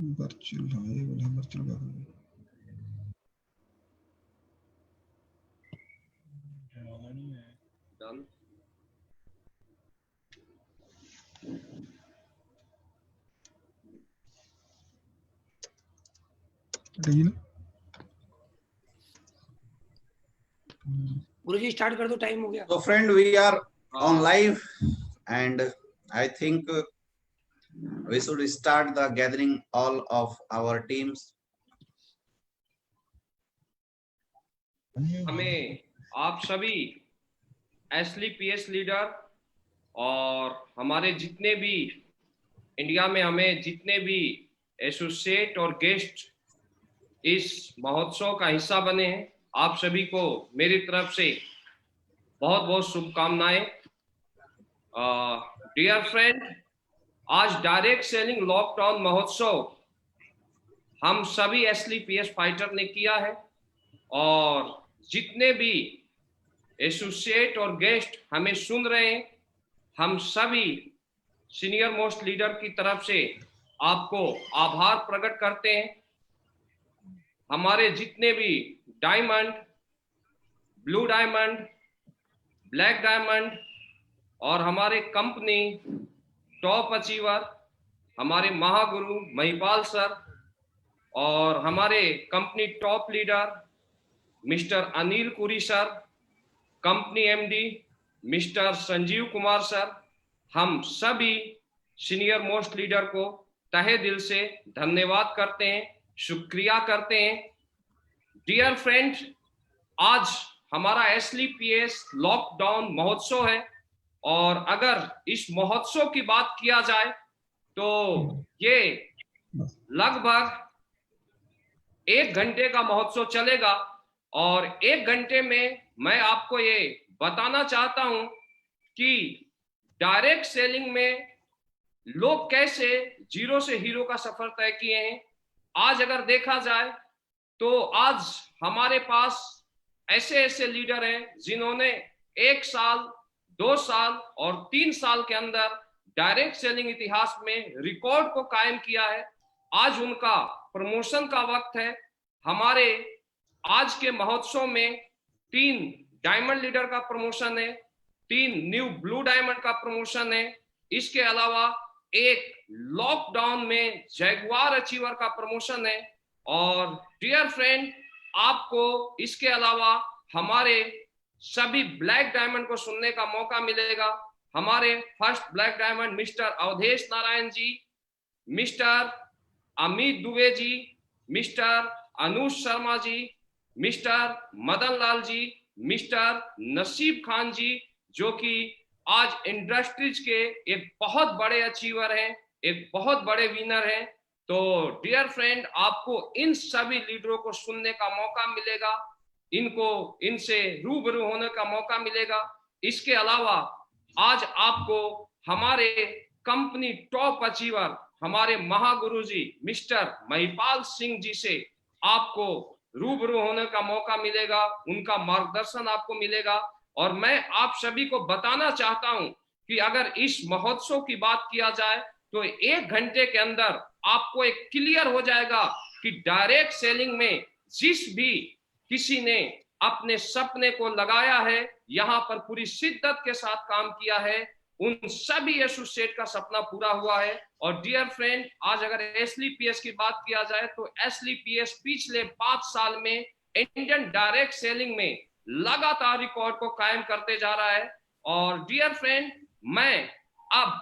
Virtual, हाँ ये बोला वर्चुअल का डन। डील। गुरुजी स्टार्ट कर दो, टाइम हो गया। So friend, we are on हाँ, live and I think we should start the gathering all of our teams. हमें आप सभी एसली पीएस लीडर और हमारे जितने भी इंडिया में हमें जितने भी एसोसिएट और गेस्ट इस महोत्सव का हिस्सा बने हैं, आप सभी को मेरी तरफ से बहुत बहुत शुभकामनाएं। डियर फ्रेंड, आज डायरेक्ट सेलिंग लॉकडाउन महोत्सव हम सभी एसली पीएस फाइटर ने किया है और जितने भी एसोसिएट और गेस्ट हमें सुन रहे हैं, हम सभी सीनियर मोस्ट लीडर की तरफ से आपको आभार प्रकट करते हैं। हमारे जितने भी diamond, blue diamond, black diamond और हमारे कंपनी टॉप अचीवर, हमारे महागुरु महिपाल सर और हमारे company top leader mister Anil Kuri sir, company MD mister Sanjeev Kumar sir, हम सभी सीनियर मोस्ट लीडर को तहे दिल से धन्यवाद करते हैं, शुक्रिया करते हैं। डियर फ्रेंड, आज हमारा एसली पीएस लॉकडाउन महोत्सव है और अगर इस महोत्सव की बात किया जाए तो ये लगभग 1 घंटे का महोत्सव चलेगा और 1 घंटे में मैं आपको ये बताना चाहता हूं कि डायरेक्ट सेलिंग में लोग कैसे जीरो से हीरो का सफर तय किए हैं। आज अगर देखा जाए तो आज हमारे पास ऐसे ऐसे लीडर हैं जिन्होंने 1 साल, 2 साल और 3 साल के अंदर डायरेक्ट सेलिंग इतिहास में रिकॉर्ड को कायम किया है। आज उनका प्रमोशन का वक्त है। हमारे आज के महोत्सव में 3 डायमंड लीडर का प्रमोशन है, 3 न्यू ब्लू डायमंड का प्रमोशन है। इसके अलावा एक लॉकडाउन में जैगुआर अचीवर का प्रमोशन है। और डियर फ्रेंड, आपको इसके अलावा हमारे सभी ब्लैक डायमंड को सुनने का मौका मिलेगा। हमारे first black diamond mister Awadhesh Narayan ji, mister Amit Dubey ji, mister Anuj Sharma ji, mister Madan Lal ji, mister Naseeb Khan जी, जो कि आज इंडस्ट्रीज के एक बहुत बड़े अचीवर हैं, एक बहुत बड़े विनर हैं। तो डियर फ्रेंड, आपको इन सभी लीडरों को सुनने का मौका मिलेगा, इनसे रूबरू होने का मौका मिलेगा। इसके अलावा आज आपको हमारे कंपनी टॉप अचीवर, हमारे महागुरु जी मिस्टर महिपाल सिंह जी से आपको रूबरू होने का मौका मिलेगा, उनका मार्गदर्शन आपको मिलेगा। और मैं आप सभी को बताना चाहता हूं कि अगर इस महोत्सव की बात किया जाए तो 1 घंटे के अंदर आपको एक क्लियर हो जाएगा कि डायरेक्ट सेलिंग में जिस भी किसी ने अपने सपने को लगाया है, यहां पर पूरी शिद्दत के साथ काम किया है, उन सभी एसोसिएट का सपना पूरा हुआ है। और डियर फ्रेंड, आज अगर एसली पीएस की बात किया जाए तो एसली पीएस पिछले 5 साल में इंडियन डायरेक्ट सेलिंग में लगातार रिकॉर्ड को कायम करते जा रहा है। और डियर फ्रेंड, मैं अब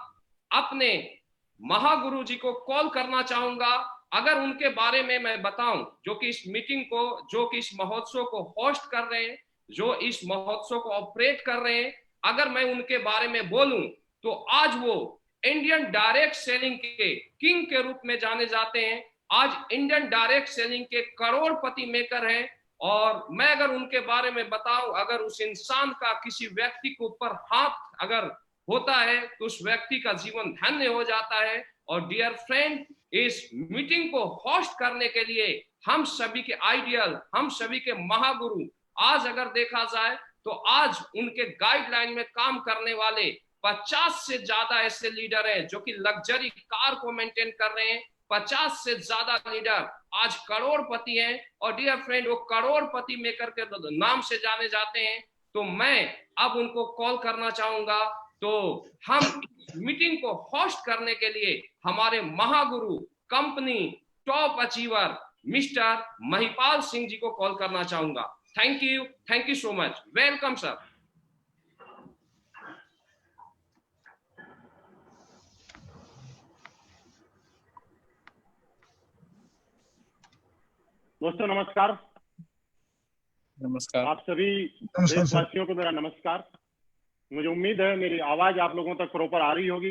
अपने महागुरु जी को कॉल करना चाहूंगा। अगर उनके बारे में मैं बताऊं, जो कि इस मीटिंग को, जो कि इस महोत्सव को होस्ट कर रहे हैं, जो इस महोत्सव को ऑपरेट कर रहे हैं, अगर मैं उनके बारे में बोलूं तो आज वो इंडियन डायरेक्ट सेलिंग के किंग के रूप में जाने जाते हैं। आज इंडियन डायरेक्ट सेलिंग के करोड़पति मेकर हैं। और मैं अगर उनके बारे में बताऊं, अगर उस इंसान का किसी व्यक्ति के ऊपर हाथ अगर होता है तो उस व्यक्ति का जीवन धन्य हो जाता है। और डियर फ्रेंड, इस मीटिंग को होस्ट करने के लिए हम सभी के आइडियल, हम सभी के महागुरु, आज अगर देखा जाए तो आज उनके गाइडलाइन में काम करने वाले 50 से ज्यादा ऐसे लीडर हैं जो कि लग्जरी कार को मेंटेन कर रहे हैं, 50 से ज्यादा लीडर आज करोड़पति हैं और डियर फ्रेंड वो करोड़पति मेकर के नाम से जाने जाते हैं। तो मैं अब उनको कॉल करना चाहूंगा। तो हम मीटिंग को होस्ट करने के लिए हमारे Mahaguru company top achiever mister Mahipal Singh ji को कॉल करना चाहूंगा। Thank you so much. Welcome sir. दोस्तों नमस्कार। नमस्कार। आप सभी नमस्कार सर। देशवासियों को मेरा नमस्कार। मुझे उम्मीद है मेरी आवाज आप लोगों तक प्रॉपर आ रही होगी।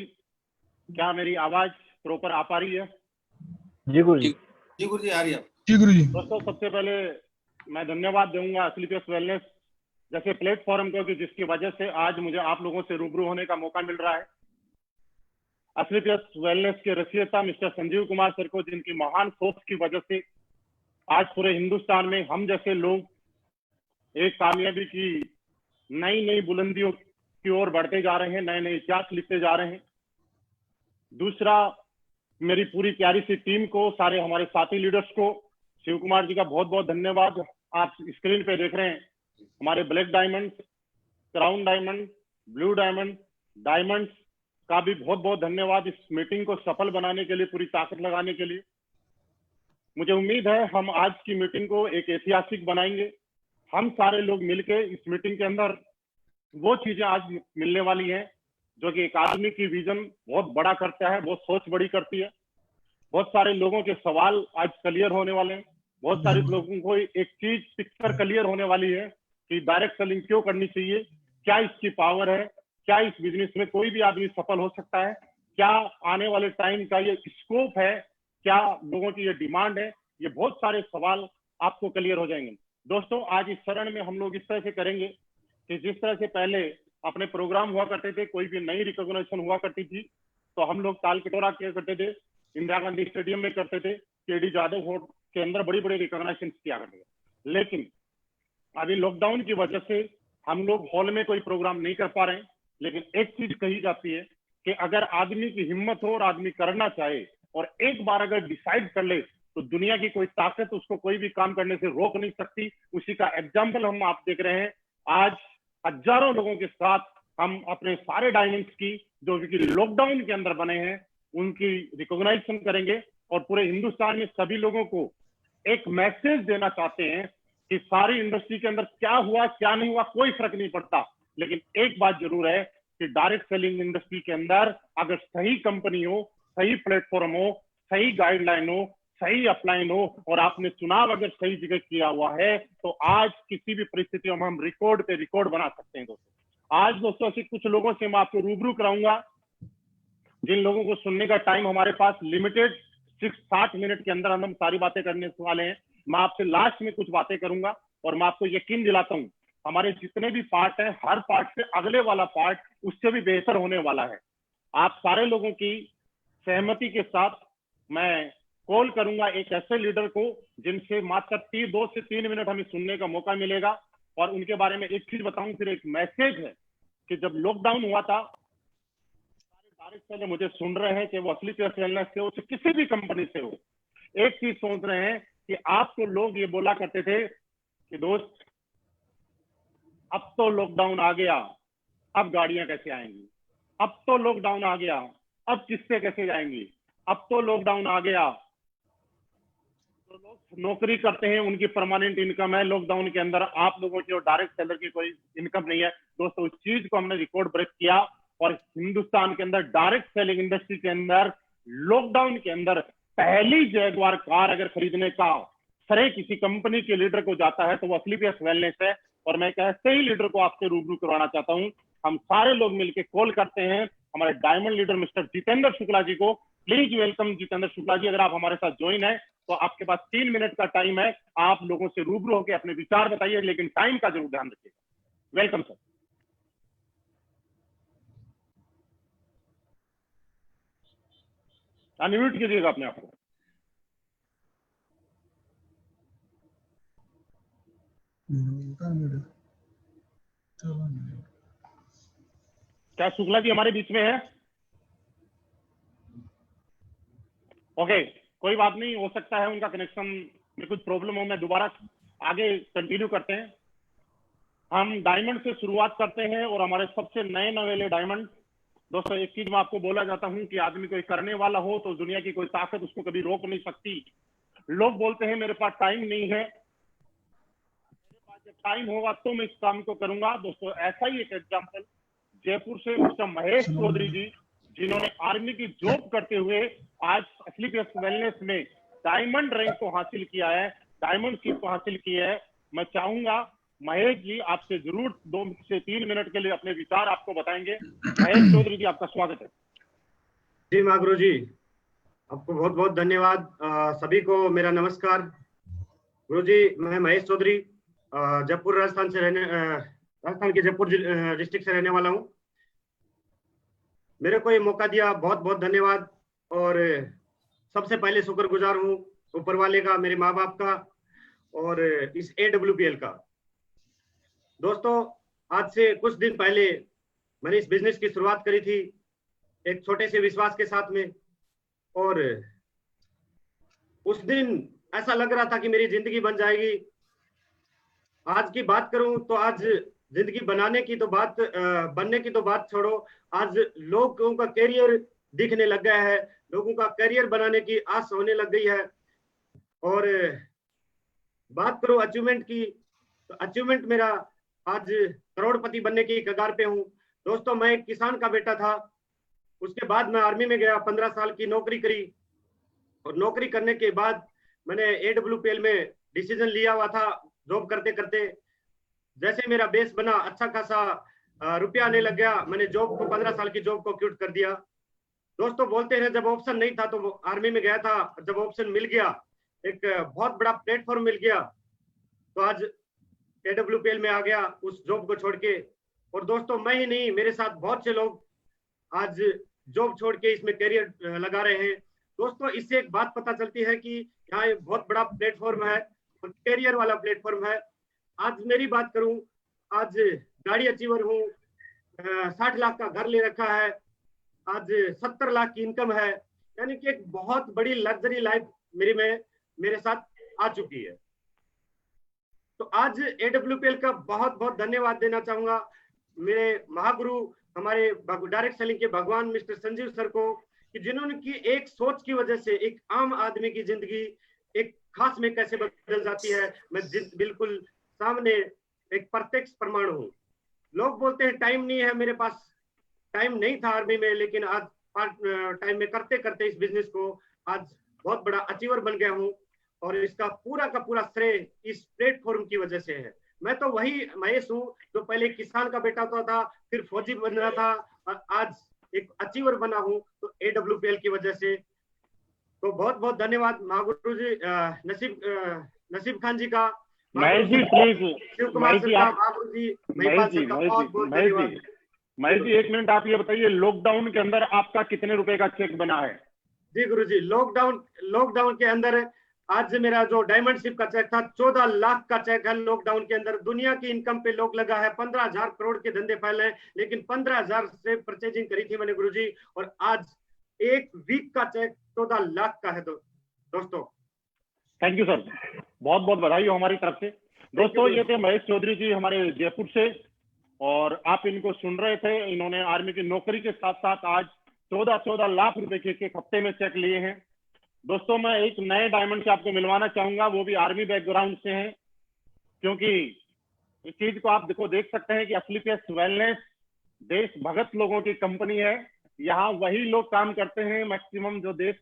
क्या मेरी आवाज प्रॉपर आ पा रही है? जी गुरु जी। जी गुरु जी आ रही है। जी गुरु जी। दोस्तों सबसे पहले मैं धन्यवाद दूंगा एस्क्लेपियस वेलनेस जैसे प्लेटफॉर्म को कि जिसकी वजह से आज मुझे आप लोगों से रूबरू होने का मौका मिल रहा है। एस्क्लेपियस वेलनेस के रचयिता मिस्टर संजीव कुमार सर को, जिनकी महान सोच की वजह से आज पूरे हिंदुस्तान में हम जैसे लोग एक कामयाबी की नई नई बुलंदियों की ओर बढ़ते जा रहे हैं, नए नए इतिहास लिखते जा रहे हैं। दूसरा, मेरी पूरी प्यारी सी टीम को, सारे हमारे साथी लीडर्स को, शिव कुमार जी का बहुत बहुत धन्यवाद। आप स्क्रीन पे देख रहे हैं हमारे black diamond, crown diamond, blue diamond, diamonds का भी बहुत बहुत धन्यवाद इस मीटिंग को सफल बनाने के लिए, पूरी ताकत लगाने के लिए। मुझे उम्मीद है हम आज की मीटिंग को एक ऐतिहासिक बनाएंगे। हम सारे लोग मिलके इस मीटिंग के अंदर वो चीजें आज मिलने वाली हैं जो कि एक आदमी की विजन बहुत बड़ा करता है, बहुत सोच बड़ी करती है। बहुत सारे लोगों के सवाल आज क्लियर होने वाले हैं। बहुत सारे लोगों को एक चीज पिक्चर क्लियर होने वाली है कि डायरेक्ट सेलिंग क्यों करनी चाहिए, क्या इसकी पावर है, क्या इस बिजनेस में कोई भी आदमी सफल हो सकता है, क्या आने वाले टाइम का ये स्कोप है, क्या लोगों की ये डिमांड है। ये बहुत सारे सवाल आपको क्लियर हो जाएंगे। दोस्तों आज इस चरण में हम लोग इस तरह से करेंगे कि जिस तरह से पहले अपने प्रोग्राम हुआ करते थे, कोई भी नई रिकॉग्निशन हुआ करती थी तो हम लोग ताल कटोरा किया करते थे, इंदिरा गांधी स्टेडियम में करते थे, केडी जादव हॉल के अंदर बड़ी बड़ी रिकॉग्निशन किया करते थे। लेकिन अभी लॉकडाउन की वजह से हम लोग हॉल में कोई प्रोग्राम नहीं कर पा रहे हैं। लेकिन एक चीज कही जाती है कि अगर आदमी की हिम्मत हो और आदमी करना चाहे और एक बार अगर डिसाइड कर ले तो दुनिया की कोई ताकत उसको कोई भी काम करने से रोक नहीं सकती। उसी का एग्जाम्पल हम आप देख रहे हैं। आज हजारों लोगों के साथ हम अपने सारे डायमंड्स की जो कि लॉकडाउन के अंदर बने हैं उनकी रिकॉग्नाइजेशन करेंगे और पूरे हिंदुस्तान में सभी लोगों को एक मैसेज देना चाहते हैं कि सारी इंडस्ट्री के अंदर क्या हुआ क्या नहीं हुआ कोई फर्क नहीं पड़ता। लेकिन एक बात जरूर है कि डायरेक्ट सेलिंग इंडस्ट्री के अंदर अगर सही कंपनी हो, सही प्लेटफॉर्म हो, सही गाइडलाइन हो, सही अपलाइन हो और आपने चुनाव अगर सही जगह किया हुआ है तो आज किसी भी परिस्थितियों में हम रिकॉर्ड पे रिकॉर्ड बना सकते हैं। दोस्तों आज दोस्तों ऐसे कुछ लोगों से मैं आपको रूबरू कराऊंगा जिन लोगों को सुनने का टाइम हमारे पास लिमिटेड 60 मिनट के अंदर हम सारी बातें करने वाले हैं। मैं आपसे लास्ट में कुछ बातें करूंगा और मैं आपको यकीन दिलाता हूं हमारे जितने भी पार्ट हैं हर पार्ट से अगले वाला पार्ट उससे भी बेहतर होने वाला है। आप सारे लोगों की सहमति के साथ मैं कॉल करूंगा एक ऐसे लीडर को जिनसे मात्र 2 से 3 मिनट हमें सुनने का मौका मिलेगा। और उनके बारे में एक चीज बताऊं, फिर एक मैसेज है कि जब लॉकडाउन हुआ था सारे डायरेक्ट सेलर मुझे सुन रहे हैं कि वो असली वेलनेस से हो, किसी भी कंपनी से हो, एक चीज सोच रहे हैं कि आपको लोग ये बोला करते थे कि दोस्त अब तो लॉकडाउन आ गया, अब गाड़ियां कैसे आएंगी, अब तो लॉकडाउन आ गया, अब किससे कैसे जाएंगी, अब तो लॉकडाउन आ गया। जो लोग नौकरी करते हैं उनकी परमानेंट इनकम है, लॉकडाउन के अंदर आप लोगों की और डायरेक्ट सेलर की कोई इनकम नहीं है। दोस्तों उस चीज को हमने रिकॉर्ड ब्रेक किया और हिंदुस्तान के अंदर डायरेक्ट सेलिंग इंडस्ट्री के अंदर लॉकडाउन के अंदर पहली जैगवार कार अगर खरीदने का श्रेय किसी कंपनी के लीडर को जाता है तो वो असलीपियस वेलनेस है। और मैं एक ऐसे ही लीडर को आपसे रूबरू करवाना चाहता हूं। हम सारे लोग मिलकर कॉल करते हैं हमारे diamond leader mister Jitendra Shukla ji को। प्लीज वेलकम जितेंद्र शुक्ला जी, अगर आप हमारे साथ ज्वाइन है तो आपके पास 3 मिनट का टाइम है, आप लोगों से रूबरू होकर अपने विचार बताइए, लेकिन टाइम का जरूर ध्यान रखिएगा। Welcome sir. अनम्यूट कीजिएगा अपने आप को। क्या शुक्ला जी हमारे बीच में है? ओके, कोई बात नहीं, हो सकता है उनका कनेक्शन में कुछ प्रॉब्लम हो। मैं दोबारा आगे कंटिन्यू करते हैं। हम डायमंड से शुरुआत करते हैं और हमारे सबसे नए नवेले डायमंड। दोस्तों, एक चीज मैं आपको बोला जाता हूं कि आदमी कोई करने वाला हो तो दुनिया की कोई ताकत उसको कभी रोक नहीं सकती। लोग बोलते हैं मेरे पास टाइम नहीं है, मेरे पास जब टाइम होगा तो मैं इस काम को करूंगा। दोस्तों, ऐसा ही एक एग्जाम्पल जयपुर से मिस्टर महेश चौधरी जी, जिन्होंने आर्मी की जॉब करते हुए आज एसलीपीएस वेलनेस में डायमंड रैंक को हासिल किया है, डायमंड शिप को हासिल किया है। मैं चाहूंगा महेश जी आपसे जरूर 2 से 3 मिनट के लिए अपने विचार आपको बताएंगे। महेश चौधरी जी, आपका स्वागत है। जी महागुरु जी, आपको बहुत बहुत धन्यवाद। सभी को मेरा नमस्कार। गुरु जी, मैं महेश चौधरी जयपुर राजस्थान से राजस्थान के जयपुर डिस्ट्रिक्ट से रहने वाला हूँ। मेरे को ये मौका दिया, बहुत बहुत धन्यवाद। और सबसे पहले शुक्रगुजार हूँ ऊपर वाले का, मेरे माँ बाप का और इस AWPL का। दोस्तों, आज से कुछ दिन पहले मैंने इस बिजनेस की शुरुआत करी थी एक छोटे से विश्वास के साथ में, और उस दिन ऐसा लग रहा था कि मेरी जिंदगी बन जाएगी। आज की बात करूं तो आज जिंदगी बनाने की तो बात, बनने की तो बात छोड़ो, आज लोगों का करियर दिखने लग गया है, लोगों का करियर बनाने की आस होने लग गई है। और बात करूं अचीवमेंट की, तो अचीवमेंट मेरा आज करोड़पति बनने की कगार पे हूं। दोस्तों, मैं एक किसान का बेटा था, उसके बाद मैं आर्मी में गया, 15 साल की नौकरी करी, और नौकरी करने के बाद मैंने AWPL में डिसीजन लिया हुआ था जॉब करते करते। जैसे मेरा बेस बना, अच्छा खासा रुपया आने लग गया, मैंने जॉब को 15 साल की जॉब को क्विट कर दिया। दोस्तों, बोलते हैं जब ऑप्शन नहीं था तो आर्मी में गया था, जब ऑप्शन मिल गया, एक बहुत बड़ा प्लेटफॉर्म मिल गया, तो आज AWPL में आ गया उस जॉब को छोड़ के। और दोस्तों, मैं ही नहीं, मेरे साथ बहुत से लोग आज जॉब छोड़ के इसमें करियर लगा रहे हैं। दोस्तों, इससे एक बात पता चलती है कि यहाँ एक बहुत बड़ा प्लेटफॉर्म है और करियर वाला प्लेटफॉर्म है। आज मेरी बात करूं, आज गाड़ी अचीवर हूँ, 60 लाख का घर ले रखा है, आज 70 लाख की इनकम है, यानी कि एक बहुत बड़ी लग्जरी लाइफ मेरे साथ आ चुकी है। तो आज AWPL का बहुत बहुत धन्यवाद देना चाहूंगा मेरे महागुरु, हमारे डायरेक्ट सेलिंग के भगवान मिस्टर संजीव सर को, कि जिन्होंने की एक सोच की वजह से एक आम आदमी की जिंदगी एक खास में कैसे बदल जाती है, मैं बिल्कुल सामने एक प्रत्यक्ष प्रमाण हूँ। लोग बोलते हैं टाइम नहीं है, मेरे पास टाइम नहीं था आर्मी में, लेकिन आज टाइम में करते करते इस बिजनेस को आज बहुत बड़ा अचीवर बन गया हूँ, और इसका पूरा का पूरा श्रेय इस प्लेटफॉर्म की वजह से है। मैं तो वही महेश हूँ जो पहले किसान का बेटा था, फिर फौजी बन रहा था, और आज एक अचीवर बना हूँ तो AWPL की वजह से। तो बहुत बहुत धन्यवाद महागुरु जी, नसीब खान जी का, महेश जी प्लीज, शिव कुमार सर का, महागुरु जी, महेश जी 1 मिनट आप ये बताइए, लॉकडाउन के अंदर आपका कितने रुपए का चेक बना है? जी गुरु जी, लॉकडाउन के अंदर आज मेरा जो डायमंड शिप का चेक था 14 लाख का चेक है। लॉकडाउन के अंदर दुनिया की इनकम पे लोग लगा है, 15,000 करोड़ के धंधे फैले हैं, लेकिन 15,000 से परचेजिंग करी थी मैंने गुरुजी, और आज एक वीक का चेक 14 लाख का है। दोस्तों थैंक यू सर, बहुत बहुत बधाई हो हमारी तरफ से। दोस्तों, ये थे महेश चौधरी जी हमारे जयपुर से, और आप इनको सुन रहे थे। इन्होंने आर्मी की नौकरी के साथ साथ आज 14 लाख रुपए के एक हफ्ते में चेक लिए हैं। दोस्तों, मैं एक नए डायमंड से आपको मिलवाना चाहूंगा, वो भी आर्मी बैकग्राउंड से हैं, क्योंकि इस चीज को आप देख सकते हैं कि एसलीपीएस वेलनेस देश भगत लोगों की कंपनी है। यहाँ वही लोग काम करते हैं मैक्सिमम जो देश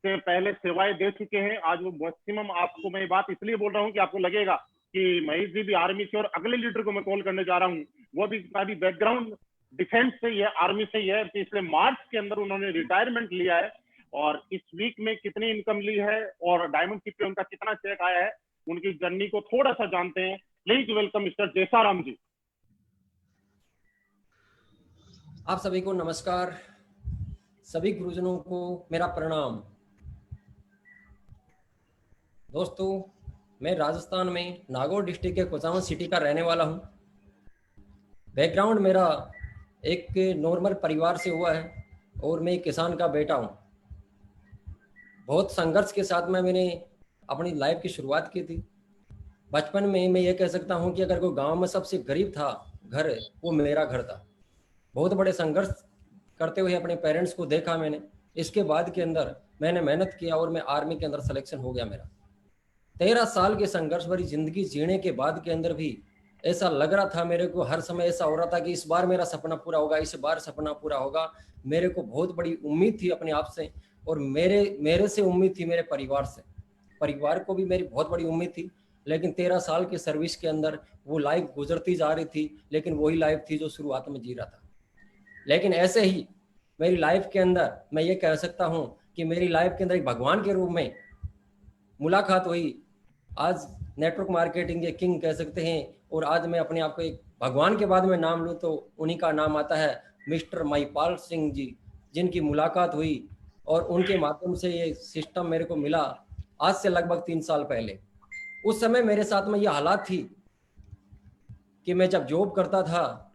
से पहले सेवाएं दे चुके हैं। आज वो मैक्सिमम, आपको मैं बात इसलिए बोल रहा हूँ कि आपको लगेगा कि महेश जी भी आर्मी से, और अगले लीडर को मैं कॉल करने जा रहा हूँ, वो भी बैकग्राउंड डिफेंस से ही है, आर्मी से ही है, इसलिए मार्च के अंदर उन्होंने रिटायरमेंट लिया है। और इस वीक में कितनी इनकम ली है और डायमंड शिप पे उनका कितना चेक आया है, उनकी जर्नी को थोड़ा सा जानते हैं। प्लीज वेलकम मिस्टर जयसाराम जी। आप सभी को नमस्कार, सभी गुरुजनों को मेरा प्रणाम। दोस्तों, मैं राजस्थान में नागौर डिस्ट्रिक्ट के कुचामन सिटी का रहने वाला हूं। बैकग्राउंड मेरा एक नॉर्मल परिवार से हुआ है और मैं एक किसान का बेटा हूं। बहुत संघर्ष के साथ में मैंने अपनी लाइफ की शुरुआत की थी। बचपन में मैं ये कह सकता हूँ कि अगर कोई गांव में सबसे गरीब था घर, वो मेरा घर था। बहुत बड़े संघर्ष करते हुए अपने पेरेंट्स को देखा मैंने। इसके बाद के अंदर मैंने मेहनत किया और मैं आर्मी के अंदर सिलेक्शन हो गया मेरा। 13 साल के संघर्ष भरी जिंदगी जीने के बाद के अंदर भी ऐसा लग रहा था मेरे को, हर समय ऐसा हो रहा था कि इस बार मेरा सपना पूरा होगा, इस बार सपना पूरा होगा। मेरे को बहुत बड़ी उम्मीद थी अपने आप से, और मेरे से उम्मीद थी मेरे परिवार से। परिवार को भी मेरी बहुत बड़ी उम्मीद थी, लेकिन 13 साल के सर्विस के अंदर वो लाइफ गुजरती जा रही थी, लेकिन वही लाइफ थी जो शुरुआत में जी रहा था। लेकिन ऐसे ही मेरी लाइफ के अंदर मैं ये कह सकता हूँ कि मेरी लाइफ के अंदर एक भगवान के रूप में मुलाकात हुई। आज नेटवर्क मार्केटिंग के किंग कह सकते हैं, और आज मैं अपने आप को एक भगवान के बाद में नाम लूँ तो उन्हीं का नाम आता है, मिस्टर महिपाल सिंह जी, जिनकी मुलाकात हुई और उनके माध्यम से ये सिस्टम मेरे को मिला आज से लगभग 3 साल पहले। उस समय मेरे साथ में ये हालात थी कि मैं जब जॉब करता था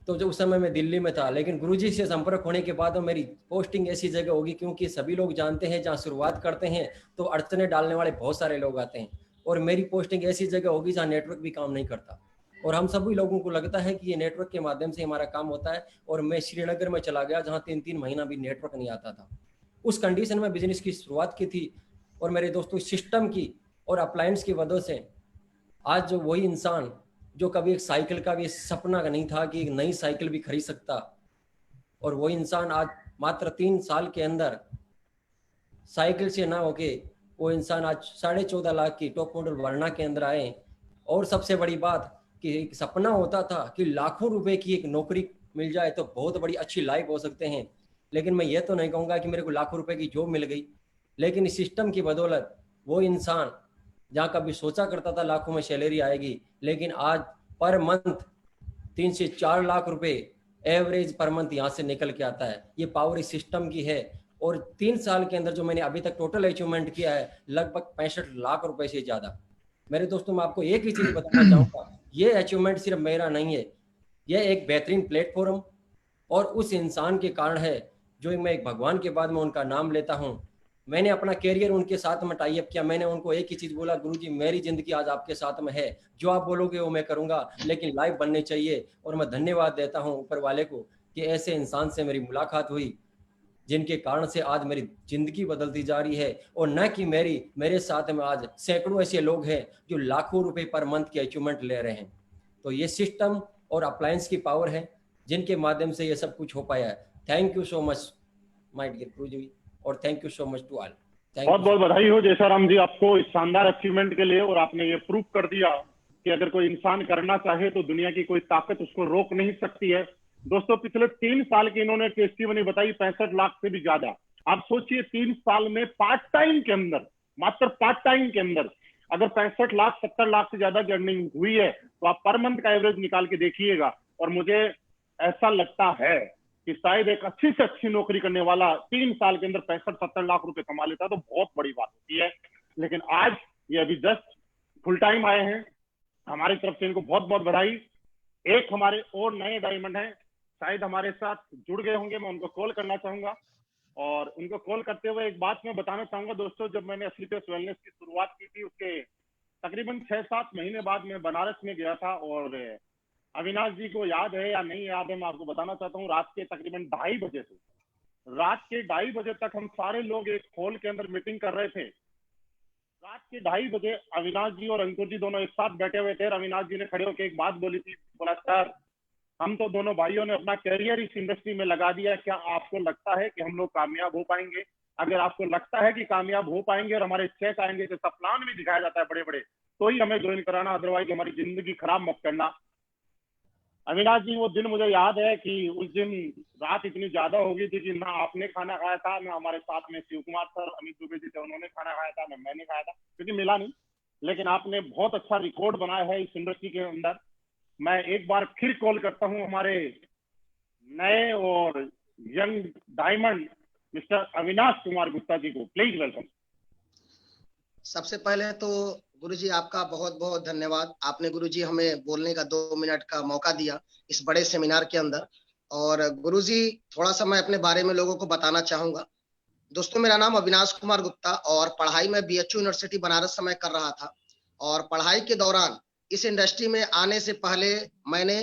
तो जो उस समय मैं दिल्ली में था, लेकिन गुरुजी से संपर्क होने के बाद मेरी पोस्टिंग ऐसी जगह होगी, क्योंकि सभी लोग जानते हैं जहाँ शुरुआत करते हैं तो अड़चने डालने वाले बहुत सारे लोग आते हैं, और मेरी पोस्टिंग ऐसी जगह होगी जहाँ नेटवर्क भी काम नहीं करता। और हम सभी लोगों को लगता है कि ये नेटवर्क के माध्यम से हमारा काम होता है, और मैं श्रीनगर में चला गया जहाँ 3-3 महीना भी नेटवर्क नहीं आता था। उस कंडीशन में बिजनेस की शुरुआत की थी, और मेरे दोस्तों सिस्टम की और अप्लायंस की वजह से आज जो वही इंसान जो कभी एक साइकिल का भी सपना नहीं था कि एक नई साइकिल भी खरीद सकता, और वही इंसान आज मात्र 3 साल के अंदर साइकिल से ना होके वो इंसान आज 14.5 लाख की टॉप मॉडल वर्ना के अंदर आए। और सबसे बड़ी बात कि एक सपना होता था कि लाखों रुपए की एक नौकरी मिल जाए तो बहुत बड़ी अच्छी लाइफ हो सकते हैं, लेकिन मैं ये तो नहीं कहूँगा कि मेरे को लाखों रुपए की जॉब मिल गई, लेकिन इस सिस्टम की बदौलत वो इंसान जहाँ कभी सोचा करता था लाखों में सैलरी आएगी, लेकिन आज पर मंथ 3 से 4 लाख रुपए एवरेज पर मंथ यहाँ से निकल के आता है। ये पावर इस सिस्टम की है। और 3 साल के अंदर जो मैंने अभी तक टोटल अचीवमेंट किया है लगभग 65 लाख रुपए से ज्यादा। मेरे दोस्तों मैं आपको एक ही चीज बताना चाहूँगा, ये अचीवमेंट सिर्फ मेरा नहीं है, ये एक बेहतरीन प्लेटफॉर्म और उस इंसान के कारण है जो मैं एक भगवान के बाद में उनका नाम लेता हूँ। मैंने अपना कैरियर उनके साथ में टाई अप किया। मैंने उनको एक ही चीज बोला, गुरुजी मेरी जिंदगी आज आपके साथ में है, जो आप बोलोगे वो मैं करूंगा, लेकिन लाइफ बननी चाहिए। और मैं धन्यवाद देता हूँ ऊपर वाले को कि ऐसे इंसान से मेरी मुलाकात हुई जिनके कारण से आज मेरी जिंदगी बदलती जा रही है, और न कि मेरे साथ में आज सैकड़ों ऐसे लोग हैं जो लाखों रुपए पर मंथ की अचीवमेंट ले रहे हैं। तो ये सिस्टम और अप्लायंस की पावर है जिनके माध्यम से ये सब कुछ हो पाया है। Thank you so much my dear Guruji, और thank you so much to all. बहुत बहुत बधाई हो जयसाराम जी आपको इस शानदार अचीवमेंट के लिए। और आपने ये प्रूव कर दिया कि अगर कोई इंसान करना चाहे तो दुनिया की कोई ताकत उसको रोक नहीं सकती है। दोस्तों पिछले 3 साल की इन्होंने टेस्टिमनी बताई, 65 लाख से भी ज्यादा। आप सोचिए 3 साल में पार्ट टाइम के अंदर, मात्र पार्ट टाइम के अंदर अगर 65 लाख 70 लाख से ज्यादा की अर्निंग हुई है तो आप पर मंथ का एवरेज निकाल के देखिएगा। और मुझे ऐसा लगता है कि शायद एक अच्छी से अच्छी नौकरी करने वाला 3 साल के अंदर 65-70 लाख रुपए कमा लेता तो बहुत बड़ी बात होती है। लेकिन आज ये अभी जस्ट फुल टाइम आए हैं, हमारी तरफ से इनको बहुत बहुत बधाई। एक हमारे और नए डायमंड हैं, शायद हमारे साथ जुड़ गए होंगे, मैं उनको कॉल करना चाहूंगा। और उनको कॉल करते हुए एक बात मैं बताना चाहूंगा दोस्तों, जब मैंने स्लीपर्स वेलनेस की शुरुआत की थी उसके तकरीबन 6-7 महीने बाद मैं बनारस में गया था। और अविनाश जी को याद है या नहीं याद है, मैं आपको बताना चाहता हूँ, रात के तकरीबन 2:30 बजे से रात के 2:30 बजे तक हम सारे लोग एक हॉल के अंदर मीटिंग कर रहे थे। रात के 2:30 बजे अविनाश जी और अंकुर जी दोनों एक साथ बैठे हुए थे। अविनाश जी ने खड़े होकर एक बात बोली थी, बोला सर हम तो दोनों भाइयों ने अपना कैरियर इस इंडस्ट्री में लगा दिया, क्या आपको लगता है कि हम लोग कामयाब हो पाएंगे? अगर आपको लगता है कि कामयाब हो पाएंगे और हमारे चेक आएंगे तो सपनान भी दिखाया जाता है बड़े बड़े, तो ही हमें ज्वाइन कराना, अदरवाइज हमारी जिंदगी खराब मत करना। अविनाश जी वो दिन मुझे याद है कि उस दिन रात इतनी ज्यादा हो गई थी कि ना आपने खाना खाया था, ना हमारे साथ में शिव कुमार सर अमित दुबे जी थे उन्होंने खाना खाया था, ना मैंने खाया था क्योंकि मिला नहीं। लेकिन आपने बहुत अच्छा रिकॉर्ड बनाया है इस इंडस्ट्री के अंदर। मैं एक बार फिर कॉल करता हूं हमारे नए और young diamond mister Avinash Kumar Gupta ji को, प्लीज वेलकम। सबसे पहले तो गुरुजी आपका बहुत बहुत धन्यवाद। आपने गुरुजी हमें बोलने का 2 मिनट का मौका दिया इस बड़े सेमिनार के अंदर। और गुरुजी थोड़ा सा मैं अपने बारे में लोगों को बताना चाहूंगा। दोस्तों, मेरा नाम अविनाश कुमार गुप्ता और पढ़ाई मैं बीएचयू यूनिवर्सिटी बनारस से मैं कर रहा था। और पढ़ाई के दौरान इस इंडस्ट्री में आने से पहले मैंने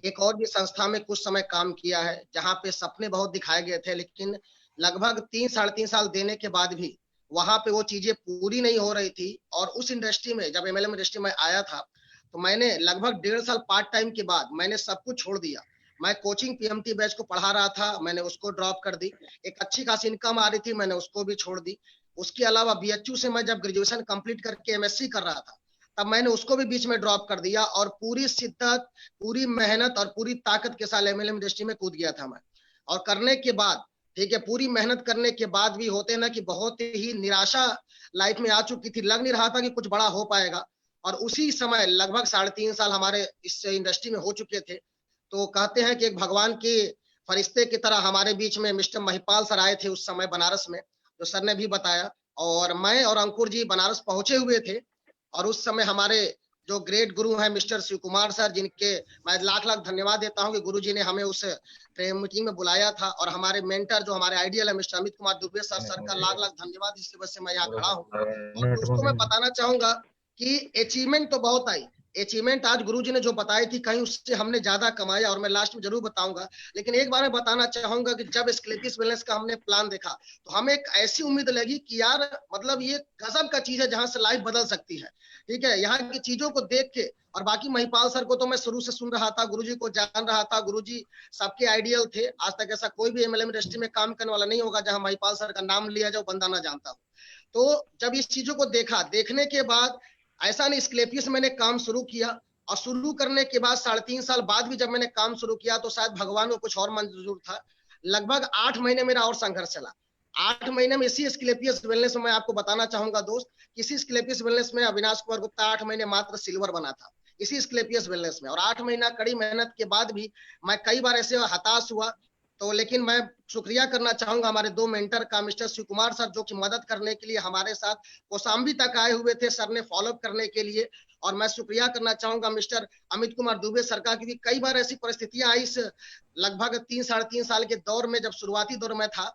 एक और भी संस्था में कुछ समय काम किया है, जहां पे सपने बहुत दिखाए गए थे, लेकिन लगभग 3-3.5 साल देने के बाद भी वहां पे वो चीजें पूरी नहीं हो रही थी। और उस इंडस्ट्री में जब एमएलएम इंडस्ट्री में आया था, तो मैंने लगभग 1.5 साल पार्ट टाइम के बाद मैंने सब कुछ छोड़ दिया। मैं कोचिंग पीएमटी बैच को पढ़ा रहा था, मैंने उसको ड्रॉप कर दी। एक अच्छी खासी इनकम आ रही थी, मैंने उसको भी छोड़ दी। उसके अलावा बीएचयू से मैं जब ग्रेजुएशन कंप्लीट करके एमएससी कर रहा था, तब मैंने उसको भी बीच में ड्रॉप कर दिया और पूरी शिद्दत, पूरी मेहनत और पूरी ताकत के साथ एमएलएम इंडस्ट्री में कूद गया था मैं। और करने के बाद, ठीक है, पूरी मेहनत करने के बाद भी होते ना कि बहुत ही निराशा लाइफ में आ चुकी थी, लग नहीं रहा था कि कुछ बड़ा हो पाएगा। और उसी समय लगभग 3.5 साल हमारे इस इंडस्ट्री में हो चुके थे। तो कहते हैं कि एक भगवान के फरिश्ते की तरह हमारे बीच में मिस्टर महिपाल सर आए थे उस समय बनारस में, जो सर ने भी बताया। और मैं और अंकुर जी बनारस पहुंचे हुए थे। और उस समय हमारे जो ग्रेट गुरु हैं मिस्टर शिव कुमार सर, जिनके मैं लाख लाख धन्यवाद देता हूं कि गुरु जी ने हमें उस मीटिंग में बुलाया था। और हमारे मेंटर जो हमारे आइडियल है मिस्टर अमित कुमार दुबे सर का लाख लाख धन्यवाद, जिसकी वजह से मैं यहाँ खड़ा हूँ। और दोस्तों, मैं बताना चाहूंगा कि अचीवमेंट तो बहुत आई, अचीवमेंट आज गुरुजी ने जो बताई थी कहीं उससे हमने ज्यादा कमाया, और मैं लास्ट में जरूर बताऊंगा। लेकिन एक बार मैं बताना चाहूंगा कि जब स्क्लेपिस वेलनेस का हमने प्लान देखा, तो हमें एक ऐसी उम्मीद लगी कि यार मतलब ये गजब का चीज है जहां से लाइफ बदल सकती है। ठीक है, यहाँ की चीजों को देख के। और बाकी महिपाल सर को तो मैं शुरू से सुन रहा था, गुरुजी को जान रहा था, गुरुजी सबके आइडियल थे। आज तक ऐसा कोई भी एमएलएम इंडस्ट्री में काम करने वाला नहीं होगा जहां महिपाल सर का नाम लिया जाए बंदा ना जानता हो। तो जब इस चीजों को देखा, देखने के बाद ऐसा नहीं, स्क्लेपियस मैंने काम शुरू किया। और शुरू करने के बाद 3.5 साल बाद भी जब मैंने काम शुरू किया, तो शायद भगवान को कुछ और मंजूर था। लगभग 8 महीने मेरा और संघर्ष चला। 8 महीने में इसी स्क्लेपियस वेलनेस में मैं आपको बताना चाहूंगा दोस्त, किसी स्क्लेपियस वेलनेस में अविनाश कुमार गुप्ता 8 महीने मात्र सिल्वर बना था इसी स्क्लेपियस वेलनेस में। और 8 महीना कड़ी मेहनत के बाद भी मैं कई बार ऐसे हताश हुआ। तो लेकिन मैं शुक्रिया करना चाहूंगा हमारे 2 मेंटर का, मिस्टर शिव कुमार सर, जो कि मदद करने के लिए हमारे साथ कौशाम्बी तक आए हुए थे सर ने फॉलोअप करने के लिए। और मैं शुक्रिया करना चाहूंगा मिस्टर अमित कुमार दुबे सर का, क्योंकि कई बार ऐसी परिस्थितियां आई इस लगभग 3-3.5 साल के दौर में, जब शुरुआती दौर में था,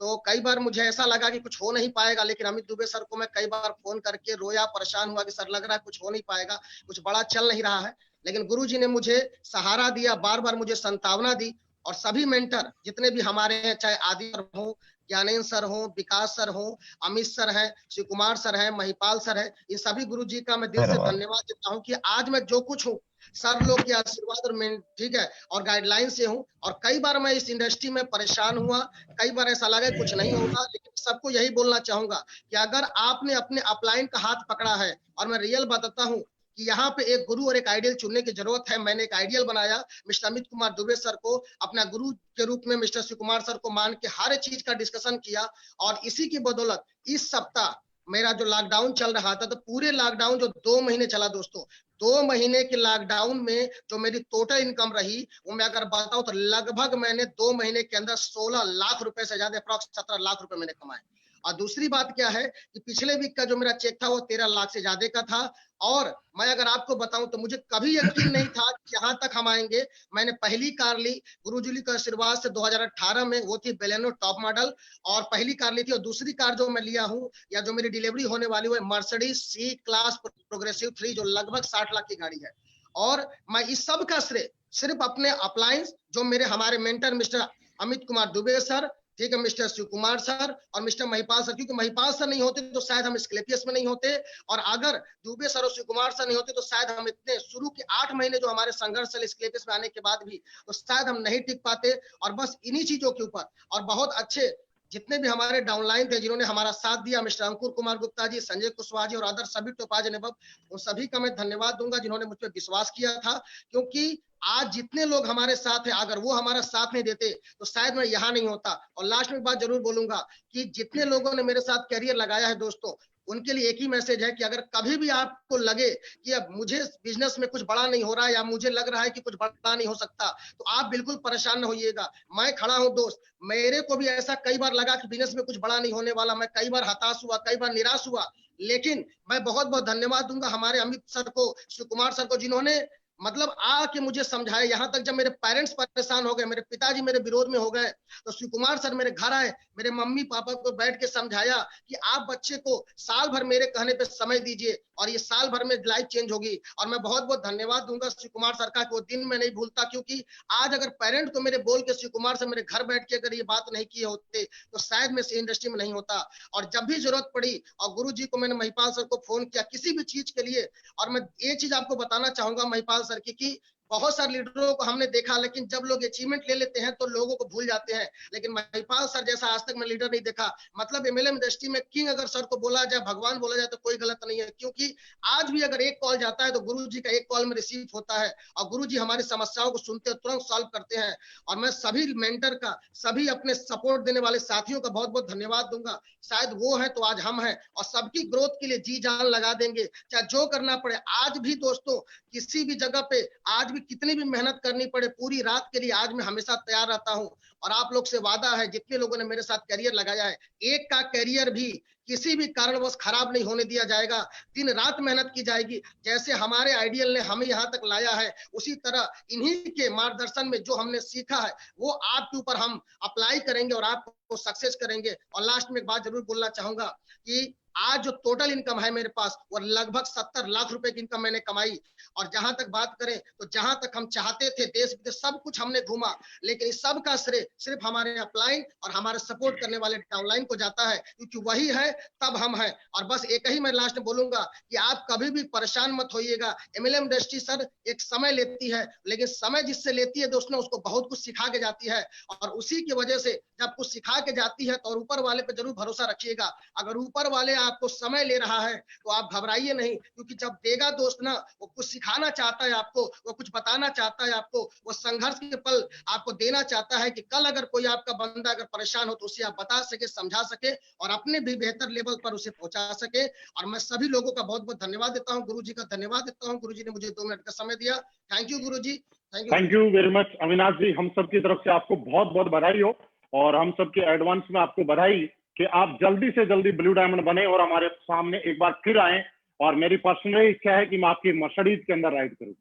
तो कई बार मुझे ऐसा लगा कि कुछ हो नहीं पाएगा। लेकिन अमित दुबे सर को मैं कई बार फोन करके रोया, परेशान हुआ कि सर लग रहा है कुछ हो नहीं पाएगा, कुछ बड़ा चल नहीं रहा है। लेकिन गुरुजी ने मुझे सहारा दिया, बार बार मुझे संतावना दी। और सभी मेंटर जितने भी हमारे हैं, चाहे आदि सर हो, ज्ञानेन्द्र सर हो, विकास सर हो, अमित सर हैं, शिव कुमार सर हैं, महिपाल सर हैं, इन सभी गुरुजी का मैं दिल से धन्यवाद देता हूं कि आज मैं जो कुछ हूं सर लोग के आशीर्वाद और ठीक है और गाइडलाइन से हूं। और कई बार मैं इस इंडस्ट्री में परेशान हुआ, कई बार ऐसा लगा कुछ नहीं होगा, लेकिन सबको यही बोलना चाहूंगा कि अगर आपने अपने अपलाइन का हाथ पकड़ा है, और मैं रियल बताता हूं कि यहाँ पे एक गुरु और एक आइडियल चुनने की जरूरत है। मैंने एक आइडियल बनाया, मिस्टर अमित कुमार दुबे सर को अपना गुरु के रूप में मिस्टर शिव कुमार सर को मान के हर चीज का डिस्कशन किया। और इसी की बदौलत इस सप्ताह मेरा जो लॉकडाउन चल रहा था, तो पूरे लॉकडाउन जो 2 महीने चला दोस्तों, 2 महीने के लॉकडाउन में जो मेरी टोटल इनकम रही, वो मैं अगर बताऊं तो लगभग मैंने 2 महीने के अंदर 16 लाख रुपए से ज्यादा, अप्रॉक्स 17 लाख रुपए मैंने कमाए। और दूसरी बात क्या है कि पिछले वीक का जो मेरा चेक था वो 13 लाख से ज्यादा का था। और मैं अगर आपको बताऊं तो मुझे कभी यकीन नहीं था कि यहाँ तक हम आएंगे। मैंने पहली कार ली गुरुजी के आशीर्वाद से 2018 में, वो थी बेलेनो टॉप मॉडल, और पहली कार ली थी। और दूसरी कार जो मैं लिया हूँ या जो मेरी डिलीवरी होने वाली है, मर्सिडीज सी क्लास प्रोग्रेसिव 3, जो लगभग 60 लाख की गाड़ी है। और मैं इस सब का श्रेय सिर्फ अपने अपलायंस, जो मेरे हमारे mentor mister Amit Kumar Dubey sir, ठीक है, मिस्टर शिव कुमार सर और मिस्टर महिपाल सर, क्योंकि महिपाल सर नहीं होते तो शायद हम स्क्लेपियस में नहीं होते, और अगर दुबे सर और शिव कुमार सर नहीं होते तो शायद हम इतने शुरू के 8 महीने जो हमारे संघर्ष चले स्क्लेपियस में आने के बाद भी, तो शायद हम नहीं टिक पाते। और बस इन्हीं चीजों के ऊपर और बहुत अच्छे जितने भी हमारे डाउनलाइन थे, जिन्होंने हमारा साथ दिया, मिस्टर अंकुर कुमार गुप्ता जी, संजय कुशवाहा जी और अदर सभी टोपाज ने, उन सभी का मैं धन्यवाद दूंगा जिन्होंने मुझ पर विश्वास किया था। क्योंकि आज जितने लोग हमारे साथ हैं, अगर वो हमारा साथ नहीं देते तो शायद मैं यहाँ नहीं होता। और लास्ट में एक बात जरूर बोलूंगा कि जितने लोगों ने मेरे साथ करियर लगाया है दोस्तों, उनके लिए एक ही मैसेज है कि अगर कभी भी आपको लगे कि अब मुझे बिजनेस में कुछ बड़ा नहीं हो रहा है या मुझे लग रहा है कि कुछ बड़ा नहीं हो सकता, तो आप बिल्कुल परेशान न होइएगा। मैं खड़ा हूं दोस्त, मेरे को भी ऐसा कई बार लगा कि बिजनेस में कुछ बड़ा नहीं होने वाला, मैं कई बार हताश हुआ, कई बार निराश हुआ। लेकिन मैं बहुत बहुत धन्यवाद दूंगा हमारे अमित सर को, शिव कुमार सर को, जिन्होंने मतलब आके मुझे समझाए। यहाँ तक जब मेरे पेरेंट्स परेशान हो गए, मेरे पिताजी मेरे विरोध में हो गए, तो शिव कुमार सर मेरे घर आए, मेरे मम्मी पापा को बैठ के समझाया कि आप बच्चे को साल भर मेरे कहने पे समय दीजिए और ये साल भर में लाइफ चेंज होगी। और मैं बहुत बहुत धन्यवाद दूंगा शिव कुमार सर का, वो दिन मैं नहीं भूलता, क्योंकि आज अगर पेरेंट को मेरे बोल के शिव कुमार सर मेरे घर बैठ के अगर ये बात नहीं किए होते तो शायद मैं इस इंडस्ट्री में नहीं होता। और जब भी जरूरत पड़ी और गुरु जी को मैंने महिपाल सर को फोन किया किसी भी चीज के लिए। और मैं ये चीज आपको बताना चाहूंगा महिपाल सर की कि बहुत सारे लीडरों को हमने देखा, लेकिन जब लोग अचीवमेंट ले लेते हैं तो लोगों को भूल जाते हैं, लेकिन महिपाल सर जैसा आज तक मैं लीडर नहीं देखा। मतलब एमएलएम इंडस्ट्री में किंग अगर सर को बोला जाए, भगवान बोला जाए तो कोई गलत नहीं है, क्योंकि आज भी अगर एक कॉल जाता है तो गुरु जी का एक कॉल में रिसीव होता है और गुरु जी हमारी समस्याओं को सुनते हैं, तुरंत सॉल्व करते हैं। और मैं सभी मेंटर का, सभी अपने सपोर्ट देने वाले साथियों का बहुत बहुत धन्यवाद दूंगा। शायद वो है तो आज हम हैं, और सबकी ग्रोथ के लिए जी जान लगा देंगे, चाहे जो करना पड़े। आज भी दोस्तों किसी भी जगह पे आज भी कितनी भी मेहनत करनी पड़े पूरी रात के लिए, आज मैं हमेशा तैयार रहता हूं। और आप लोग से वादा है, जितने लोगों ने मेरे साथ करियर लगाया है, एक का करियर भी किसी भी कारणवश खराब नहीं होने दिया जाएगा। दिन रात मेहनत की जाएगी। जैसे हमारे आइडियल ने हमें यहाँ तक लाया है, उसी तरह इन्हीं के मार्गदर्शन में जो हमने सीखा है वो आपके ऊपर हम अप्लाई करेंगे और आपको सक्सेस करेंगे। और लास्ट में एक बात जरूर बोलना चाहूंगा कि आज जो टोटल इनकम है मेरे पास वो लगभग 70 लाख रुपए की इनकम मैंने कमाई। और जहां तक बात करें तो जहां तक हम चाहते थे, देश विदेश सब कुछ हमने घूमा, लेकिन इस सब का श्रेय सिर्फ हमारे अपलाइन और हमारे सपोर्ट करने वाले डाउनलाइन को जाता है, क्योंकि वही है तब हम हैं। और बस एक ही मैं लास्ट में बोलूंगा कि आप कभी भी परेशान मत होइएगा। एमएलएम इंडस्ट्री सर एक समय लेती है, लेकिन समय जिससे लेती है दोस्तों उसको बहुत कुछ सिखा के जाती है। और उसी की वजह से जब कुछ सिखा के जाती है तो ऊपर वाले पे जरूर भरोसा रखिएगा। अगर ऊपर वाले आपको समय ले रहा है तो आप घबराइए नहीं, क्योंकि जब देगा दोस्त ना, वो कुछ सिखाना चाहता है आपको, वो कुछ बताना चाहता है आपको, वो संघर्ष के पल आपको देना चाहता है कि कल अगर कोई आपका बंदा अगर परेशान हो तो उसे आप बता सके, समझा सके और अपने भी बेहतर लेवल पर उसे पहुंचा सके। और मैं सभी लोगों का बहुत बहुत धन्यवाद देता हूँ, गुरु जी का धन्यवाद देता हूँ। गुरु जी ने मुझे 2 मिनट का समय दिया। Thank you Guru ji, thank you very much Avinash ji. हम सब की तरफ से आपको बहुत बहुत बधाई हो, और हम सब के एडवांस में आपको बधाई कि आप जल्दी से जल्दी ब्लू डायमंड बने और हमारे सामने एक बार फिर आए। और मेरी पर्सनल इच्छा है कि मैं आपकी मर्सिडीज के अंदर राइड करूं।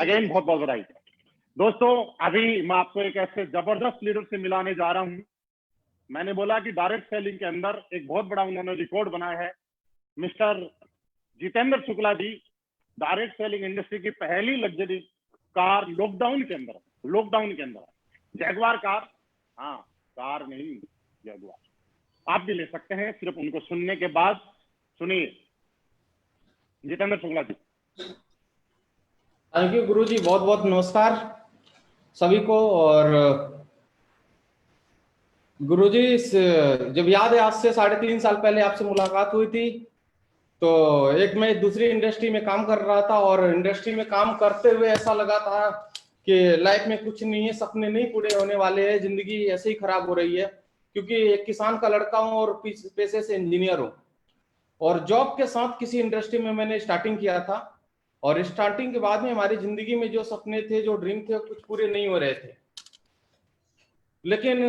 अगेन बहुत बहुत बधाई। दोस्तों अभी मैं आपको एक ऐसे जबरदस्त लीडर से मिलाने जा रहा हूं। मैंने बोला कि डायरेक्ट सेलिंग के अंदर एक बहुत बड़ा उन्होंने रिकॉर्ड बनाया है। मिस्टर जितेंद्र शुक्ला जी डायरेक्ट सेलिंग इंडस्ट्री की पहली लग्जरी कार लॉकडाउन के अंदर जैगवार कार, हाँ कार नहीं जैगवार, आप भी ले सकते हैं सिर्फ उनको सुनने के बाद। सुनिए जितेंद्र शुक्ला जी। थैंक यू गुरुजी, बहुत बहुत नमस्कार सभी को। और गुरुजी जब याद है आज से 3.5 साल पहले आपसे मुलाकात हुई थी, तो एक मैं दूसरी इंडस्ट्री में काम कर रहा था और इंडस्ट्री में काम करते हुए ऐसा लगा था कि लाइफ में कुछ नहीं है, सपने नहीं पूरे होने वाले हैं, जिंदगी ऐसे ही खराब हो रही है। क्योंकि एक किसान का लड़का हूँ और पेशे से इंजीनियर हूँ, और जॉब के साथ किसी इंडस्ट्री में मैंने स्टार्टिंग किया था। और स्टार्टिंग के बाद में हमारी जिंदगी में जो सपने थे, जो ड्रीम थे, कुछ पूरे नहीं हो रहे थे। लेकिन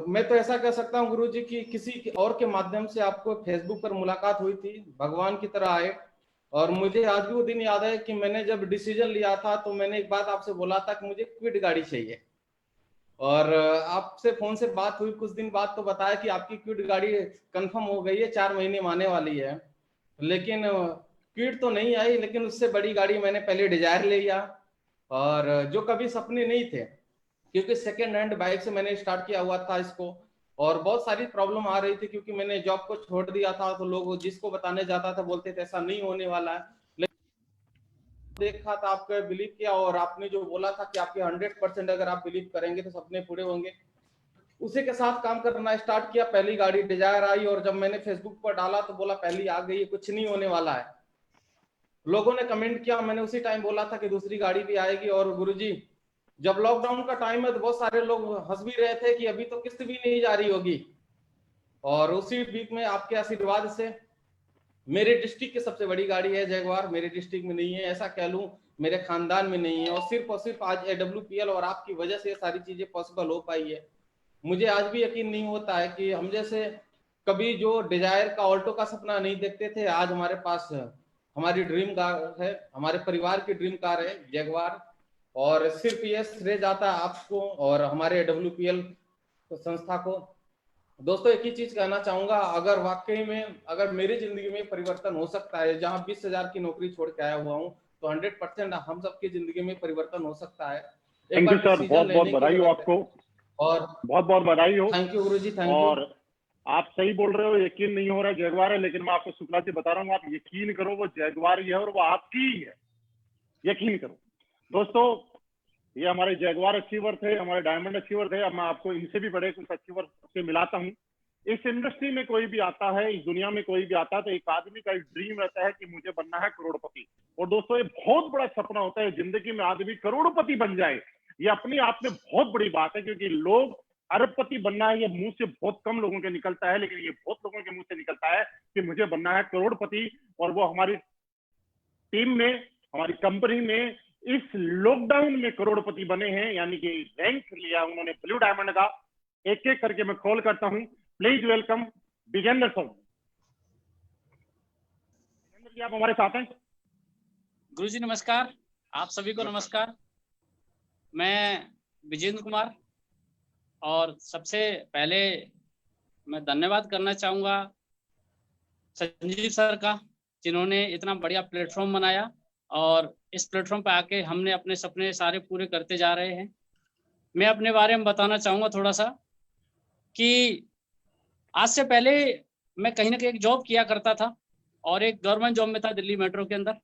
मैं तो ऐसा कह सकता हूँ गुरुजी कि किसी और के माध्यम से आपको फेसबुक पर मुलाकात हुई थी, भगवान की तरह आए। और मुझे आज भी वो दिन याद है कि मैंने जब डिसीजन लिया था तो मैंने एक बात आपसे बोला था कि मुझे क्विड गाड़ी चाहिए। और आपसे फोन से बात हुई कुछ दिन बाद तो बताया कि आपकी क्विड गाड़ी कंफर्म हो गई है, 4 महीने में आने वाली है। लेकिन क्विड तो नहीं आई, लेकिन उससे बड़ी गाड़ी मैंने पहले डिजायर ले लिया, और जो कभी सपने नहीं थे, क्योंकि सेकेंड हैंड बाइक से मैंने स्टार्ट किया हुआ था इसको। और बहुत सारी प्रॉब्लम आ रही थी, क्योंकि मैंने जॉब को छोड़ दिया था, तो लोग जिसको बताने जाता था बोलते थे ऐसा नहीं होने वाला है। देखा था, आपका बिलीव किया, और आपने जो बोला था कि आपके 100% अगर आप बिलीव करेंगे तो सपने पूरे होंगे, उसी के साथ काम करना स्टार्ट किया। पहली गाड़ी डिजायर आई, और जब मैंने फेसबुक पर डाला तो बोला पहली आ गई, कुछ नहीं होने वाला है। लोगों ने कमेंट किया, मैंने उसी टाइम बोला था कि दूसरी गाड़ी भी आएगी। और गुरुजी जब लॉकडाउन का टाइम है तो बहुत सारे लोग हंस भी रहे थे कि अभी तो किस्त भी नहीं जारी होगी। और उसी वीक में आपके आशीर्वाद से मेरे डिस्ट्रिक्ट की सबसे बड़ी गाड़ी है जैगवार। मेरे डिस्ट्रिक्ट में नहीं है, ऐसा कह लूं मेरे खानदान में नहीं है, और सिर्फ आज AWPL और आपकी वजह से ये सारी चीजें पॉसिबल हो पाई है। मुझे आज भी यकीन नहीं होता है कि हम जैसे कभी जो डिजायर का ऑल्टो का सपना नहीं देखते थे, आज हमारे पास हमारी ड्रीम कार है, हमारे परिवार की ड्रीम कार है जैगवार। और सिर्फ ये श्रेय जाता है आपको और हमारे WPL संस्था को। दोस्तों एक ही चीज कहना चाहूंगा, अगर वाकई में अगर मेरी जिंदगी में परिवर्तन हो सकता है, जहां 20,000 की नौकरी छोड़ के आया हुआ हूं, तो 100% हम सबकी जिंदगी में परिवर्तन हो सकता है। थैंक यू सर, बहुत बहुत बधाई हो आपको, और बहुत बहुत बधाई हो। Thank you Guruji, thank you. और आप सही बोल रहे हो, यकीन नहीं हो रहा है जैगवार है, लेकिन मैं आपको शुक्ला से बता रहा हूँ, आप यकीन करो वो जैगवार ही है और वो आपकी ही है, यकीन करो। दोस्तों ये हमारे जैगवार अचीवर थे, हमारे डायमंड अचीवर थे। अब मैं आपको इनसे भी बड़े कुछ अचीवर से मिलाता हूँ। इस इंडस्ट्री में कोई भी आता है, इस दुनिया में कोई भी आता है, तो एक आदमी का एक ड्रीम रहता है कि मुझे बनना है करोड़पति। और दोस्तों ये बहुत बड़ा सपना होता है जिंदगी में आदमी करोड़पति बन जाए। ये अपने आप में बहुत बड़ी बात है, क्योंकि लोग अरबपति बनना है ये मुंह से बहुत कम लोगों के निकलता है, लेकिन ये बहुत लोगों के मुंह से निकलता है कि मुझे बनना है करोड़पति। और वो हमारी टीम में, हमारी कंपनी में इस लॉकडाउन में करोड़पति बने हैं, यानी कि रैंक लिया उन्होंने ब्लू डायमंड का। एक एक करके मैं कॉल करता हूं। Please welcome Vijendra sir. Vijendra ji आप हमारे साथ हैं? गुरुजी नमस्कार, आप सभी को नमस्कार। मैं विजेंद्र कुमार, और सबसे पहले मैं धन्यवाद करना चाहूँगा संजीव सर का, जिन्होंने इतना बढ़िया प्लेटफॉर्म बनाया और इस प्लेटफॉर्म पे आके हमने अपने सपने सारे पूरे करते जा रहे हैं। मैं अपने बारे में बताना चाहूँगा थोड़ा सा कि आज से पहले मैं कहीं ना कहीं एक जॉब किया करता था और एक गवर्नमेंट जॉब में था दिल्ली मेट्रो के अंदर।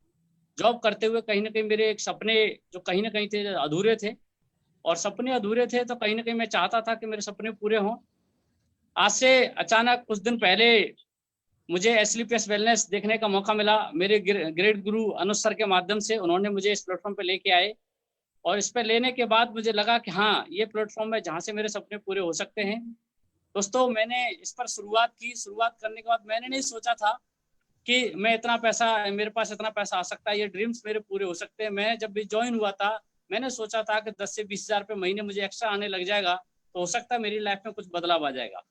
जॉब करते हुए कहीं ना कहीं मेरे एक सपने जो कहीं ना कहीं थे अधूरे थे, और सपने अधूरे थे तो कहीं ना कहीं मैं चाहता था कि मेरे सपने पूरे हों। आज से अचानक कुछ दिन पहले मुझे SLPS वेलनेस देखने का मौका मिला। मेरे ग्रेट गुरु अनुज सर के माध्यम से उन्होंने मुझे इस प्लेटफॉर्म पे लेके आए, और इस पे लेने के बाद मुझे लगा कि हाँ ये प्लेटफॉर्म है जहाँ से मेरे सपने पूरे हो सकते हैं। दोस्तों मैंने इस पर शुरुआत की। शुरुआत करने के बाद मैंने नहीं सोचा था कि मैं इतना पैसा, मेरे पास इतना पैसा आ सकता है, ये ड्रीम्स मेरे पूरे हो सकते हैं। मैं जब भी ज्वाइन हुआ था मैंने सोचा था कि 10 से 20 हज़ार रुपये महीने मुझे एक्स्ट्रा आने लग जाएगा तो हो सकता है मेरी लाइफ में कुछ बदलाव आ जाएगा।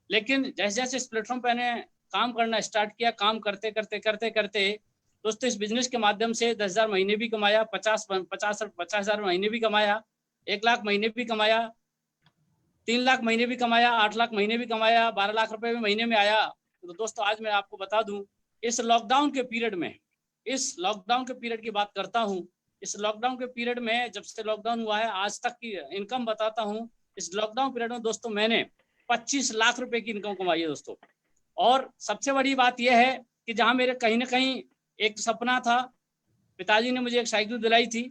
लेकिन जैसे जैसे इस प्लेटफॉर्म पर मैंने काम करना स्टार्ट किया, काम करते करते करते करते दोस्तों इस बिजनेस के माध्यम से 10,000 महीने भी कमाया, 50,000 महीने भी कमाया, 1 लाख महीने भी कमाया, 3 लाख महीने भी कमाया, 8 लाख महीने भी कमाया, 12 लाख रुपए भी महीने में आया। तो दोस्तों आज मैं आपको बता दूं, इस लॉकडाउन के पीरियड में, इस लॉकडाउन के पीरियड की बात करता हूं, इस लॉकडाउन के पीरियड में जब से लॉकडाउन हुआ है आज तक की इनकम बताता हूं। इस लॉकडाउन पीरियड में दोस्तों मैंने 25 लाख रुपए की इनकम कमाई है दोस्तों। और सबसे बड़ी बात यह है कि जहां मेरे कहीं ना कहीं एक सपना था, पिताजी ने मुझे एक साइकिल दिलाई थी,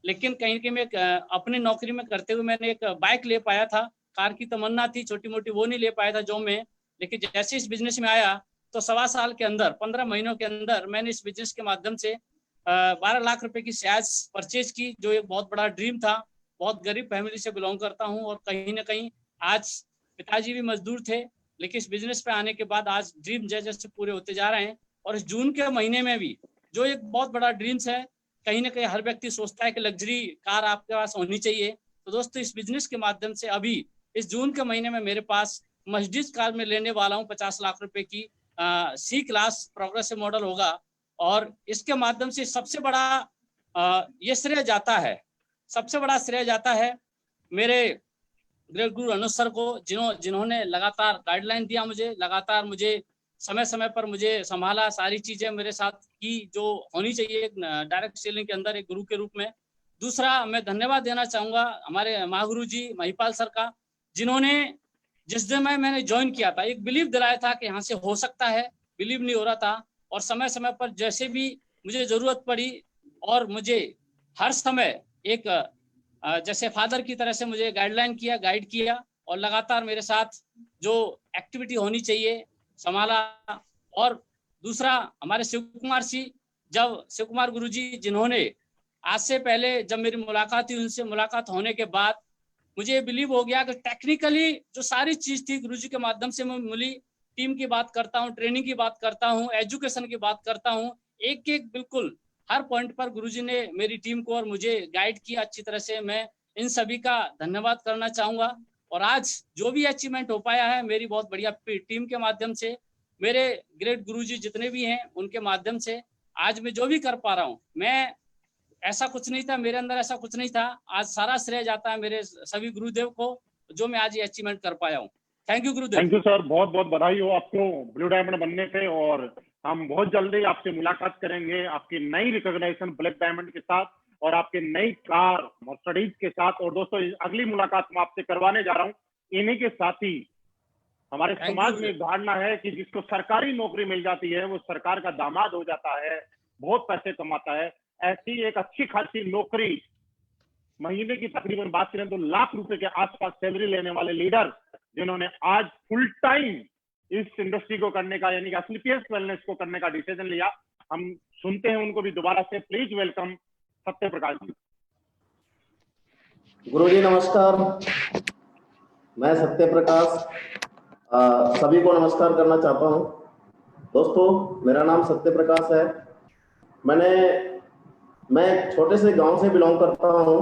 लेकिन कहीं कहीं मैं अपनी नौकरी में करते हुए मैंने एक बाइक ले पाया था। कार की तमन्ना थी छोटी मोटी, वो नहीं ले पाया था जॉब में। लेकिन जैसे इस बिजनेस में आया तो 1.25 साल के अंदर, 15 महीनों के अंदर मैंने इस बिजनेस के माध्यम से 12 लाख रुपए की शेयर्स परचेज की, जो एक बहुत बड़ा ड्रीम था। बहुत गरीब फैमिली से बिलोंग करता हूँ और कहीं ना कहीं आज पिताजी भी मजदूर थे, लेकिन इस बिजनेस पे आने के बाद आज ड्रीम जैसे जैसे पूरे होते जा रहे हैं। और इस जून के महीने में भी जो एक बहुत बड़ा ड्रीम्स है, कहीं ना कहीं हर व्यक्ति सोचता है कि लग्जरी कार आपके पास होनी चाहिए। तो दोस्तों इस बिजनेस के माध्यम से अभी इस जून के महीने में मेरे पास मर्सिडीज कार में लेने वाला हूँ 50 लाख रुपए की C क्लास प्रोग्रेसिव मॉडल होगा। और इसके माध्यम से सबसे बड़ा ये श्रेय जाता है, सबसे बड़ा श्रेय जाता है मेरे ग्रेट गुरु अनुज सर को, जिन्होंने लगातार गाइडलाइन दिया मुझे, लगातार मुझे समय समय पर मुझे संभाला, सारी चीजें मेरे साथ की जो होनी चाहिए डायरेक्ट सेलिंग के अंदर एक गुरु के रूप में। दूसरा मैं धन्यवाद देना चाहूंगा हमारे महागुरु जी महिपाल सर का, जिन्होंने जिस दिन मैंने ज्वाइन किया था एक बिलीव दिलाया था कि यहाँ से हो सकता है। बिलीव नहीं हो रहा था, और समय समय पर जैसे भी मुझे जरूरत पड़ी और मुझे हर समय एक जैसे फादर की तरह से मुझे गाइडलाइन किया, गाइड किया, और लगातार मेरे साथ जो एक्टिविटी होनी चाहिए संभाला। और दूसरा हमारे शिव कुमार गुरुजी, जिन्होंने आज से पहले जब मेरी मुलाकात हुई उनसे मुलाकात होने के बाद मुझे बिलीव हो गया कि टेक्निकली जो सारी चीज थी गुरुजी के माध्यम से मैं मिली। टीम की बात करता हूँ, ट्रेनिंग की बात करता हूँ, एजुकेशन की बात करता हूँ, एक एक बिल्कुल हर पॉइंट पर गुरुजी ने मेरी टीम को और मुझे गाइड किया अच्छी तरह से। मैं इन सभी का धन्यवाद करना चाहूंगा। और आज जो भी अचीवमेंट हो पाया है मेरी बहुत बढ़िया टीम के माध्यम से, मेरे ग्रेट गुरुजी जितने भी हैं उनके माध्यम से। आज मैं जो भी कर पा रहा हूँ, मैं ऐसा कुछ नहीं था, मेरे अंदर ऐसा कुछ नहीं था। आज सारा श्रेय जाता है मेरे सभी गुरुदेव को, जो मैं आज ये अचीवमेंट कर पाया हूँ। Thank you Gurudev. Thank you sir, बहुत बहुत बधाई हो आपको ब्लू डायमंड बनने पे, और हम बहुत जल्दी आपसे मुलाकात करेंगे आपकी नई रिकॉग्निशन ब्लैक डायमंड के साथ और आपके नई कार मर्सिडीज के साथ। और दोस्तों अगली मुलाकात मैं आपसे करवाने जा रहा हूँ। इन्हीं के साथ ही हमारे समाज में एक धारणा है कि जिसको सरकारी नौकरी मिल जाती है वो सरकार का दामाद हो जाता है, बहुत पैसे कमाता है। ऐसी एक अच्छी खासी नौकरी, महीने की तकरीबन बात करें तो लाख रुपए के आसपास सैलरी लेने वाले लीडर, जिन्होंने आज फुल टाइम इस इंडस्ट्री को करने का, यानी कि एसलीपीएस वेलनेस को करने का डिसीजन लिया। हम सुनते हैं उनको भी दोबारा से। Please welcome Satya Prakash ji. गुरुजी नमस्कार, मैं सत्य प्रकाश सभी को नमस्कार करना चाहता हूं। दोस्तों मेरा नाम सत्य प्रकाश है। मैं एक छोटे से गांव से बिलोंग करता हूं,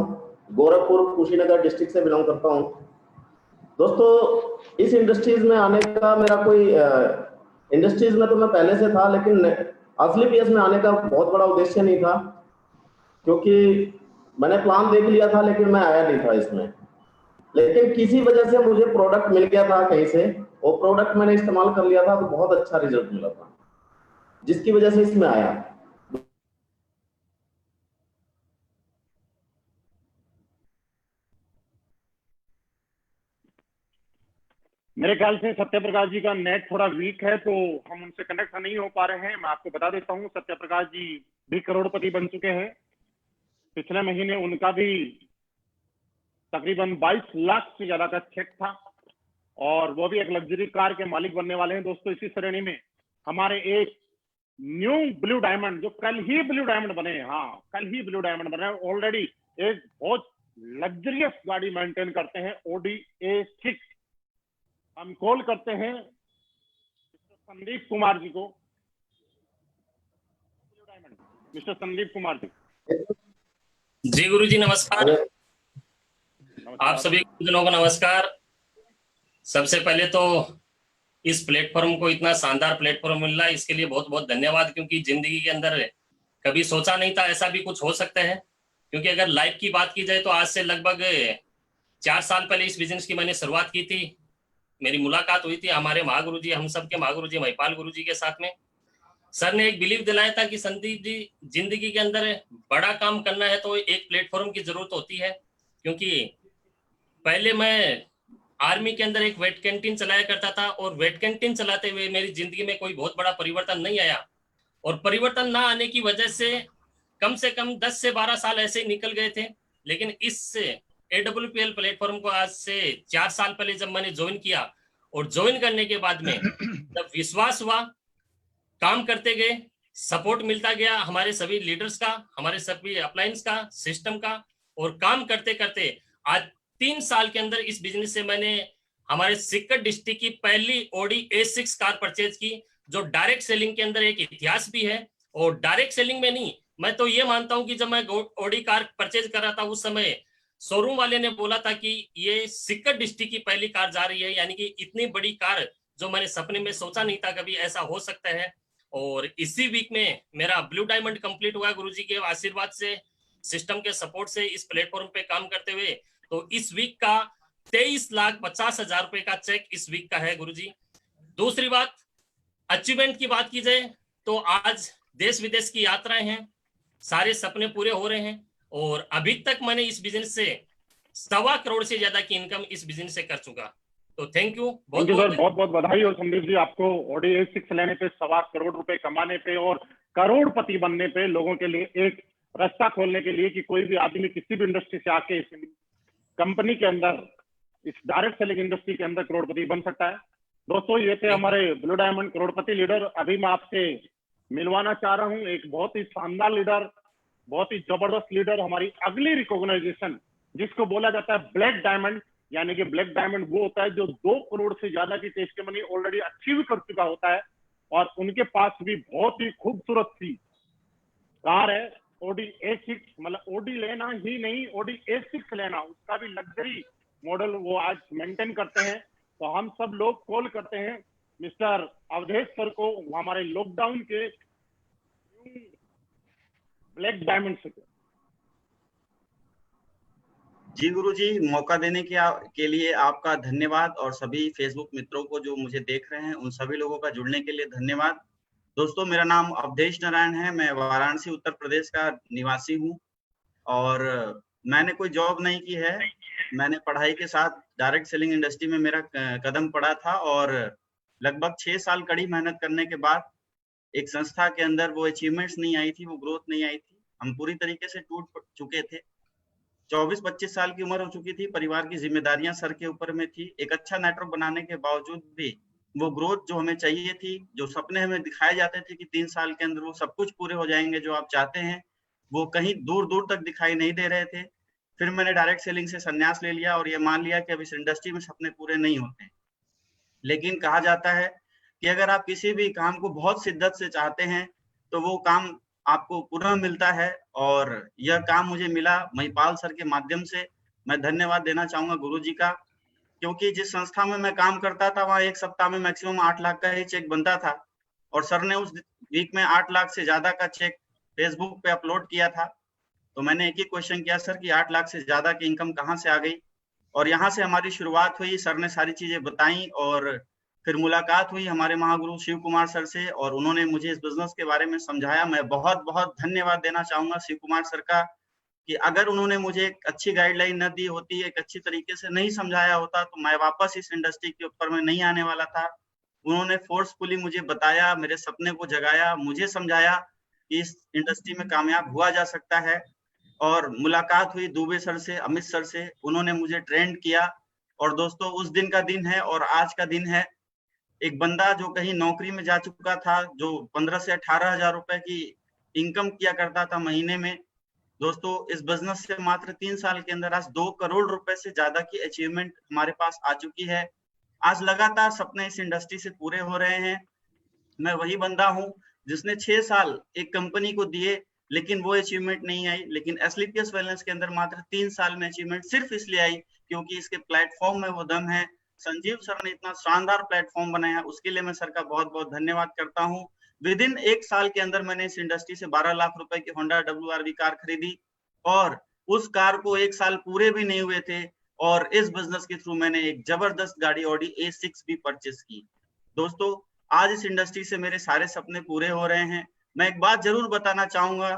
गोरखपुर कुशीनगर डिस्ट्रिक्ट से बिलोंग करता हूं। दोस्तों इस इंडस्ट्रीज में आने का मेरा कोई इंडस्ट्रीज में तो मैं पहले से था, लेकिन एसलीपीएस में आने का बहुत बड़ा उद्देश्य नहीं था, क्योंकि मैंने प्लान देख लिया था लेकिन मैं आया नहीं था इसमें। लेकिन किसी वजह से मुझे प्रोडक्ट मिल गया था कहीं से, वो प्रोडक्ट मैंने इस्तेमाल कर लिया था तो बहुत अच्छा रिजल्ट मिला था, जिसकी वजह से इसमें आया। मेरे ख्याल से सत्य प्रकाश जी का नेट थोड़ा वीक है, तो हम उनसे कनेक्ट नहीं हो पा रहे हैं। मैं आपको बता देता हूं, सत्य प्रकाश जी भी करोड़पति बन चुके हैं। पिछले महीने उनका भी तकरीबन 22 लाख से ज्यादा का चेक था, और वो भी एक लग्जरी कार के मालिक बनने वाले हैं। दोस्तों इसी श्रेणी में हमारे एक न्यू ब्लू डायमंड, जो कल ही ब्लू डायमंड बने, हाँ कल ही ब्लू डायमंड बने, ऑलरेडी एक बहुत लग्जरियस गाड़ी मेंटेन करते हैं, ऑडी A6। हम कॉल करते हैं संदीप कुमार जी को। मिस्टर संदीप कुमार जी। जी गुरुजी नमस्कार। आप सभी गुरुजनों को नमस्कार। सबसे पहले तो इस प्लेटफॉर्म को, इतना शानदार प्लेटफॉर्म मिल रहा है, इसके लिए बहुत बहुत धन्यवाद। क्योंकि जिंदगी के अंदर कभी सोचा नहीं था ऐसा भी कुछ हो सकता है। क्योंकि अगर लाइफ की बात की जाए तो आज से लगभग 4 साल पहले इस बिजनेस की मैंने शुरुआत की थी। मेरी मुलाकात हुई थी हमारे महागुरु जी, हम सब के महागुरु जी महिपाल गुरु जी के साथ में। सर ने एक बिलीव दिलाया था कि संदीप जी, जिंदगी के अंदर बड़ा काम करना है तो एक प्लेटफॉर्म की जरूरत होती है। क्योंकि पहले मैं आर्मी के अंदर एक वेट कैंटीन चलाया करता था, और वेट कैंटीन चलाते हुए मेरी जिंदगी में कोई बहुत बड़ा परिवर्तन नहीं आया। और परिवर्तन ना आने की वजह से कम 10 से 12 साल ऐसे ही निकल गए थे। लेकिन इस AWPL प्लेटफॉर्म को आज से 4 साल पहले जब मैंने ज्वाइन किया, और ज्वाइन करने के बाद में जब विश्वास हुआ, काम करते गए, सपोर्ट मिलता गया हमारे सभी लीडर्स का, हमारे सभी अप्लायंस का, सिस्टम का, और काम करते करते आज 3 साल के अंदर इस बिजनेस से मैंने हमारे सिक्कर डिस्ट्रिक्ट की पहली ऑडी A6 कार परचेज की, जो डायरेक्ट सेलिंग के अंदर एक इतिहास भी है। और डायरेक्ट सेलिंग में नहीं, मैं तो ये मानता हूं कि जब मैं ऑडी कार परचेज कर रहा था उस समय शोरूम वाले ने बोला था कि ये सिक्कर डिस्ट्रिक्ट की पहली कार जा रही है, यानी कि इतनी बड़ी कार जो मैंने सपने में सोचा नहीं था कभी ऐसा हो सकता है। और इसी वीक में मेरा ब्लू डायमंड कंप्लीट हुआ गुरुजी के आशीर्वाद से, सिस्टम के सपोर्ट से, इस प्लेटफॉर्म पे काम करते हुए। तो इस वीक का 23,50,000 रुपए का चेक इस वीक का है गुरुजी। दूसरी बात, अचीवमेंट की बात की जाए तो आज देश विदेश की यात्राएं हैं, सारे सपने पूरे हो रहे हैं, और अभी तक मैंने इस बिजनेस से 1.25 करोड़ से ज्यादा की इनकम इस बिजनेस से कर चुका। तो थैंक यू सर, बहुत बहुत बधाई। और संदीप जी, आपको ऑडी A6 लेने पे, 1.25 करोड़ रुपए कमाने पे और करोड़पति बनने पे, लोगों के लिए एक रास्ता खोलने के लिए कि कोई भी आदमी किसी भी इंडस्ट्री से आके इस कंपनी के अंदर, इस डायरेक्ट सेलिंग इंडस्ट्री के अंदर करोड़पति बन सकता है। दोस्तों ये थे हमारे ब्लू डायमंड करोड़पति लीडर। अभी मैं आपसे मिलवाना चाह रहा हूँ एक बहुत ही शानदार लीडर, बहुत ही जबरदस्त लीडर। हमारी अगली रिकॉग्नाइजेशन, जिसको बोला जाता है ब्लैक डायमंड, यानी कि ब्लैक डायमंड वो होता है जो 2 करोड़ से ज्यादा की टेस्ट मनी ऑलरेडी अचीव कर चुका होता है, और उनके पास भी बहुत ही खूबसूरत सी कार है ऑडी A6। मतलब ऑडी लेना ही नहीं, ऑडी A6 लेना, उसका भी लग्जरी मॉडल वो आज मेंटेन करते हैं। तो हम सब लोग कॉल करते हैं मिस्टर अवधेश सर को, हमारे लॉकडाउन के ब्लैक डायमंड से। जी गुरुजी, मौका देने के लिए आपका धन्यवाद, और सभी फेसबुक मित्रों को जो मुझे देख रहे हैं उन सभी लोगों का जुड़ने के लिए धन्यवाद। दोस्तों, मेरा नाम अवधेश नारायण है, मैं वाराणसी उत्तर प्रदेश का निवासी हूँ और मैंने कोई जॉब नहीं की है। मैंने पढ़ाई के साथ डायरेक्ट सेलिंग इंडस्ट्री में मेरा कदम पड़ा था और लगभग 6 साल कड़ी मेहनत करने के बाद एक संस्था के अंदर वो अचीवमेंट्स नहीं आई थी, वो ग्रोथ नहीं आई थी। हम पूरी तरीके से टूट चुके थे। 24-25 साल की उम्र हो चुकी थी, परिवार की जिम्मेदारियां सर के ऊपर में थी। एक अच्छा नेटवर्क बनाने के बावजूद भी वो ग्रोथ जो हमें चाहिए थी, जो सपने हमें दिखाए जाते थे कि 3 साल के अंदर वो सब कुछ पूरे हो जाएंगे जो आप चाहते हैं, वो कहीं दूर दूर तक दिखाई नहीं दे रहे थे। फिर मैंने डायरेक्ट सेलिंग से संन्यास ले लिया और ये मान लिया कि अब इस इंडस्ट्री में सपने पूरे नहीं होते। लेकिन कहा जाता है कि अगर आप किसी भी काम को बहुत शिद्दत से चाहते हैं तो वो काम आपको पुनः मिलता है, और यह काम मुझे मिला महिपाल सर के माध्यम से। मैं धन्यवाद देना चाहूंगा गुरुजी का, क्योंकि जिस संस्था में मैं काम करता था वहां एक सप्ताह में मैक्सिमम 8 लाख का ही चेक बनता था, और सर ने उस वीक में 8 लाख से ज्यादा का चेक फेसबुक पे अपलोड किया था। तो मैंने एक ही क्वेश्चन किया, सर कि 8 लाख से ज्यादा की इनकम कहाँ से आ गई? और यहाँ से हमारी शुरुआत हुई। सर ने सारी चीजें बताई और फिर मुलाकात हुई हमारे महागुरु शिव कुमार सर से, और उन्होंने मुझे इस बिजनेस के बारे में समझाया। मैं बहुत बहुत धन्यवाद देना चाहूंगा शिव कुमार सर का, कि अगर उन्होंने मुझे एक अच्छी गाइडलाइन न दी होती, एक अच्छी तरीके से नहीं समझाया होता, तो मैं वापस इस इंडस्ट्री के ऊपर में नहीं आने वाला था। उन्होंने फोर्सफुली मुझे बताया, मेरे सपने को जगाया, मुझे समझाया कि इस इंडस्ट्री में कामयाब हुआ जा सकता है। और मुलाकात हुई दुबे सर से, अमित सर से, उन्होंने मुझे ट्रेंड किया। और दोस्तों, उस दिन का दिन है और आज का दिन है। एक बंदा जो कहीं नौकरी में जा चुका था, जो 15 से 18 हजार रुपए की इनकम किया करता था महीने में, दोस्तों इस बिजनेस से मात्र 3 साल के अंदर आज 2 करोड़ रुपए से ज्यादा की अचीवमेंट हमारे पास आ चुकी है। आज लगातार सपने इस इंडस्ट्री से पूरे हो रहे हैं। मैं वही बंदा हूं जिसने 6 साल एक कंपनी को दिए, लेकिन वो अचीवमेंट नहीं आई। लेकिन एसलीपीएस वेलनेस के अंदर मात्र 3 साल में अचीवमेंट सिर्फ इसलिए आई क्योंकि इसके प्लेटफॉर्म में वो दम है। संजीव सर ने इतना शानदार प्लेटफॉर्म बनाया, उसके लिए मैं सर का बहुत बहुत धन्यवाद करता हूँ। विद इन 1 साल के अंदर मैंने इस इंडस्ट्री से 12 लाख रुपए की होंडा WRV कार खरीदी, और उस कार को 1 साल पूरे भी नहीं हुए थे, और इस बिजनेस के थ्रू मैंने एक जबरदस्त गाड़ी ऑडी A6 भी परचेस की। दोस्तों, आज इस इंडस्ट्री से मेरे सारे सपने पूरे हो रहे हैं। मैं एक बात जरूर बताना चाहूंगा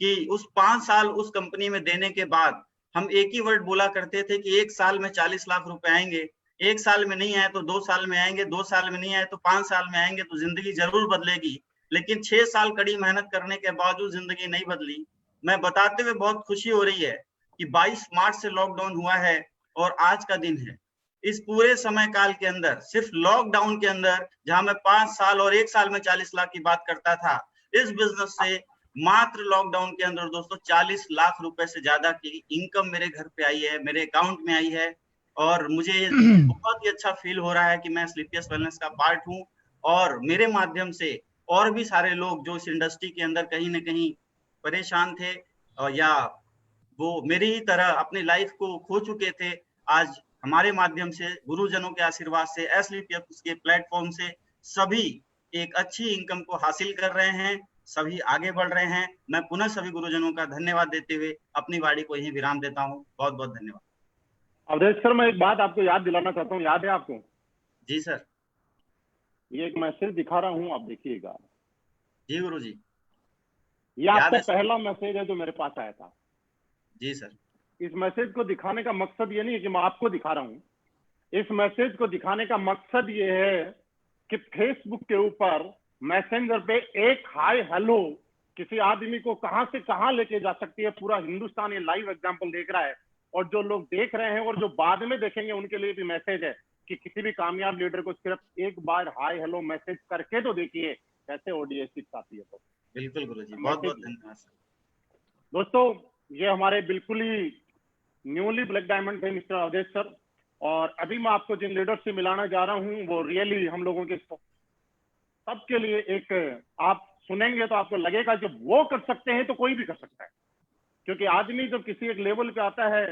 कि उस 5 साल उस कंपनी में देने के बाद हम एक ही वर्ड बोला करते थे कि 1 साल में 40 लाख रुपए आएंगे। 1 साल में नहीं आए तो 2 साल में आएंगे, 2 साल में नहीं आए तो 5 साल में आएंगे, तो जिंदगी जरूर बदलेगी। लेकिन 6 साल कड़ी मेहनत करने के बावजूद जिंदगी नहीं बदली। मैं बताते हुए बहुत खुशी हो रही है कि 22 मार्च से लॉकडाउन हुआ है और आज का दिन है। इस पूरे समय काल के अंदर, सिर्फ लॉकडाउन के अंदर, जहां मैं 5 साल और 1 साल में 40 लाख की बात करता था, इस बिजनेस से मात्र लॉकडाउन के अंदर दोस्तों 40 लाख रुपए से ज्यादा की इनकम मेरे घर पे आई है, मेरे अकाउंट में आई है। और मुझे बहुत ही अच्छा फील हो रहा है कि मैं स्लीपियस वेलनेस का पार्ट हूँ, और मेरे माध्यम से और भी सारे लोग जो इस इंडस्ट्री के अंदर कहीं ना कहीं परेशान थे, या वो मेरी ही तरह अपनी लाइफ को खो चुके थे, आज हमारे माध्यम से, गुरुजनों के आशीर्वाद से, एसलीपीएस के प्लेटफॉर्म से सभी एक अच्छी इनकम को हासिल कर रहे हैं, सभी आगे बढ़ रहे हैं। मैं पुनः सभी गुरुजनों का धन्यवाद देते हुए अपनी वाणी को यहीं विराम देता हूँ। बहुत बहुत धन्यवाद। अवधेश सर, मैं एक बात आपको याद दिलाना चाहता हूँ, याद है आपको? जी सर। ये एक मैसेज दिखा रहा हूँ, आप देखिएगा। जी गुरुजी। ये आपका पहला मैसेज है जो मेरे पास आया था। जी सर। इस मैसेज को दिखाने का मकसद ये नहीं है कि मैं आपको दिखा रहा हूँ। इस मैसेज को दिखाने का मकसद ये है कि फेसबुक के ऊपर मैसेंजर पे एक हाय हेलो किसी आदमी को कहां से कहां लेके जा सकती है। पूरा हिंदुस्तान ये लाइव एग्जांपल देख रहा है, और जो लोग देख रहे हैं और जो बाद में देखेंगे उनके लिए भी मैसेज है कि किसी भी कामयाब लीडर को सिर्फ एक बार हाय हेलो मैसेज करके तो देखिए कैसे OD-A6 आती है। तो बिल्कुल गुरुजी, बहुत बहुत धन्यवाद। दोस्तों, ये हमारे बिल्कुल ही न्यूली ब्लैक डायमंड थे मिस्टर अवधेश सर, और अभी मैं आपको जिन लीडर से मिलाना जा रहा हूँ वो रियली हम लोगों के सबके लिए एक, आप सुनेंगे तो आपको लगेगा जब वो कर सकते हैं तो कोई भी कर सकता है। क्योंकि आदमी जब किसी एक लेवल पे आता है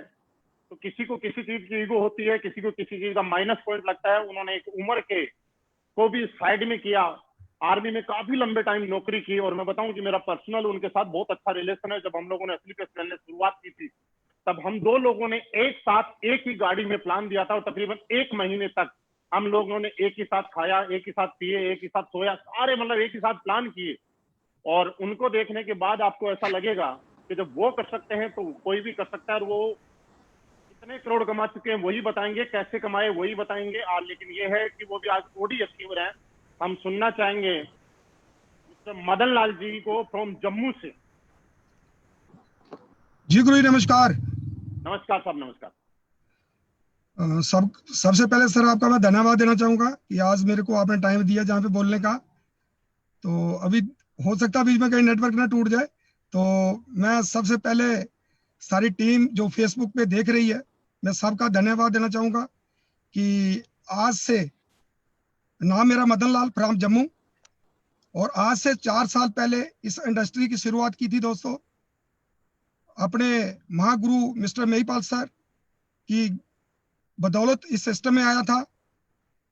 तो किसी को किसी चीज की ईगो होती है, किसी को किसी चीज का माइनस पॉइंट लगता है। उन्होंने एक उम्र के को भी साइड में किया, आर्मी में काफी लंबे टाइम नौकरी की, और मैं बताऊं कि मेरा पर्सनल उनके साथ बहुत अच्छा रिलेशन है। जब हम लोगों ने एसलीपीएस वेलनेस शुरुआत की थी, तब हम दो लोगों ने एक साथ एक ही गाड़ी में प्लान दिया था, और तकरीबन 1 महीने तक हम लोगों ने एक ही साथ खाया, एक ही साथ पिए, एक ही साथ सोया, सारे मतलब एक ही साथ प्लान किए। और उनको देखने के बाद आपको ऐसा लगेगा कि जब वो कर सकते हैं तो कोई भी कर सकता है। और वो कितने करोड़ कमा चुके हैं वही बताएंगे, कैसे कमाए वही बताएंगे। लेकिन ये है कि वो भी आज ओडी अचीवर हैं। हम सुनना चाहेंगे मिस्टर मदन लाल जी को फ्रॉम जम्मू से। जी गुरु जी नमस्कार। नमस्कार साहब, नमस्कार। सबसे पहले सर आपका मैं धन्यवाद देना चाहूंगा कि आज मेरे को आपने टाइम दिया जहाँ पे बोलने का। तो अभी हो सकता है बीच में कहीं नेटवर्क ना टूट जाए, तो मैं सबसे पहले सारी टीम जो फेसबुक पे देख रही है, मैं सबका धन्यवाद देना चाहूंगा कि आज से नाम मेरा मदन लाल फ्रॉम जम्मू, और आज से 4 साल पहले इस इंडस्ट्री की शुरुआत की थी दोस्तों, अपने महागुरु मिस्टर महिपाल सर की बदौलत इस सिस्टम में आया था।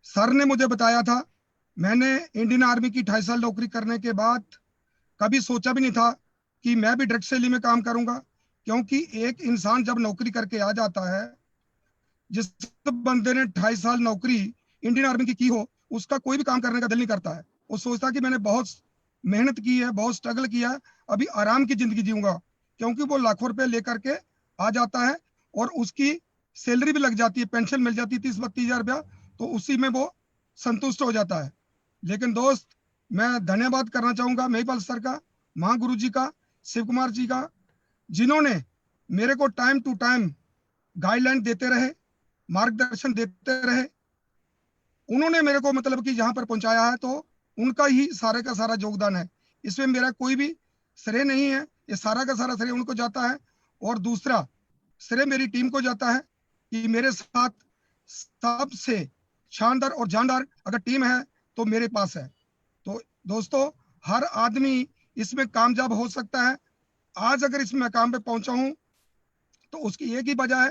सर ने मुझे बताया था, मैंने इंडियन आर्मी की 2.5 साल नौकरी करने के बाद कभी सोचा भी नहीं था कि मैं भी ड्रग सैली में काम करूंगा, क्योंकि एक इंसान जब नौकरी करके आ जाता है, जिस बंदे ने 2.5 साल नौकरी इंडियन आर्मी की हो, उसका कोई भी काम करने का दिल नहीं करता है। वो सोचता कि मैंने बहुत मेहनत की है, बहुत स्ट्रगल किया है, अभी आराम की जिंदगी जीऊंगा, क्योंकि वो लाखों रुपए लेकर के आ जाता है और उसकी सैलरी भी लग जाती है, पेंशन मिल जाती है 30-32 हजार रुपया, तो उसी में वो संतुष्ट हो जाता है। लेकिन दोस्त, मैं धन्यवाद करना चाहूंगा महिपाल सर का, महागुरु जी का, शिव कुमार जी का, जिन्होंने मेरे को टाइम टू टाइम गाइडलाइन देते रहे, मार्गदर्शन देते रहे। उन्होंने मेरे को मतलब कि जहां पर पहुंचाया है, तो उनका ही सारे का सारा योगदान है। इसमें मेरा कोई भी श्रेय नहीं है, ये सारा का सारा श्रेय उनको जाता है। और दूसरा श्रेय मेरी टीम को जाता है कि मेरे साथ सबसे शानदार और जानदार अगर टीम है तो मेरे पास है। तो दोस्तों, हर आदमी इसमें कामयाब हो सकता है। आज अगर इस मकाम पे पहुंचा हूं तो उसकी एक ही वजह है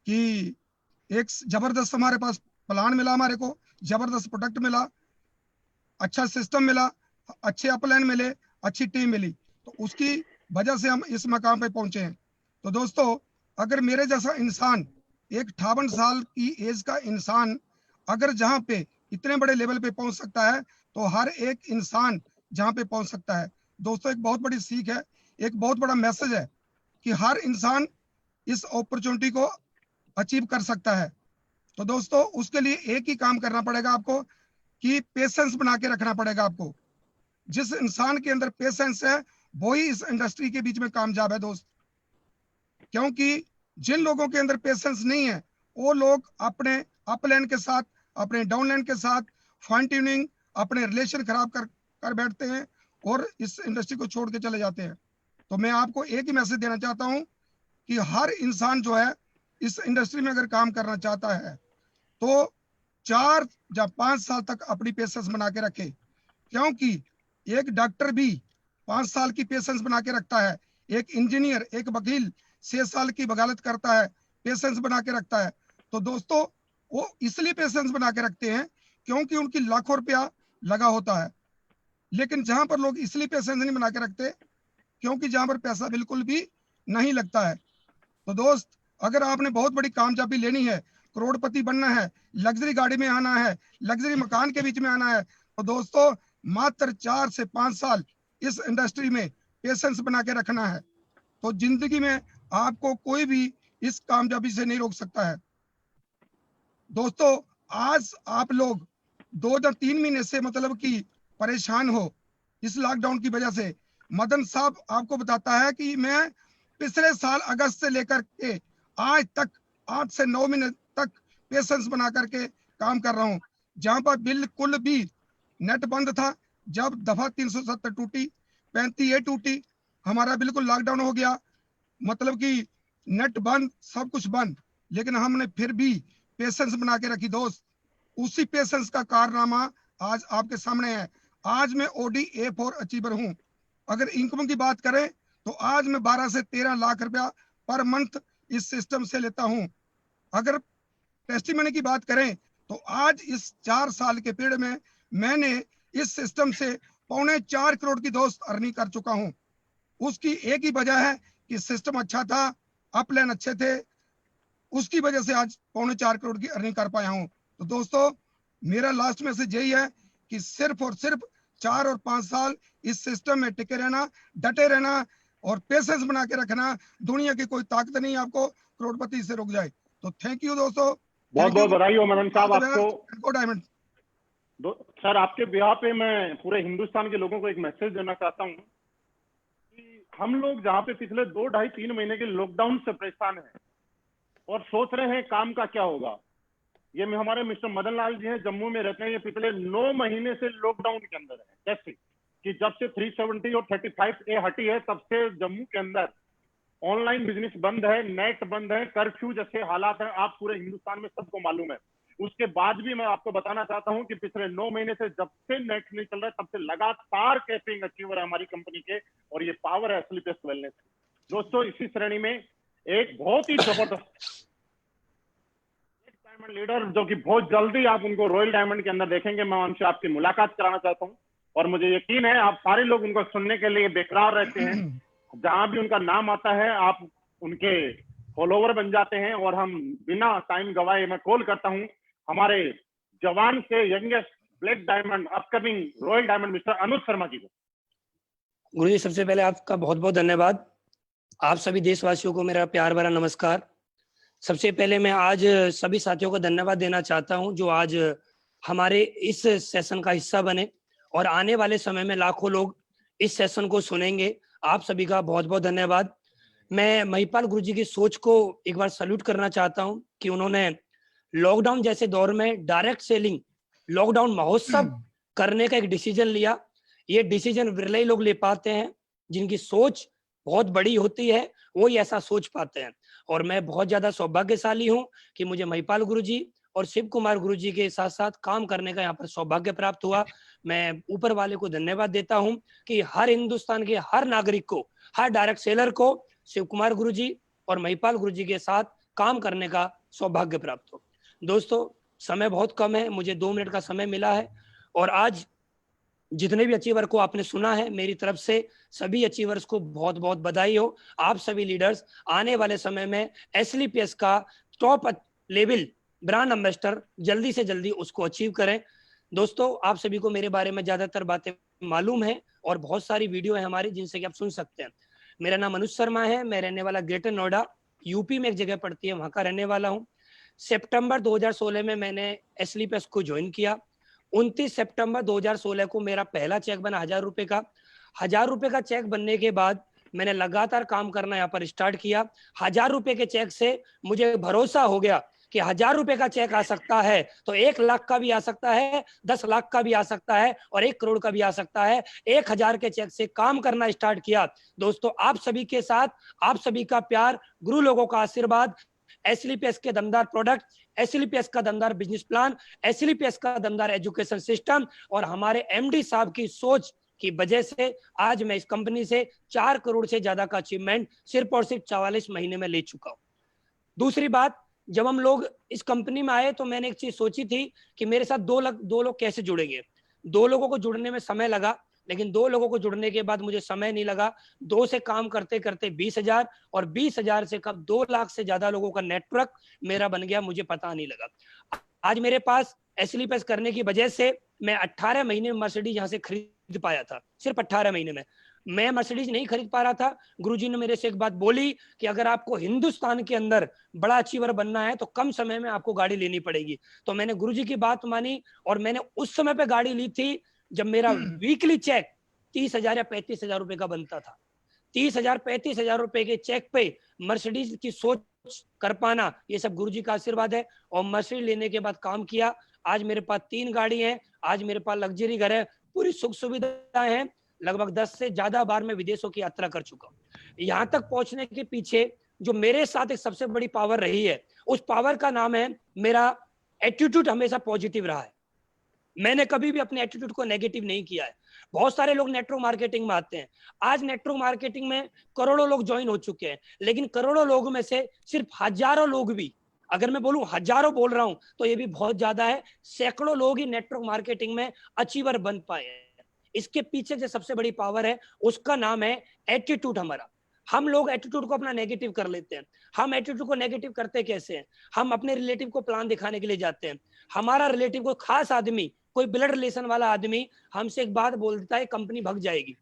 कि एक जबरदस्त हमारे पास प्लान मिला, हमारे को जबरदस्त प्रोडक्ट मिला, अच्छा सिस्टम मिला, अच्छे अपलाइन मिले, अच्छी टीम मिली, तो उसकी वजह से हम इस मकाम पे पहुंचे हैं। तो दोस्तों, अगर मेरे जैसा इंसान, एक 58 साल की एज का इंसान अगर जहां पे इतने बड़े लेवल पे पहुंच सकता है, तो हर एक इंसान जहां पे पहुंच सकता है। दोस्तों, एक बहुत बड़ी सीख है, एक बहुत बड़ा मैसेज है कि हर इंसान इस अपॉर्चुनिटी को अचीव कर सकता है। तो दोस्तों, उसके लिए एक ही काम करना पड़ेगा आपको कि पेशेंस बना के रखना पड़ेगा आपको। जिस इंसान के अंदर पेशेंस है वही इस इंडस्ट्री के बीच में कामयाब है दोस्त, क्योंकि जिन लोगों के अंदर पेशेंस नहीं है, वो लोग अपने अपलाइन के साथ, अपने डाउनलाइन के साथ फाइन ट्यूनिंग, अपने रिलेशन खराब कर बैठते हैं और इस इंडस्ट्री को छोड़ के चले जाते हैं। तो मैं आपको एक ही मैसेज देना चाहता हूं कि हर इंसान जो है इस इंडस्ट्री में अगर काम करना चाहता है तो 4 या 5 साल तक अपनी पेशेंस बना के रखे, क्योंकि एक डॉक्टर भी 5 साल की पेशेंस बना के रखता है, एक इंजीनियर, एक वकील 6 साल की वकालत करता है, पेशेंस बना के रखता है। तो दोस्तों, वो इसलिए पेशेंस बना के रखते हैं क्योंकि उनकी लाखों रुपया लगा होता है। लेकिन जहां पर लोग इसलिए पेशेंस नहीं बना के रखते क्योंकि जहां पर पैसा बिल्कुल भी नहीं लगता है। तो दोस्त, अगर आपने बहुत बड़ी कामयाबी लेनी है, करोड़पति बनना है, लग्जरी गाड़ी में आना है, लग्जरी मकान के बीच में आना है, तो दोस्तों मात्र 4 से 5 साल इस इंडस्ट्री में पेशेंस बना के रखना है। तो जिंदगी में आपको कोई भी इस कामयाबी से नहीं रोक सकता है। दोस्तों, आज आप लोग 2 या 3 महीने से मतलब कि परेशान हो इस लॉकडाउन की वजह से। मदन साहब आपको बताता है कि मैं पिछले साल अगस्त से लेकर के आज तक 8 से 9 महीने तक पेशेंस बना करके काम कर रहा हूं, जहां पर बिल्कुल भी नेट बंद था। जब दफा 370 टूटी, 35A टूटी, हमारा बिल्कुल लॉकडाउन हो गया, मतलब कि नेट बंद, सब कुछ बंद, लेकिन हमने फिर भी पेशेंस बना के रखी दोस्त। उसी पेशेंस का कारनामा आज आपके सामने है। आज मैं OD A4 अचीवर हूं। अगर इनकम की बात करें तो आज मैं 12 से 13 लाख रुपया पर मंथ इस सिस्टम से लेता हूं। अगर टेस्टिमनी की बात करें तो आज इस 4 साल के पीरियड में मैंने इस सिस्टम से 4.25 करोड़ की दोस्त अर्निंग कर चुका हूं। उसकी एक ही वजह है कि सिस्टम अच्छा था, अपलाइन अच्छे थे, उसकी वजह से आज 4.25 करोड़ की अर्निंग कर पाया हूं। तो दोस्तों, मेरा लास्ट मैसेज यही है कि सिर्फ और सिर्फ 4 और 5 साल इस सिस्टम में टिके रहना, डटे रहना और पेशेंस बना के रखना। दुनिया की कोई ताकत नहीं आपको करोड़पति से रोक जाए। तो थैंक यू दोस्तों, बहुत बहुत बधाई हो मदन साहब आपको। डायमंड सर, आपके बिहार पे मैं पूरे हिंदुस्तान के लोगों को एक मैसेज देना चाहता हूँ कि हम लोग जहाँ पे पिछले 2, 2.5, 3 महीने के लॉकडाउन से परेशान हैं और सोच रहे हैं काम का क्या होगा, ये हमारे मिस्टर मदन लाल जी हैं, जम्मू में रहते हैं। ये पिछले 9 महीने से लॉकडाउन के अंदर है। कैसे कि जब से 370 और 35A हटी है तब से जम्मू के अंदर ऑनलाइन बिजनेस बंद है, नेट बंद है, कर्फ्यू जैसे हालात हैं, आप पूरे हिंदुस्तान में सबको मालूम है। उसके बाद भी मैं आपको बताना चाहता हूं कि पिछले 9 महीने से जब से नेट नहीं चल रहा है तब से लगातार कैपिंग अचीवर है हमारी कंपनी के, और ये पावर है एसलीपीएस वेलनेस। दोस्तों, इसी श्रेणी में एक बहुत ही जबरदस्त डायमंड लीडर, जो कि बहुत जल्दी आप उनको रॉयल डायमंड के अंदर देखेंगे, मैं उनसे आपकी मुलाकात कराना चाहता हूँ। और मुझे यकीन है आप सारे लोग उनको सुनने के लिए बेकरार रहते हैं। जहां भी उनका नाम आता है आप उनके फॉलोवर बन जाते हैं। और हम बिना टाइम गवाए मैं कॉल करता हूं हमारे जवान से youngest black diamond upcoming royal diamond mister Anuj Sharma ji को। गुरु जी, सबसे पहले आपका बहुत बहुत धन्यवाद। आप सभी देशवासियों को मेरा प्यार भरा नमस्कार। सबसे पहले मैं आज सभी साथियों को धन्यवाद देना चाहता हूं जो आज हमारे इस सेशन का हिस्सा बने, और आने वाले समय में लाखों लोग इस सेशन को सुनेंगे। आप सभी का बहुत बहुत धन्यवाद। मैं महिपाल गुरु जी की सोच को एक बार सैल्यूट करना चाहता हूं कि उन्होंने लॉकडाउन जैसे दौर में डायरेक्ट सेलिंग लॉकडाउन महोत्सव करने का एक डिसीजन लिया। ये डिसीजन विरले ही लोग ले पाते हैं, जिनकी सोच बहुत बड़ी होती है वो ही ऐसा सोच पाते हैं। और मैं बहुत ज्यादा सौभाग्यशाली हूं कि मुझे महिपाल गुरु जी और शिव कुमार गुरु जी के साथ साथ काम करने का यहाँ पर सौभाग्य प्राप्त हुआ। मैं ऊपर वाले को धन्यवाद देता हूं कि हर हिंदुस्तान के हर नागरिक को, हर डायरेक्ट सेलर को शिव कुमार गुरु जी और महिपाल गुरु जी के साथ काम करने का सौभाग्य प्राप्त हो। दोस्तों, समय बहुत कम है, मुझे 2 मिनट का समय मिला है, और आज जितने भी अचीवर को आपने सुना है, मेरी तरफ से सभी अचीवर्स को बहुत बहुत बधाई हो। आप सभी लीडर्स आने वाले समय में एसलीपीएस का टॉप लेवल ब्रांड एम्बेसडर जल्दी से जल्दी उसको अचीव करें। दोस्तों, आप सभी को मेरे बारे में ज्यादातर बातें मालूम है और बहुत सारी वीडियो है हमारी जिनसे कि आप सुन सकते हैं। मेरा नाम अनुज शर्मा है, मैं रहने वाला ग्रेटर नोएडा यूपी में एक जगह पड़ती है, वहां का रहने वाला हूँ। सितंबर 2016 में मैंने एसलीपीएस को ज्वाइन किया। 29 सितंबर 2016 को मेरा पहला चेक बना 1000 रुपए का। 1000 रुपए का चेक बनने के बाद मैंने लगातार काम करना यहाँ पर स्टार्ट किया। 1000 रुपए के चेक से मुझे भरोसा हो गया कि 1000 रुपए का चेक आ सकता है तो 1 लाख का भी आ सकता है, 10 लाख का भी आ सकता है और 1 करोड़ का भी आ सकता है। 1000 के चेक से काम करना स्टार्ट किया। दोस्तों, आप सभी के साथ, आप सभी का प्यार, गुरु लोगों का आशीर्वाद, एसलीपीएस के दमदार प्रोडक्ट, एसलीपीएस का दमदार बिजनेस प्लान, एसलीपीएस का दमदार एजुकेशन सिस्टम और हमारे एमडी साहब की सोच की वजह से आज मैं इस कंपनी से 4 करोड़ से ज्यादा का अचीवमेंट सिर्फ और सिर्फ 44 महीने में ले चुका हूं। दूसरी बात, जब हम लोग इस कंपनी में आए तो मैंने एक चीज सोची थी कि मेरे साथ 2 लोग कैसे जुड़ेंगे। 2 लोगों को जुड़ने में समय लगा, लेकिन 2 लोगों को जुड़ने के बाद मुझे समय नहीं लगा। 2 से काम करते करते 20,000 और 20,000 से कब 2 लाख से ज्यादा लोगों का नेटवर्क मेरा बन गया, मुझे पता नहीं लगा। आज मेरे पास एसलीपीएस करने की वजह से मैं 18 महीने में मर्सिडीज यहाँ से खरीद पाया था। सिर्फ 18 महीने में मैं मर्सिडीज नहीं खरीद पा रहा था। गुरुजी ने मेरे से एक बात बोली कि अगर आपको हिंदुस्तान के अंदर बड़ा अचीवर बनना है तो कम समय में आपको गाड़ी लेनी पड़ेगी। तो मैंने गुरुजी की बात मानी और मैंने उस समय पे गाड़ी ली थी जब मेरा वीकली चेक 30,000 या 35,000 रुपए का बनता था। 30,000 35,000 रुपए के चेक पे मर्सिडीज की सोच कर पाना, ये सब गुरुजी का आशीर्वाद है। और मर्सिडीज लेने के बाद काम किया। आज मेरे पास 3 गाड़ी है, आज मेरे पास लग्जरी घर है, पूरी सुख सुविधाएं हैं। लगभग 10 से ज्यादा बार मैं विदेशों की यात्रा कर चुका हूँ। यहाँ तक पहुंचने के पीछे जो मेरे साथ एक सबसे बड़ी पावर रही है, उस पावर का नाम है मेरा एटीट्यूड। हमेशा पॉजिटिव रहा है, मैंने कभी भी अपने एटीट्यूड को नेगेटिव नहीं किया है। बहुत सारे लोग नेटवर्क मार्केटिंग में आते हैं, आज नेटवर्क मार्केटिंग में करोड़ों लोग ज्वाइन हो चुके हैं, लेकिन करोड़ों लोगों में से सिर्फ हजारों लोग भी अगर मैं बोलूं हजारों बोल रहा हूं तो ये भी बहुत ज्यादा है। सैकड़ों लोग ही नेटवर्क मार्केटिंग में अचीवर बन पाए हैं। इसके पीछे जो सबसे बड़ी पावर है उसका नाम है एटीट्यूड हमारा। हम लोग एटीट्यूड को अपना नेगेटिव कर लेते हैं। हम एटीट्यूड को नेगेटिव करते कैसे हैं? हम अपने रिलेटिव को प्लान दिखाने के लिए जाते हैं। हमारा रिलेटिव कोई खास आदमी, कोई ब्लड रिलेशन वाला आदमी हमसे एक बात बोल देता है कंपनी भग जाएगी,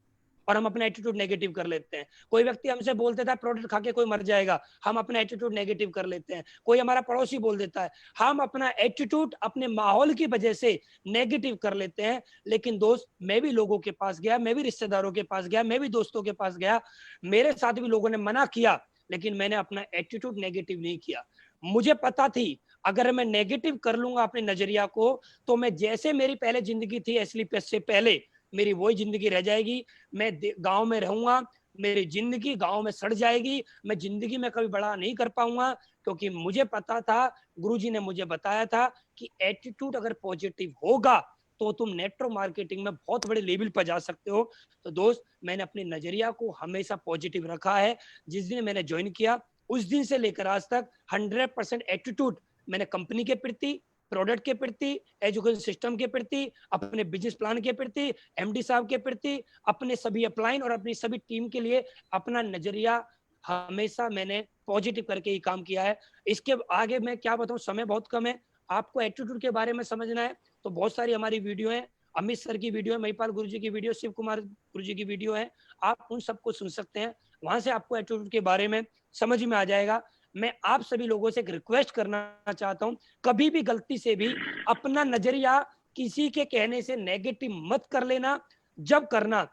और हम अपना एटीट्यूड नेगेटिव कर लेते हैं। कोई व्यक्ति हमसे बोल देता है प्रोडक्ट खा के कोई मर जाएगा, हम अपना एटीट्यूड नेगेटिव कर लेते हैं। कोई हमारा पड़ोसी बोल देता है, हम अपना एटीट्यूड अपने माहौल की वजह से नेगेटिव कर लेते हैं। लेकिन दोस्त, मैं भी लोगों के पास गया, मैं भी रिश्तेदारों के पास गया, मैं भी दोस्तों के पास गया, मेरे साथ भी लोगों ने मना किया, लेकिन मैंने अपना एटीट्यूड नेगेटिव नहीं किया। मुझे पता थी अगर मैं नेगेटिव कर लूंगा अपने नजरिया को, तो मैं जैसे मेरी पहले जिंदगी थी एसलीपीएस से पहले, मेरी वही जिंदगी रह जाएगी। मैं गांव में रहूंगा, मेरी जिंदगी गांव में सड़ जाएगी, मैं जिंदगी में कभी बड़ा नहीं कर पाऊंगा। क्योंकि मुझे पता था, गुरुजी ने मुझे बताया था कि एटीट्यूड अगर पॉजिटिव होगा तो तुम नेटवर्क मार्केटिंग में बहुत बड़े लेवल पर जा सकते हो। तो दोस्त, मैंने अपने नजरिया को हमेशा पॉजिटिव रखा है। जिस दिन मैंने ज्वाइन किया उस दिन से लेकर आज तक 100% एटीट्यूड मैंने कंपनी के प्रति, प्रोडक्ट के प्रति, एजुकेशन सिस्टम के प्रति, अपने बिजनेस प्लान के प्रति, एमडी साहब के प्रति, अपने सभी अपलाइन और अपनी सभी टीम के लिए अपना नजरिया हमेशा मैंने पॉजिटिव करके ही काम किया है। इसके आगे मैं क्या बताऊं, समय बहुत कम है। आपको एटीट्यूड के बारे में समझना है तो बहुत सारी हमारी वीडियो है, अमित सर की वीडियो है, महिपाल गुरुजी की वीडियो, शिव कुमार गुरुजी की वीडियो है, आप उन सबको सुन सकते हैं। वहां से आपको एटीट्यूड के बारे में समझ में आ जाएगा। मैं आप सभी लोगों से एक रिक्वेस्ट करना चाहता हूं, कभी भी गलती से भी अपना नजरिया किसी के कहने से नेगेटिव मत कर लेना। जब करना,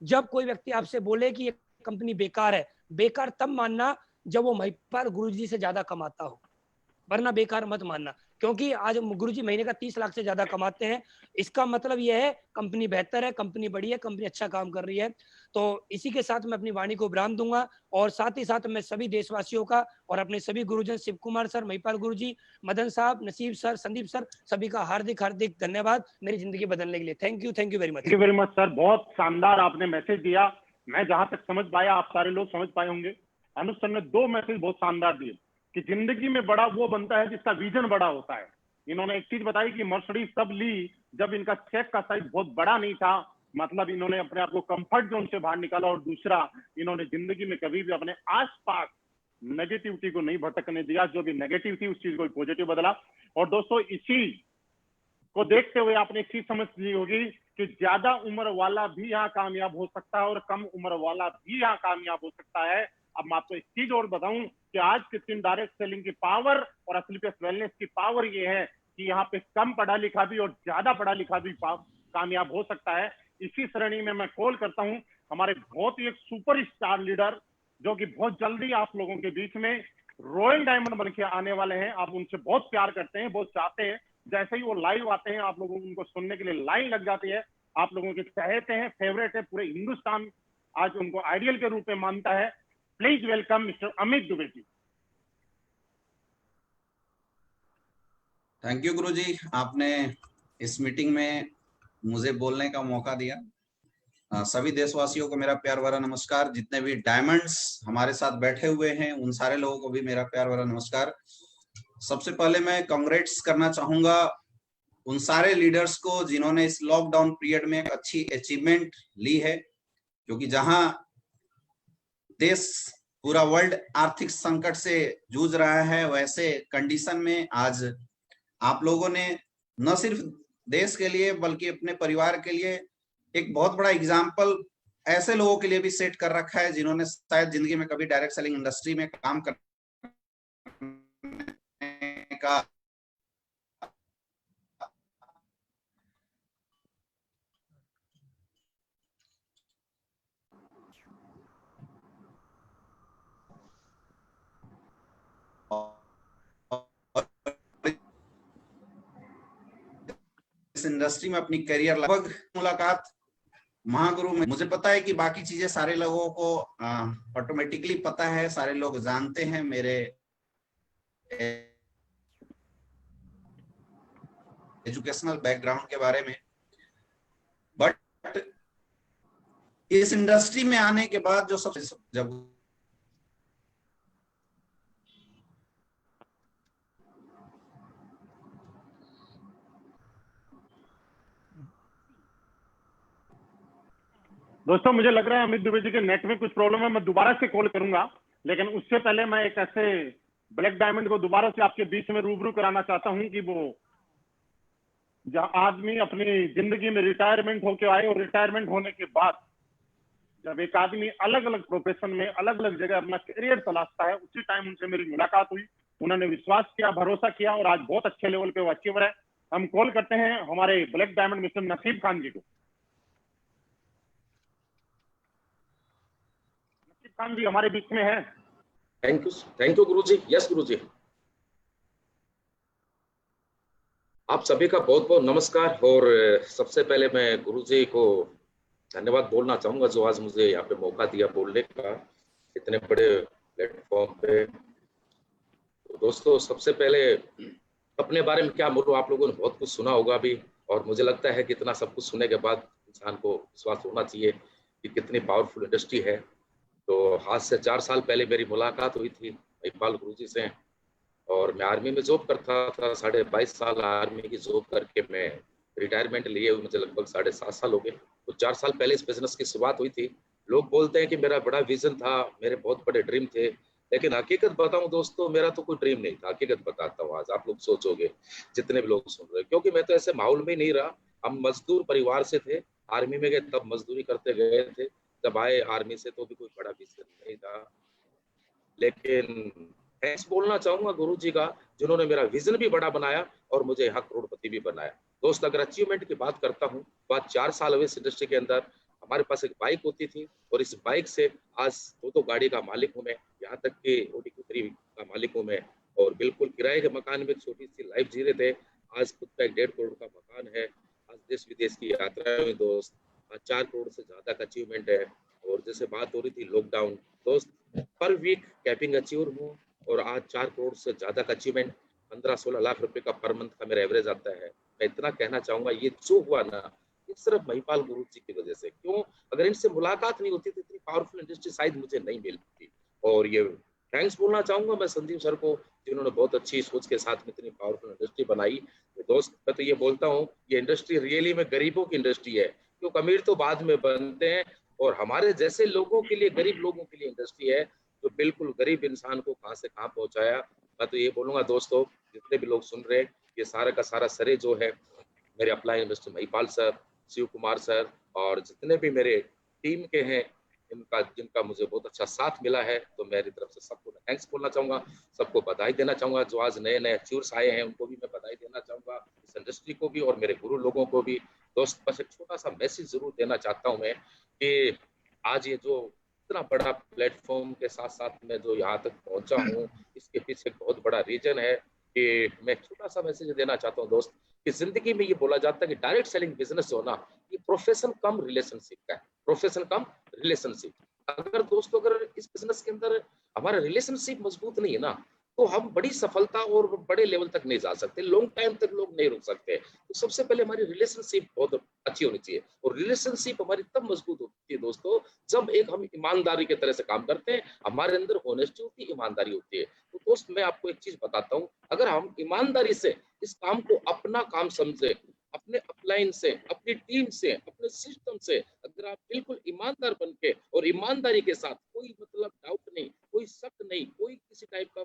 जब कोई व्यक्ति आपसे बोले कि ये कंपनी बेकार है, बेकार तब मानना जब वो महिपाल गुरुजी से ज्यादा कमाता हो, वरना बेकार मत मानना। क्योंकि आज गुरुजी महीने का 30 लाख से ज्यादा कमाते हैं, इसका मतलब यह है कंपनी बेहतर है, कंपनी बड़ी है, कंपनी अच्छा काम कर रही है। तो इसी के साथ मैं अपनी वाणी को विराम दूंगा, और साथ ही साथ मैं सभी देशवासियों का और अपने सभी गुरुजन, शिव कुमार सर, महिपाल गुरुजी, मदन साहब, नसीब सर, संदीप सर, सभी का हार्दिक हार्दिक धन्यवाद मेरी जिंदगी बदलने के लिए। Thank you very much. Thank you very much sir, बहुत शानदार आपने मैसेज दिया। मैं जहां तक समझ पाया, आप सारे लोग समझ पाए होंगे, अनुज सर ने 2 मैसेज बहुत शानदार दिए कि जिंदगी में बड़ा वो बनता है जिसका विजन बड़ा होता है। इन्होंने एक चीज बताई कि मर्सिडीज तब ली जब इनका चेक का साइज बहुत बड़ा नहीं था, मतलब इन्होंने अपने आप को कंफर्ट जोन से बाहर निकाला। और दूसरा, इन्होंने जिंदगी में कभी भी अपने आसपास नेगेटिविटी को नहीं भटकने दिया, जो भी नेगेटिव थी उस चीज को पॉजिटिव बदला। और दोस्तों, इसी को देखते हुए आपने एक चीज समझ ली होगी कि ज्यादा उम्र वाला भी यहाँ कामयाब हो सकता है और कम उम्र वाला भी यहाँ कामयाब हो सकता है। अब मैं आपको एक चीज और बताऊं कि आज के दिन डायरेक्ट सेलिंग की पावर और एसलीपीएस वेलनेस की पावर ये है कि यहाँ पे कम पढ़ा लिखा भी और ज्यादा पढ़ा लिखा भी कामयाब हो सकता है। इसी श्रेणी में मैं कॉल करता हूं हमारे बहुत ही एक सुपर स्टार लीडर, जो कि बहुत जल्दी आप लोगों के बीच में रॉयल डायमंड बन के आने वाले हैं। आप उनसे बहुत प्यार करते हैं, बहुत चाहते हैं। जैसे ही वो लाइव आते हैं, आप लोगों को उनको सुनने के लिए लाइन लग जाती है। आप लोगों के चहेते हैं, फेवरेट है, पूरे हिंदुस्तान आज उनको आइडियल के रूप में मानता है। Please welcome mister Amit Dubey ji. Thank you Guruji, आपने इस मीटिंग में मुझे बोलने का मौका दिया। सभी देशवासियों को मेरा प्यार भरा नमस्कार। जितने भी डायमंड्स हमारे साथ बैठे हुए हैं उन सारे लोगों को भी मेरा प्यार भरा नमस्कार। सबसे पहले मैं कांग्रेट्स करना चाहूंगा उन सारे लीडर्स को जिन्होंने इस लॉकडाउन पीरियड में एक अच्छी अचीवमेंट ली है, क्योंकि जहां देश पूरा वर्ल्ड आर्थिक संकट से जूझ रहा है, वैसे कंडीशन में आज आप लोगों ने न सिर्फ देश के लिए बल्कि अपने परिवार के लिए एक बहुत बड़ा एग्जाम्पल ऐसे लोगों के लिए भी सेट कर रखा है जिन्होंने शायद जिंदगी में कभी डायरेक्ट सेलिंग इंडस्ट्री में काम करने का इस इंडस्ट्री में अपनी करियर लगभग मुलाकात महागुरु में। मुझे पता है कि बाकी चीजें सारे लोगों को ऑटोमेटिकली पता है, सारे लोग जानते हैं मेरे एजुकेशनल बैकग्राउंड के बारे में, बट इस इंडस्ट्री में आने के बाद जो सबसे जब दोस्तों मुझे लग रहा है अमित दुबे जी के नेट में कुछ प्रॉब्लम है, मैं दोबारा से कॉल करूंगा, लेकिन उससे पहले मैं एक ऐसे ब्लैक डायमंड को दोबारा से आपके बीच में रूबरू कराना चाहता हूं कि वो जहां आदमी अपनी जिंदगी में रिटायरमेंट होके आए और रिटायरमेंट होने के बाद जब एक आदमी अलग अलग प्रोफेशन में अलग अलग जगह अपना करियर तलाशता है, उसी टाइम उनसे मेरी मुलाकात हुई, उन्होंने विश्वास किया, भरोसा किया और आज बहुत अच्छे लेवल पे वो अचीवर है। हम कॉल करते हैं हमारे black diamond mister Naseeb Khan जी को। नसीब खान जी हमारे बीच में है। Thank you Guru ji. Yes गुरु जी, आप सभी का बहुत बहुत नमस्कार। और सबसे पहले मैं गुरु जी को धन्यवाद बोलना चाहूंगा जो आज मुझे यहाँ पे मौका दिया बोलने का इतने बड़े प्लेटफॉर्म पे। तो दोस्तों सबसे पहले अपने बारे में क्या बोलूं, आप लोगों ने बहुत कुछ सुना होगा अभी, और मुझे लगता है कि इतना सब कुछ सुनने के बाद इंसान को विश्वास होना चाहिए कि कितनी पावरफुल इंडस्ट्री है। तो आज से 4 साल पहले मेरी मुलाकात हुई थी महिपाल गुरु जी से, और मैं आर्मी में जॉब करता था। 22.5 साल आर्मी की जॉब करके मैं रिटायरमेंट लिए हुए मुझे लगभग 7.5 साल हो गए। तो 4 साल पहले इस बिजनेस की शुरुआत हुई थी। लोग बोलते हैं कि मेरा बड़ा विजन था, मेरे बहुत बड़े ड्रीम थे, लेकिन हकीकत बताऊं दोस्तों, मेरा तो कोई ड्रीम नहीं था। हकीकत बताता हूँ, आज आप लोग सोचोगे जितने भी लोग सुन रहे हैं, क्योंकि मैं तो ऐसे माहौल में ही नहीं रहा। हम मजदूर परिवार से थे, आर्मी में गए तब मजदूरी करते गए थे, जब आए आर्मी से तो भी कोई बड़ा विजन नहीं था। लेकिन थैंक्स बोलना चाहूंगा गुरु जी का, जिन्होंने मेरा विजन भी बड़ा बनाया और मुझे यहाँ करोड़पति भी बनाया। दोस्त अगर अचीवमेंट की बात करता हूँ, बात 4 साल हुए इस इंडस्ट्री के अंदर। हमारे पास एक बाइक होती थी और इस बाइक से आज 2 गाड़ी का मालिक हूँ मैं, यहाँ तक कि ऑडी Q3 का मालिक हूँ मैं। और बिल्कुल किराए के मकान में छोटी सी लाइफ जी रहे थे, आज खुद का 1.5 करोड़ का मकान है। आज देश विदेश की यात्रा में दोस्त, आज 4 करोड़ से ज्यादा का अचीवमेंट है। और जैसे बात हो रही थी लॉकडाउन, दोस्त पर वीक कैपिंग अचीवर हूँ और आज 4 करोड़ से ज्यादा का अचीवमेंट, 15-16 लाख रुपए का पर मंथ का मेरा एवरेज आता है। मैं इतना कहना चाहूंगा, ये जो हुआ ना, ये सिर्फ महिपाल गुरु जी की वजह से। क्यों? अगर इनसे मुलाकात नहीं होती तो इतनी पावरफुल इंडस्ट्री शायद मुझे नहीं मिलती। और ये थैंक्स बोलना चाहूंगा मैं संदीप सर को, जिन्होंने बहुत अच्छी सोच के साथ में इतनी पावरफुल इंडस्ट्री बनाई। तो दोस्त मैं तो ये बोलता हूँ, ये इंडस्ट्री रियली में गरीबों की इंडस्ट्री है, क्योंकि अमीर तो बाद में बनते हैं, और हमारे जैसे लोगों के लिए, गरीब लोगों के लिए इंडस्ट्री है, तो बिल्कुल गरीब इंसान को कहाँ से कहाँ पहुंचाया। मैं तो ये बोलूंगा दोस्तों, जितने भी लोग सुन रहे हैं, ये सारा का सारा श्रेय जो है मेरे upline mister Mahipal sir, Shiv Kumar sir और जितने भी मेरे टीम के हैं, जिनका मुझे बहुत अच्छा साथ मिला है। तो मेरी तरफ से सबको थैंक्स बोलना चाहूंगा, सबको बधाई देना चाहूंगा। जो आज नए नए अचीवर्स आए हैं उनको भी मैं बधाई देना चाहूंगा, इस इंडस्ट्री को भी और मेरे गुरु लोगों को भी। दोस्त बस एक छोटा सा मैसेज जरूर देना चाहता हूँ मैं, कि आज ये जो इतना बड़ा प्लेटफॉर्म के साथ साथ मैं जो यहाँ तक पहुंचा हूँ, इसके पीछे एक बहुत बड़ा रीजन है कि मैं छोटा सा मैसेज देना चाहता हूँ दोस्त, कि जिंदगी में ये बोला जाता है कि डायरेक्ट सेलिंग बिजनेस हो ना, ये प्रोफेशन कम रिलेशनशिप का है, प्रोफेशन कम रिलेशनशिप। अगर दोस्तों अगर इस बिजनेस के अंदर हमारा रिलेशनशिप मजबूत नहीं है ना, तो हम बड़ी सफलता और बड़े लेवल तक नहीं जा सकते, लॉन्ग टाइम तक लोग नहीं रुक सकते। तो सबसे पहले हमारी रिलेशनशिप बहुत अच्छी होनी चाहिए, और रिलेशनशिप हमारी तब मजबूत होती है दोस्तों, जब एक हम ईमानदारी के तरह से काम करते हैं, हमारे अंदर होनेस्टी होती है, ईमानदारी होती है। तो दोस्त मैं आपको एक चीज बताता हूँ, अगर हम ईमानदारी से इस काम को अपना काम समझे, अपने अपलाइन से, अपनी टीम से, अपने सिस्टम से, अगर आप बिल्कुल ईमानदार बन के और ईमानदारी के साथ, कोई मतलब डाउट नहीं, कोई शक नहीं, कोई किसी टाइप का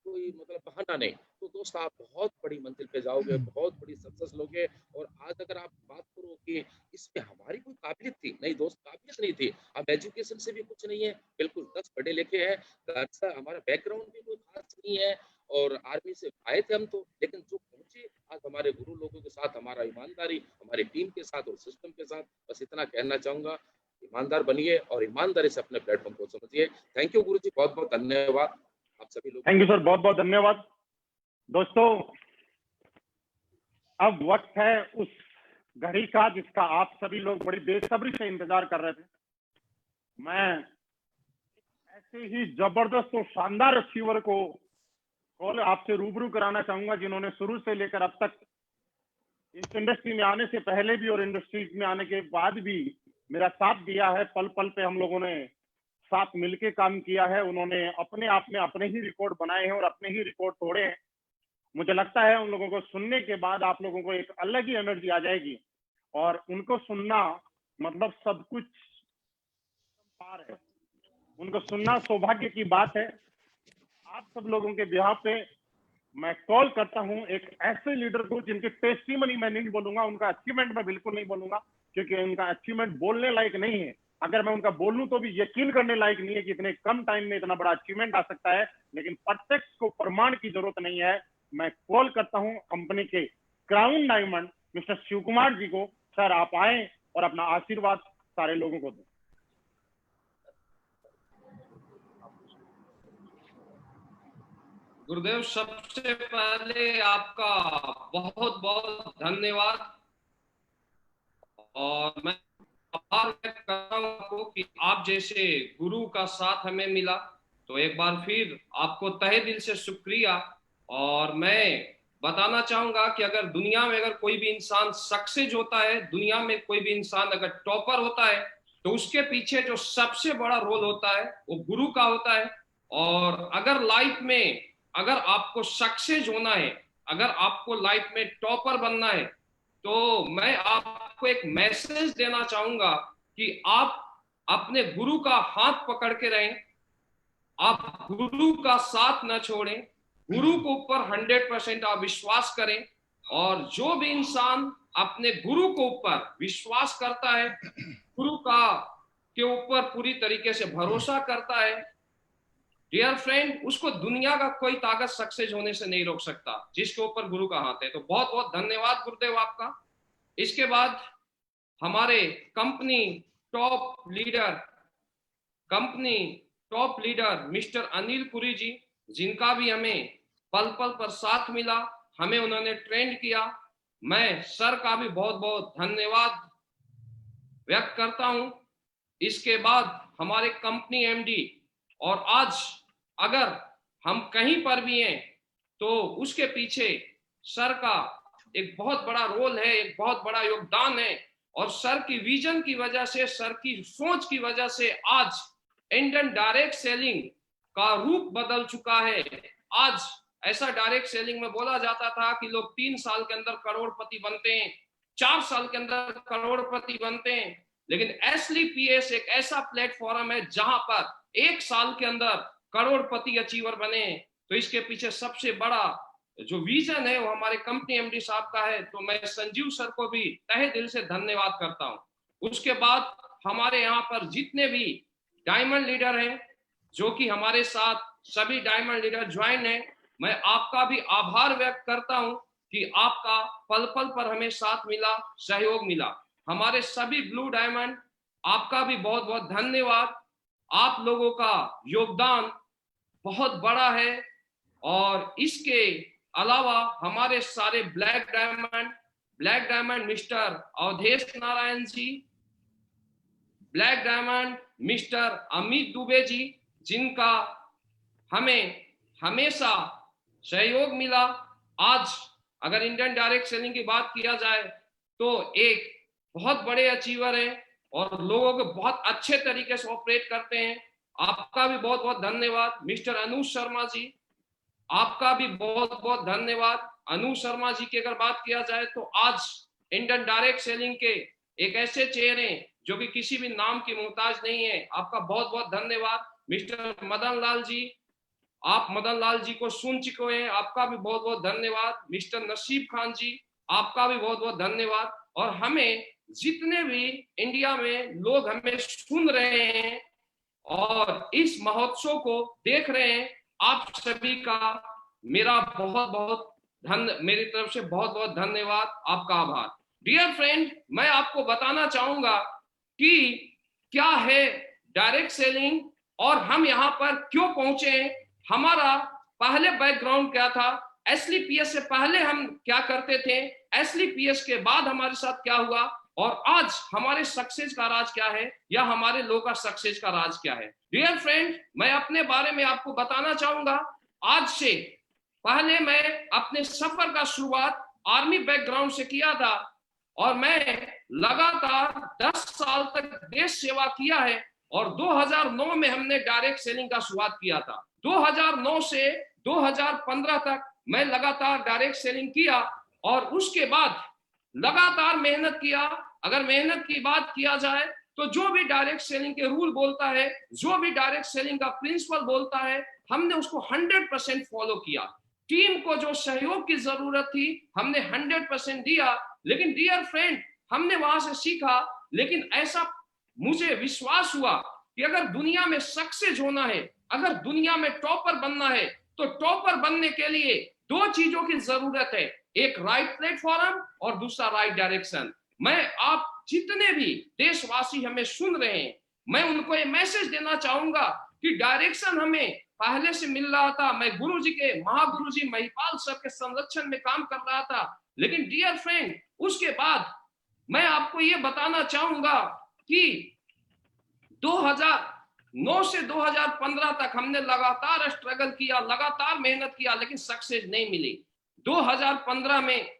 कोई बहाना नहीं, तो दोस्त आप बहुत बड़ी मंजिल पे जाओगे, बहुत बड़ी सक्सेस लोगे। और आज अगर आप बात करो कि इसमें हमारी कोई काबिलियत थी, नहीं दोस्त, काबिलियत नहीं थी। हम एजुकेशन से भी कुछ नहीं है, बिल्कुल 10 पढ़े लिखे हैं, अच्छा हमारा बैकग्राउंड भी कोई खास नहीं है, और आर्मी से आए थे हम तो, लेकिन जो पहुंचे आज हमारे गुरु लोगों के साथ, हमारा ईमानदारी, हमारी टीम के साथ और सिस्टम के साथ। बस इतना कहना चाहूंगा, ईमानदार बनिए और ईमानदारी से अपने प्लेटफॉर्म को समझिए। थैंक यू गुरु जी, बहुत बहुत धन्यवाद आप सभी लोग। थैंक यू सर, बहुत बहुत धन्यवाद। दोस्तों अब वक्त है उस घड़ी का जिसका आप सभी लोग बड़ी बेसब्री से इंतजार कर रहे थे। मैं ऐसे ही जबरदस्त और शानदार अचीवर को कॉल आपसे रूबरू कराना चाहूंगा, जिन्होंने शुरू से लेकर अब तक इस इंडस्ट्री में आने से पहले भी और इंडस्ट्री में आने के बाद भी मेरा साथ दिया है। पल पल पे हम लोगों ने साथ मिलके काम किया है। उन्होंने अपने आप में अपने ही रिकॉर्ड बनाए हैं और अपने ही रिकॉर्ड तोड़े हैं। मुझे लगता है उन लोगों को सुनने के बाद आप लोगों को एक अलग ही एनर्जी आ जाएगी, और उनको सुनना मतलब सब कुछ पार है, उनको सुनना सौभाग्य की बात है। आप सब लोगों के बिहाफ पे मैं कॉल करता हूं एक ऐसे लीडर को जिनकी टेस्टिमनी मैं नहीं बोलूंगा, उनका अचीवमेंट मैं बिल्कुल नहीं बोलूंगा, क्योंकि उनका अचीवमेंट बोलने लायक नहीं है। अगर मैं उनका बोलूं तो भी यकीन करने लायक नहीं है कि इतने कम टाइम में इतना बड़ा अचीवमेंट आ सकता है, लेकिन प्रत्यक्ष को प्रमाण की जरूरत नहीं है। मैं कॉल करता हूं कंपनी के crown diamond mister Shiv Kumar ji को। सर आप आए और अपना आशीर्वाद सारे लोगों को दें। गुरुदेव, सबसे पहले आपका बहुत बहुत धन्यवाद, और मैं आभार व्यक्त करता हूं आपको कि आप जैसे गुरु का साथ हमें मिला। तो एक बार फिर आपको तहे दिल से शुक्रिया। और मैं बताना चाहूंगा कि अगर दुनिया में अगर कोई भी इंसान सक्सेस होता है, दुनिया में कोई भी इंसान अगर टॉपर होता है, तो उसके पीछे जो सबसे बड़ा रोल होता है वो गुरु का होता है। और अगर लाइफ में अगर आपको सक्सेस होना है, अगर आपको लाइफ में टॉपर बनना है, तो मैं आपको एक मैसेज देना चाहूंगा कि आप अपने गुरु का हाथ पकड़ के रहें, आप गुरु का साथ न छोड़ें, गुरु के ऊपर 100% आप विश्वास करें। और जो भी इंसान अपने गुरु के ऊपर विश्वास करता है, गुरु का के ऊपर पूरी तरीके से भरोसा करता है, डियर फ्रेंड, उसको दुनिया का कोई ताकत सक्सेस होने से नहीं रोक सकता, जिसके ऊपर गुरु का हाथ है। तो बहुत बहुत धन्यवाद गुरुदेव आपका। इसके बाद हमारे company top leader mister Anil Puri ji, जिनका भी हमें पल पल पर साथ मिला, हमें उन्होंने ट्रेंड किया, मैं सर का भी बहुत बहुत धन्यवाद व्यक्त करता हूं। इसके बाद हमारे कंपनी एमडी, और आज अगर हम कहीं पर भी हैं तो उसके पीछे सर का एक बहुत बड़ा रोल है, एक बहुत बड़ा योगदान है। और सर की विजन की वजह से, सर की सोच की वजह से आज इंडियन डायरेक्ट सेलिंग का रूप बदल चुका है। आज ऐसा डायरेक्ट सेलिंग में बोला जाता था कि लोग 3 साल के अंदर करोड़पति बनते हैं, 4 साल के अंदर करोड़पति बनते हैं, लेकिन एसलीपीएस एक ऐसा प्लेटफॉर्म है जहां पर 1 साल के अंदर करोड़पति अचीवर बने। तो इसके पीछे सबसे बड़ा जो विजन है वो हमारे कंपनी एमडी साहब का है। तो मैं संजीव सर को भी तहे दिल से धन्यवाद करता हूं। उसके बाद हमारे यहाँ पर जितने भी डायमंड लीडर हैं, जो कि हमारे साथ सभी डायमंड लीडर ज्वाइन हैं, मैं आपका भी आभार व्यक्त करता हूं कि आपका पल पल पर हमें साथ मिला, सहयोग मिला। हमारे सभी ब्लू डायमंड, आपका भी बहुत बहुत धन्यवाद। आप लोगों का योगदान बहुत बड़ा है। और इसके अलावा हमारे सारे black diamond mister Awadhesh Narayan ji, black diamond mister Amit Dubey ji, जिनका हमें हमेशा सहयोग मिला। आज अगर इंडियन डायरेक्ट सेलिंग की बात किया जाए तो एक बहुत बड़े अचीवर हैं और लोगों को बहुत अच्छे तरीके से ऑपरेट करते हैं। आपका भी बहुत बहुत धन्यवाद। मिस्टर अनुज शर्मा जी, आपका भी बहुत बहुत धन्यवाद। अनुज शर्मा जी की अगर बात किया जाए तो आज इंडियन डायरेक्ट सेलिंग के एक ऐसे चेहरे जो कि किसी भी नाम की मोहताज नहीं है। आपका बहुत बहुत धन्यवाद। मिस्टर मदन लाल जी, आप मदन लाल जी को सुन चुके हैं, आपका भी बहुत बहुत धन्यवाद। मिस्टर नसीब खान जी, आपका भी बहुत बहुत धन्यवाद। और हमें जितने भी इंडिया में लोग हमें सुन रहे हैं और इस महोत्सव को देख रहे हैं, आप सभी का मेरा बहुत बहुत मेरी तरफ से बहुत बहुत धन्यवाद, आपका आभार। डियर फ्रेंड, मैं आपको बताना चाहूंगा कि क्या है डायरेक्ट सेलिंग और हम यहाँ पर क्यों पहुंचे। हमारा पहले बैकग्राउंड क्या था, एसलीपीएस से पहले हम क्या करते थे, एसलीपीएस के बाद हमारे साथ क्या हुआ, और आज हमारे सक्सेस का राज क्या है या हमारे लोगों का सक्सेस का राज क्या है। डियर फ्रेंड, मैं अपने बारे में आपको बताना चाहूंगा। आज से पहले मैं अपने सफर का शुरुआत आर्मी बैकग्राउंड से किया था और मैं लगातार 10 साल तक देश सेवा किया है। और 2009 में हमने डायरेक्ट सेलिंग का शुरुआत किया था। 2009 से 2015 तक मैं लगातार डायरेक्ट सेलिंग किया और उसके बाद लगातार मेहनत किया। अगर मेहनत की बात किया जाए तो जो भी डायरेक्ट सेलिंग के रूल बोलता है, जो भी डायरेक्ट सेलिंग का प्रिंसिपल बोलता है, हमने उसको 100% फॉलो किया। टीम को जो सहयोग की जरूरत थी हमने 100% दिया। लेकिन डियर फ्रेंड, हमने वहां से सीखा, लेकिन ऐसा मुझे विश्वास हुआ कि अगर दुनिया में सक्सेस होना है, अगर दुनिया में टॉपर बनना है, तो टॉपर बनने के लिए दो चीजों की जरूरत है, एक राइट प्लेटफॉर्म और दूसरा राइट डायरेक्शन। मैं आप जितने भी देशवासी हमें सुन रहे हैं, मैं उनको ये मैसेज देना चाहूंगा कि डायरेक्शन हमें पहले से मिल रहा था। मैं गुरुजी के, महागुरुजी महिपाल सर के संरक्षण में काम कर रहा था। लेकिन डियर फ्रेंड, उसके बाद मैं आपको ये बताना चाहूंगा कि 2009 से 2015 तक हमने लगातार स्ट्रगल किया, लगातार मेहनत किया, लेकिन सक्सेस नहीं मिली। 2015 में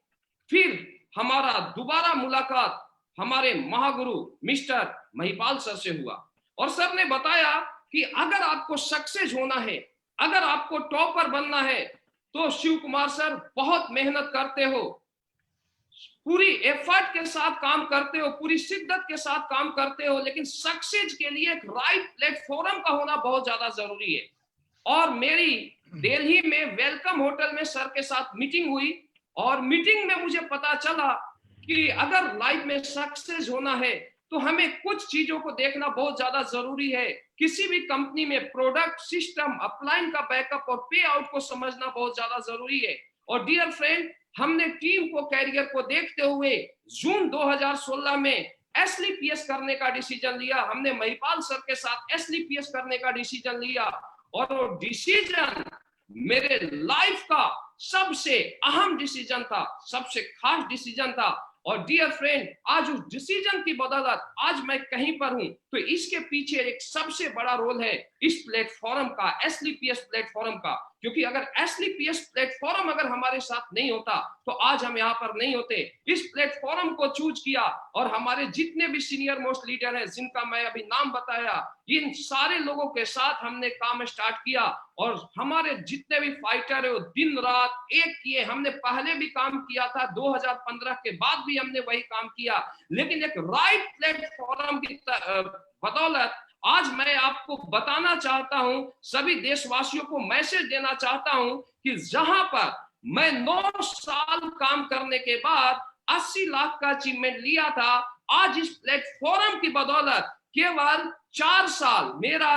फिर हमारा दोबारा मुलाकात हमारे महागुरु मिस्टर महिपाल सर से हुआ और सर ने बताया कि अगर आपको सक्सेस होना है, अगर आपको टॉपर बनना है, तो शिव कुमार सर बहुत मेहनत करते हो, पूरी एफर्ट के साथ काम करते हो, पूरी शिद्दत के साथ काम करते हो, लेकिन सक्सेस के लिए एक राइट प्लेटफॉर्म का होना बहुत ज्यादा जरूरी है। और मेरी दिल्ली में वेलकम होटल में सर के साथ मीटिंग हुई और मीटिंग में मुझे पता चला कि अगर लाइफ में सक्सेस होना है तो हमें कुछ चीजों को देखना बहुत ज्यादा जरूरी है। किसी भी कंपनी में प्रोडक्ट, सिस्टम, अपलाइन का बैकअप और पे आउट को समझना बहुत ज्यादा जरूरी है। और डियर फ्रेंड, हमने टीम को, कैरियर को देखते हुए जून 2016 में एसलीपीएस करने का डिसीजन लिया। हमने महिपाल सर के साथ एसलीपीएस करने का डिसीजन लिया और वो डिसीजन मेरे लाइफ का सबसे अहम डिसीजन था, सबसे खास डिसीजन था। और डियर फ्रेंड, आज उस डिसीजन की बदौलत आज मैं कहीं पर हूं, तो इसके पीछे एक सबसे बड़ा रोल है इस प्लेटफॉर्म का, एसलीपीएस प्लेटफॉर्म का। क्योंकि अगर एसलीपीएस प्लेटफॉर्म अगर हमारे साथ नहीं होता तो आज हम यहाँ पर नहीं होते। इस प्लेटफॉर्म को चूज किया और हमारे जितने भी सीनियर मोस्ट लीडर हैं, जिनका मैं अभी नाम बताया, इन सारे लोगों के साथ हमने काम स्टार्ट किया। और हमारे जितने भी फाइटर है वो दिन रात एक किए। हमने पहले भी काम किया था, 2015 के बाद भी हमने वही काम किया, लेकिन एक राइट प्लेटफॉर्म की बदौलत आज मैं आपको बताना चाहता हूं, सभी देशवासियों को मैसेज देना चाहता हूं कि जहां पर मैं 9 साल काम करने के बाद 80 लाख का अचीवमेंट लिया था, आज इस प्लेटफॉर्म की बदौलत केवल 4 साल, मेरा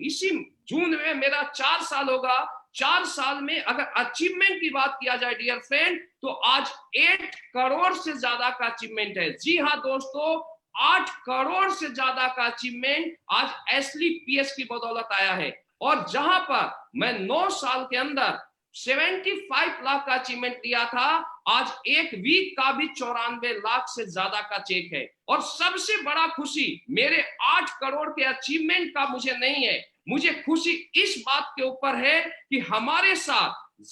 इसी जून में मेरा 4 साल होगा। 4 साल में अगर अचीवमेंट की बात किया जाए डियर फ्रेंड, तो आज 8 करोड़ से ज्यादा का अचीवमेंट है। जी हाँ दोस्तों, 8 करोड़ से ज्यादा का अचीवमेंट आज एसलीपीएस की बदौलत आया है। और जहां पर मैं 9 साल के अंदर 75 लाख का अचीवमेंट लिया था, आज एक वीक का भी 94 लाख से ज्यादा का चेक है। और सबसे बड़ा खुशी मेरे 8 करोड़ के अचीवमेंट का मुझे नहीं है, मुझे खुशी इस बात के ऊपर है कि हमारे साथ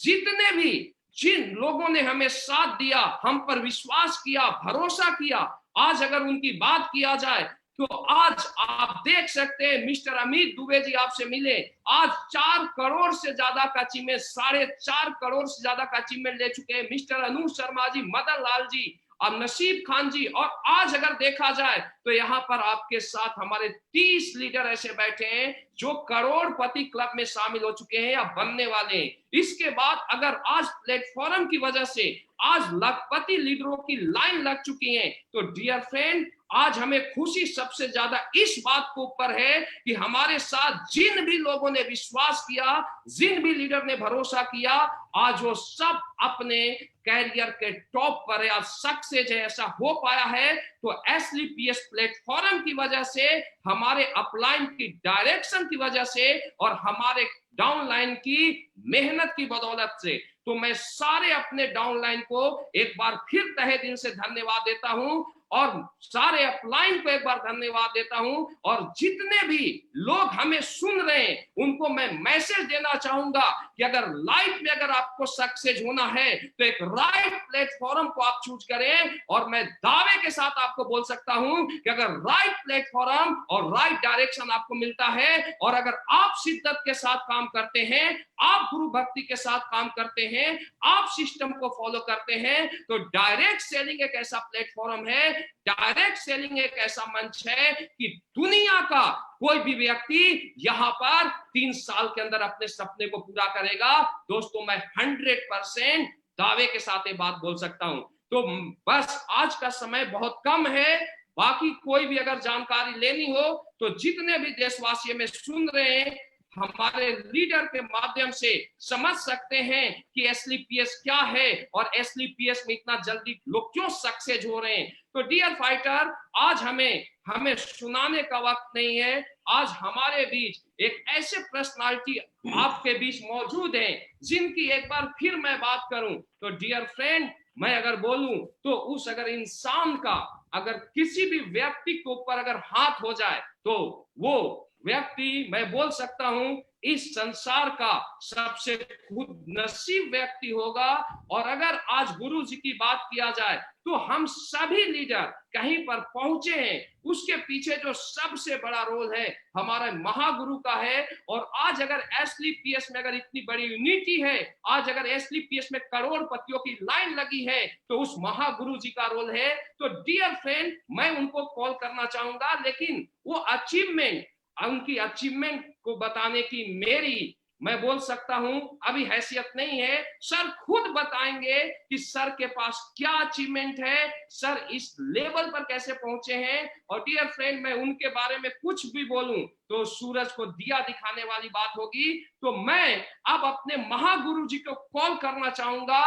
जिन लोगों ने हमें साथ दिया, हम पर विश्वास किया, भरोसा किया, आज अगर उनकी बात किया जाए तो आज आप देख सकते हैं मिस्टर अमित दुबे जी आपसे मिले, आज 4 करोड़ से ज्यादा का अचीवमेंट, 4.5 करोड़ से ज्यादा का अचीवमेंट ले चुके हैं। मिस्टर अनु शर्मा जी, मदन लाल जी, अब नसीब खान जी, और आज अगर देखा जाए तो यहाँ पर आपके साथ हमारे 30 लीडर ऐसे बैठे हैं जो करोड़पति क्लब में शामिल हो चुके हैं या बनने वाले हैं। इसके बाद अगर आज प्लेटफॉर्म की वजह से आज लखपति लीडरों की लाइन लग चुकी है, तो डियर फ्रेंड, आज हमें खुशी सबसे ज्यादा इस बात के ऊपर है कि हमारे साथ जिन भी लोगों ने विश्वास किया, जिन भी लीडर ने भरोसा किया, आज वो सब अपने कैरियर के टॉप पर है, आज सक्सेस है। ऐसा हो पाया है तो एसलीपीएस प्लेटफॉर्म की वजह से, हमारे अपलाइन की डायरेक्शन की वजह से और हमारे डाउनलाइन की मेहनत की बदौलत से। तो मैं सारे अपने डाउनलाइन को एक बार फिर तहे दिल से धन्यवाद देता हूं और सारे अपलाइन को एक बार धन्यवाद देता हूं। और जितने भी लोग हमें सुन रहे हैं उनको मैं मैसेज देना चाहूंगा कि अगर लाइफ में अगर आपको सक्सेस होना है तो एक राइट प्लेटफॉर्म को आप चूज करें। और मैं दावे के साथ आपको बोल सकता हूं कि अगर राइट प्लेटफॉर्म और राइट डायरेक्शन आपको मिलता है और अगर आप शिद्दत के साथ काम करते हैं, आप गुरु भक्ति के साथ काम करते हैं, आप सिस्टम को फॉलो करते हैं, तो डायरेक्ट सेलिंग एक ऐसा प्लेटफॉर्म है, डायरेक्ट सेलिंग एक ऐसा मंच है कि दुनिया का कोई भी व्यक्ति यहाँ पर 3 साल के अंदर अपने सपने को पूरा करेगा। दोस्तों, मैं 100% दावे के साथ ये बात बोल सकता हूं। तो बस आज का समय बहुत कम है, बाकी कोई भी अगर जानकारी लेनी हो तो जितने भी देशवासी में सुन रहे हैं, हमारे लीडर के माध्यम से समझ सकते हैं कि एसलीपीएस क्या है और एसलीपीएस में इतना जल्दी लोग क्यों सक्सेस हो रहे हैं। तो डियर फाइटर, आज हमें सुनाने का वक्त नहीं है। आज हमारे बीच एक ऐसे पर्सनालिटी आपके बीच मौजूद हैं जिनकी एक बार फिर मैं बात करूं तो डियर फ्रेंड, मैं अगर बोलूं तो उस अगर इंसान का अगर किसी भी व्यक्ति के ऊपर अगर हाथ हो जाए तो वो व्यक्ति, मैं बोल सकता हूं, इस संसार का सबसे खुद नसीब व्यक्ति होगा। और अगर आज गुरु जी की बात किया जाए तो हम सभी लीडर कहीं पर पहुंचे हैं, उसके पीछे जो सबसे बड़ा रोल है हमारे महागुरु का है। और आज अगर एसलीपीएस में अगर इतनी बड़ी यूनिटी है, आज अगर एसलीपीएस में करोड़पतियों की लाइन लगी है, तो उस महागुरु जी का रोल है। तो डियर फ्रेंड, मैं उनको कॉल करना चाहूंगा, लेकिन वो अचीवमेंट, उनकी अचीवमेंट को बताने की मेरी, मैं बोल सकता हूं, अभी हैसियत नहीं है। सर खुद बताएंगे कि सर के पास क्या अचीवमेंट है, सर इस लेवल पर कैसे पहुंचे हैं। और डियर फ्रेंड, मैं उनके बारे में कुछ भी बोलूं तो सूरज को दिया दिखाने वाली बात होगी। तो मैं अब अपने महागुरु जी को कॉल करना चाहूंगा।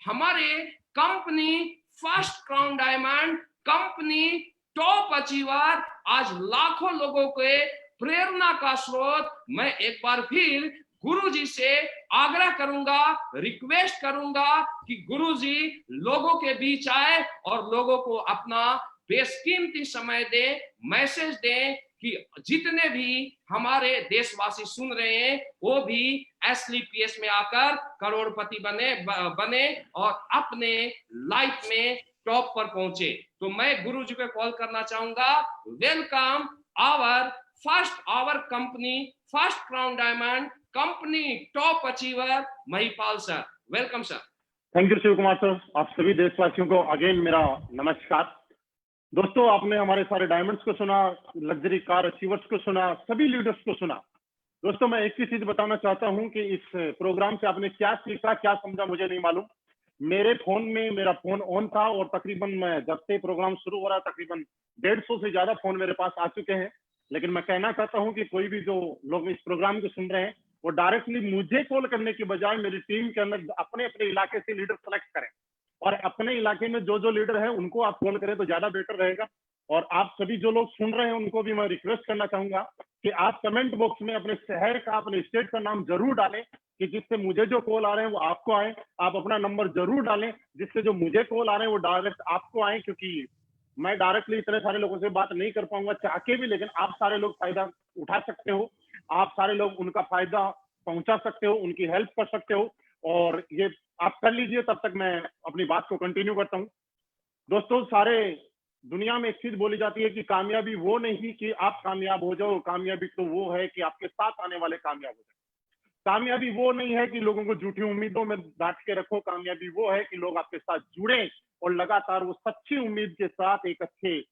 हमारे company first crown diamond, company top achiever, आज लाखों लोगों के प्रेरणा का स्रोत, मैं एक बार फिर गुरुजी से आग्रह करूंगा, रिक्वेस्ट करूंगा कि गुरुजी लोगों के बीच आए और लोगों को अपना बेशकीमती समय दे, मैसेज दें कि जितने भी हमारे देशवासी सुन रहे हैं वो भी एसलीपीएस में आकर करोड़पति बने और अपने लाइफ में टॉप पर पहुंचे। तो मैं गुरुजी को कॉल करना चाहूंगा। Welcome our company first crown diamond, company top achiever Mahipal sir. Welcome sir. Thank you Shiv Kumar sir. आप सभी देशवासियों को अगेन मेरा नमस्कार। दोस्तों, आपने हमारे सारे डायमंड्स को सुना, लग्जरी कार अचीवर्स को सुना, सभी लीडर्स को सुना। दोस्तों, मैं एक ही चीज बताना चाहता हूं कि इस प्रोग्राम से आपने क्या सीखा, क्या समझा, मुझे नहीं मालूम। मेरे फोन में मेरा फोन ऑन था और तकरीबन मैं जब से प्रोग्राम शुरू हो रहा तकरीबन 150 से ज्यादा फोन मेरे पास आ चुके हैं। लेकिन मैं कहना चाहता हूं कि कोई भी जो लोग इस प्रोग्राम को सुन रहे हैं वो डायरेक्टली मुझे कॉल करने की बजाय मेरी टीम के अंदर अपने अपने इलाके से लीडर सेलेक्ट करें और अपने इलाके में जो लीडर है उनको आप कॉल करें तो ज्यादा बेटर रहेगा। और आप सभी जो लोग सुन रहे हैं उनको भी मैं रिक्वेस्ट करना चाहूंगा कि आप कमेंट बॉक्स में अपने शहर का, अपने स्टेट का नाम जरूर डालें कि जिससे मुझे जो कॉल आ रहे हैं वो आपको आए। आप अपना नंबर जरूर डालें जिससे जो मुझे कॉल आ रहे हैं वो डायरेक्ट आपको आए, क्योंकि मैं डायरेक्टली इतने सारे लोगों से बात नहीं कर पाऊंगा चाह के भी, लेकिन आप सारे लोग फायदा उठा सकते हो, आप सारे लोग उनका फायदा पहुंचा सकते हो, उनकी हेल्प कर सकते हो। और ये आप कर लीजिए, तब तक मैं अपनी बात को कंटिन्यू करता हूँ। दोस्तों, सारे दुनिया में एक चीज बोली जाती है कि कामयाबी वो नहीं कि आप कामयाब हो जाओ, कामयाबी तो वो है कि आपके साथ आने वाले कामयाब हो जाए। कामयाबी वो नहीं है कि लोगों को झूठी उम्मीदों में डांट के रखो, कामयाबी वो है कि लोग आपके साथ जुड़े और लगातार वो सच्ची उम्मीद के साथ एक अच्छे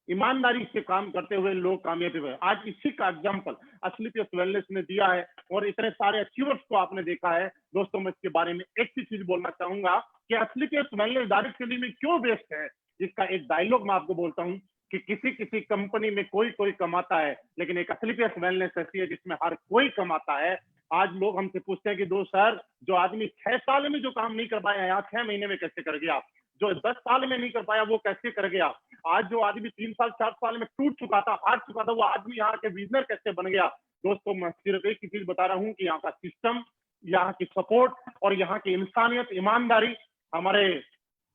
ईमानदारी से काम करते हुए लोग कामयाबी हुए। आज इसी का एग्जाम्पल एसलीपीएस वेलनेस ने दिया है और इतने सारे अचीवर्स को आपने देखा है। दोस्तों, मैं इसके बारे में एक ही चीज बोलना चाहूंगा कि एसलीपीएस वेलनेस डायरेक्ट सेलिंग में क्यों बेस्ट है। इसका एक डायलॉग मैं आपको बोलता हूँ कि किसी कंपनी में कोई कमाता है, लेकिन एक एसलीपीएस वेलनेस ऐसी है जिसमें हर कोई कमाता है। आज लोग हमसे पूछते हैं कि दो सर, जो आदमी 6 साल में जो काम नहीं कर पाया यहाँ 6 महीने में कैसे कर गया, जो 10 साल में नहीं कर पाया वो कैसे कर गया, आज जो आदमी 3 साल 4 साल में टूट चुका था, हार चुका था, वो आदमी यहाँ के विजनर कैसे बन गया। दोस्तों, मैं सिर्फ एक ही चीज बता रहा हूँ कि यहाँ का सिस्टम, यहाँ की सपोर्ट और यहाँ की इंसानियत, ईमानदारी, हमारे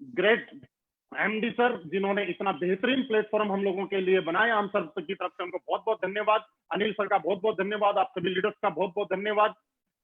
ग्रेट एमडी सर जिन्होंने इतना बेहतरीन प्लेटफॉर्म हम लोगों के लिए बनाया, हम सर की तरफ से उनको बहुत बहुत धन्यवाद। अनिल सर का बहुत बहुत धन्यवाद। आप सभी लीडर्स का बहुत बहुत धन्यवाद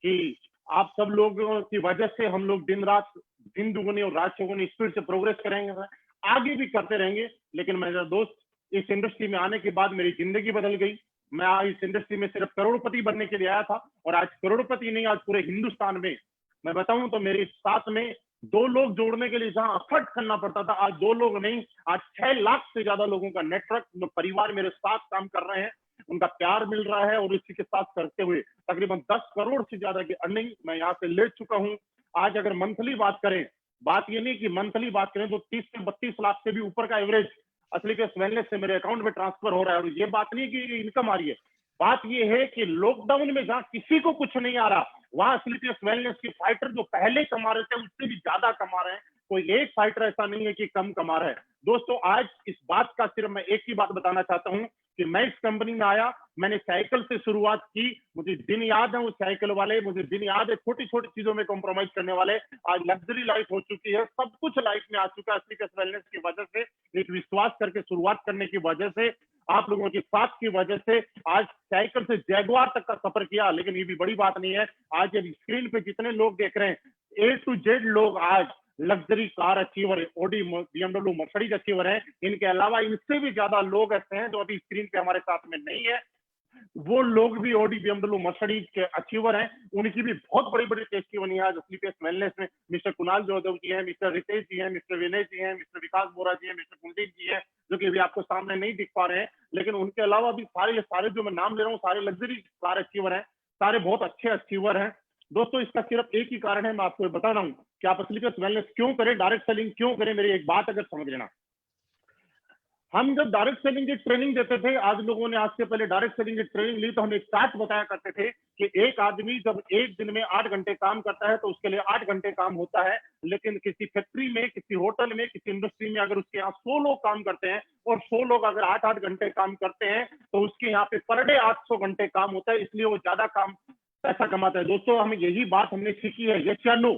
कि आप सब लोगों की वजह से हम लोग दिन रात, दिन दुगुनी और रात चौगुनी स्पीड से प्रोग्रेस करेंगे, आगे भी करते रहेंगे। लेकिन मेरा दोस्त, इस इंडस्ट्री में आने के बाद मेरी जिंदगी बदल गई। मैं इस इंडस्ट्री में सिर्फ करोड़पति बनने के लिए आया था, और आज करोड़पति नहीं, आज पूरे हिंदुस्तान में मैं बताऊं तो मेरे साथ में 2 लोग जोड़ने के लिए जहां एफर्ट करना पड़ता था, आज 2 लोग नहीं, आज 6 लाख से ज्यादा लोगों का नेटवर्क, परिवार मेरे साथ काम कर रहे हैं, उनका प्यार मिल रहा है, और इसी के साथ करते हुए तकरीबन 10 करोड़ से ज्यादा की अर्निंग मैं यहाँ से ले चुका हूँ। आज अगर मंथली बात करें, बात ये नहीं कि मंथली बात करें तो 30 से 32 लाख से भी ऊपर का एवरेज असलीपियस वेलनेस से मेरे अकाउंट में ट्रांसफर हो रहा है। और ये बात नहीं कि इनकम आ रही है, बात ये है कि लॉकडाउन में जहां किसी को कुछ नहीं आ रहा, वहां असलीपियस वेलनेस के फाइटर जो पहले कमा रहे थे उससे भी ज्यादा कमा रहे हैं। कोई एक फाइटर ऐसा नहीं है कि कम कमा रहा है। दोस्तों, आज इस बात का सिर्फ मैं एक ही बात बताना चाहता हूं कि मैं इस कंपनी में आया, मैंने साइकिल से शुरुआत की, मुझे दिन याद है, वो साइकिल वाले मुझे दिन याद है, छोटी छोटी चीजों में कॉम्प्रोमाइज करने वाले। आज लग्जरी लाइफ हो चुकी है, सब कुछ लाइफ में आ चुका है असलीपियस वेलनेस की वजह से, एक विश्वास करके शुरुआत करने की वजह से, आप लोगों के साथ की वजह से। आज साइकिल से जैगुआर तक का सफर किया, लेकिन ये भी बड़ी बात नहीं है। आज ये स्क्रीन पे जितने लोग देख रहे हैं, A to Z लोग आज luxury car achiever, Audi, BMW, Mercedes achiever हैं। इनके अलावा इनसे भी ज्यादा लोग ऐसे हैं जो अभी स्क्रीन पे हमारे साथ में नहीं है, वो लोग भी ऑडी, BMW, मर्सिडीज के अचीवर हैं। उनकी भी बहुत बड़ी बड़ी टेस्टिमनी है आज असलीपियस वेलनेस में। मिस्टर कुणाल जोधव जी हैं, मिस्टर रितेश जी हैं, मिस्टर विनय जी हैं, मिस्टर विकास बोरा जी हैं, मिस्टर कुलदीप जी हैं, जो कि अभी आपको सामने नहीं दिख पा रहे हैं, लेकिन उनके अलावा भी सारे जो मैं नाम ले रहा हूँ, सारे लग्जरी कार अचीवर हैं, सारे बहुत अच्छे अचीवर हैं। दोस्तों, इसका सिर्फ एक ही कारण है, मैं आपको बता रहा हूँ कि आप असलीपियस वेलनेस क्यों करें, डायरेक्ट सेलिंग क्यों करें। मेरी एक बात अगर समझ लेना, हम जब डायरेक्ट सेलिंग की ट्रेनिंग देते थे, आज लोगों ने आज से पहले डायरेक्ट सेलिंग की ट्रेनिंग ली, तो हम एक चार्ट बताया करते थे कि एक आदमी जब एक दिन में 8 घंटे काम करता है तो उसके लिए 8 घंटे काम होता है। लेकिन किसी फैक्ट्री में, किसी होटल में, किसी इंडस्ट्री में अगर उसके यहाँ 100 लोग काम करते हैं और 100 लोग अगर 8-8 घंटे काम करते हैं तो उसके यहाँ पे पर डे 800 घंटे काम होता है, इसलिए वो ज्यादा काम पैसा कमाता है। दोस्तों, हमें यही बात हमने सीखी है, ये या नो,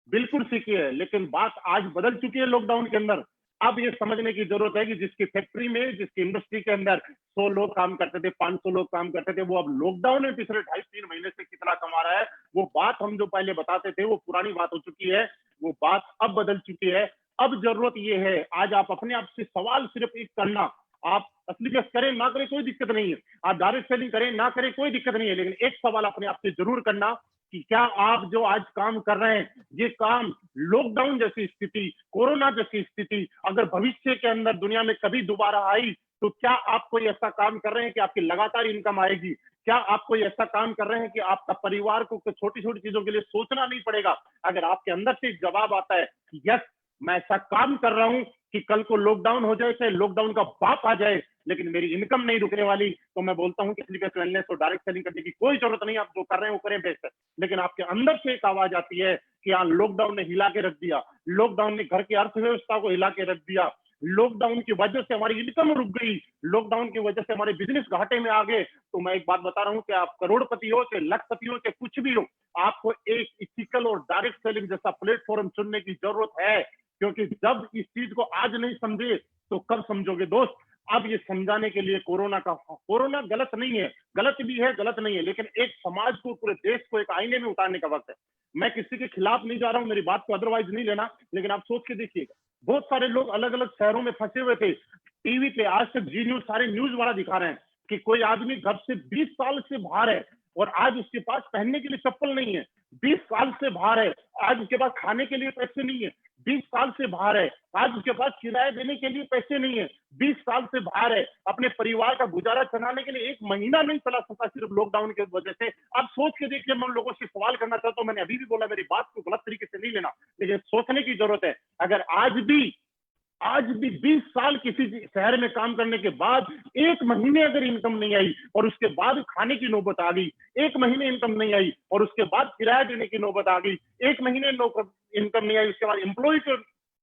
बिल्कुल सीखी है, लेकिन बात आज बदल चुकी है लॉकडाउन के अंदर। अब ये समझने की जरूरत है कि जिसकी फैक्ट्री में, जिसकी इंडस्ट्री के अंदर 100 लोग काम करते थे, 500 लोग काम करते थे, वो अब लॉकडाउन में पिछले 2.5-3 महीने से कितना कमा रहा है। वो बात हम जो पहले बताते थे वो पुरानी बात हो चुकी है, वो बात अब बदल चुकी है। अब जरूरत ये है, आज आप अपने आप से सवाल सिर्फ एक करना, आप असलीपियस करें ना करें कोई दिक्कत नहीं है, आप डायरेक्ट सेलिंग करें ना करें कोई दिक्कत नहीं है, लेकिन एक सवाल अपने आप से जरूर करना कि क्या आप जो आज काम कर रहे हैं, ये काम लॉकडाउन जैसी स्थिति, कोरोना जैसी स्थिति अगर भविष्य के अंदर दुनिया में कभी दोबारा आई तो क्या आप कोई ऐसा काम कर रहे हैं कि आपकी लगातार इनकम आएगी? क्या आप कोई ऐसा काम कर रहे हैं कि आपका परिवार को छोटी छोटी चीजों के लिए सोचना नहीं पड़ेगा? अगर आपके अंदर से एक जवाब आता है कि यस, मैं ऐसा काम कर रहा हूं कि कल को लॉकडाउन हो जाए, चाहे लॉकडाउन का बाप आ जाए, लेकिन मेरी इनकम नहीं रुकने वाली, तो मैं बोलता हूं कि असलीपियस वेलनेस और डायरेक्ट सेलिंग करने की कोई जरूरत नहीं। आप जो कर रहे हैं वो करें बेहतर, लेकिन आपके अंदर से एक आवाज आती है कि हाँ, लॉकडाउन ने हिला के रख दिया, लॉकडाउन ने घर की अर्थव्यवस्था को हिला के रख दिया, लॉकडाउन की वजह से हमारी इनकम रुक गई, लॉकडाउन की वजह से हमारे बिजनेस घाटे में आ गए। तो मैं एक बात बता रहा हूं कि आप करोड़पति हो, चाहे लखपति हो, चाहे कुछ भी हो, आपको एक इथिकल और डायरेक्ट सेलिंग जैसा प्लेटफॉर्म चुनने की जरूरत है, क्योंकि जब इस चीज को आज नहीं समझे तो कब समझोगे दोस्त। अब ये समझाने के लिए कोरोना गलत नहीं है, गलत भी है, गलत नहीं है, लेकिन एक समाज को, पूरे देश को एक आईने में उतारने का वक्त है। मैं किसी के खिलाफ नहीं जा रहा हूं, मेरी बात को अदरवाइज नहीं लेना, लेकिन आप सोच के देखिएगा, बहुत सारे लोग अलग अलग शहरों में फंसे हुए थे, टीवी पे आज तक जी न्यूज, सारे न्यूज वाला दिखा रहे हैं कि कोई आदमी घर से 20 साल से बाहर है और आज उसके पास पहनने के लिए चप्पल नहीं है, 20 साल से बाहर है, आज उसके पास खाने के लिए पैसे नहीं है, 20 साल से बाहर है, आज उसके पास किराया देने के लिए पैसे नहीं है, 20 साल से बाहर है, अपने परिवार का गुजारा चलाने के लिए 1 महीना नहीं चला सका सिर्फ लॉकडाउन की वजह से। अब सोच के देखिए, मैं उन लोगों से सवाल करना चाहता हूं, मैंने अभी भी बोला, मेरी बात को गलत तरीके से नहीं लेना, लेकिन सोचने की जरूरत है। अगर आज भी 20 साल किसी शहर में काम करने के बाद 1 महीने अगर इनकम नहीं आई और उसके बाद खाने की नौबत आ गई, 1 महीने इनकम नहीं आई और उसके बाद किराया देने की नौबत आ गई, 1 महीने इनकम नहीं आई, उसके बाद एम्प्लॉय को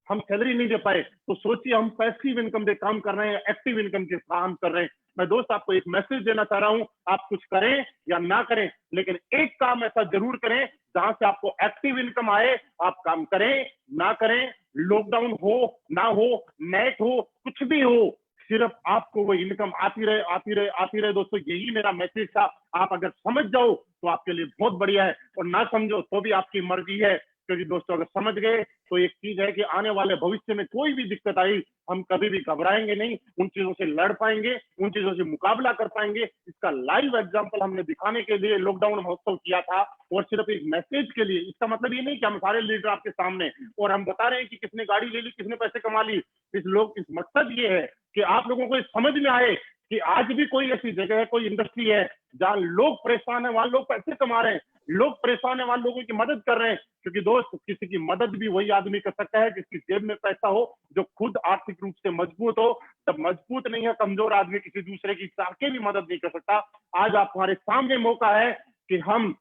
हम सैलरी नहीं दे पाए, तो सोचिए हम पैसिव इनकम पे काम कर रहे हैं, एक्टिव इनकम के काम कर रहे हैं। मैं दोस्त आपको एक मैसेज देना चाह रहा हूं, आप कुछ करें या ना करें, लेकिन एक काम ऐसा जरूर करें जहां से आपको एक्टिव इनकम आए। आप काम करें ना करें, लॉकडाउन हो ना हो, नेट हो, कुछ भी हो, सिर्फ आपको वो इनकम आती रहे, आती रहे, आती रहे। दोस्तों, यही मेरा मैसेज था। आप अगर समझ जाओ तो आपके लिए बहुत बढ़िया है, और ना समझो तो भी आपकी मर्जी है, क्योंकि दोस्तों अगर समझ गए तो एक चीज है कि आने वाले भविष्य में कोई भी दिक्कत आई, हम कभी भी घबराएंगे नहीं, उन चीजों से लड़ पाएंगे, उन चीजों से मुकाबला कर पाएंगे। इसका लाइव एग्जांपल हमने दिखाने के लिए लॉकडाउन महोत्सव किया था, और सिर्फ एक मैसेज के लिए। इसका मतलब ये नहीं कि हम सारे लीडर आपके सामने और हम बता रहे हैं कि किसने गाड़ी ले ली, किसने पैसे कमा ली। इस मकसद ये है कि आप लोगों को समझ में आए कि आज भी कोई ऐसी जगह है, कोई इंडस्ट्री है जहां लोग परेशान है, वहां लोग पैसे कमा रहे हैं, लोग परेशान है, वहां लोगों की मदद कर रहे हैं। क्योंकि दोस्त, किसी की मदद भी वही आदमी कर सकता है जिसकी जेब में पैसा हो, जो खुद आर्थिक रूप से मजबूत हो। तब मजबूत नहीं है कमजोर आदमी किसी दूसरे की चाह के भी मदद नहीं कर सकता। आज आप हमारे सामने मौका है कि हम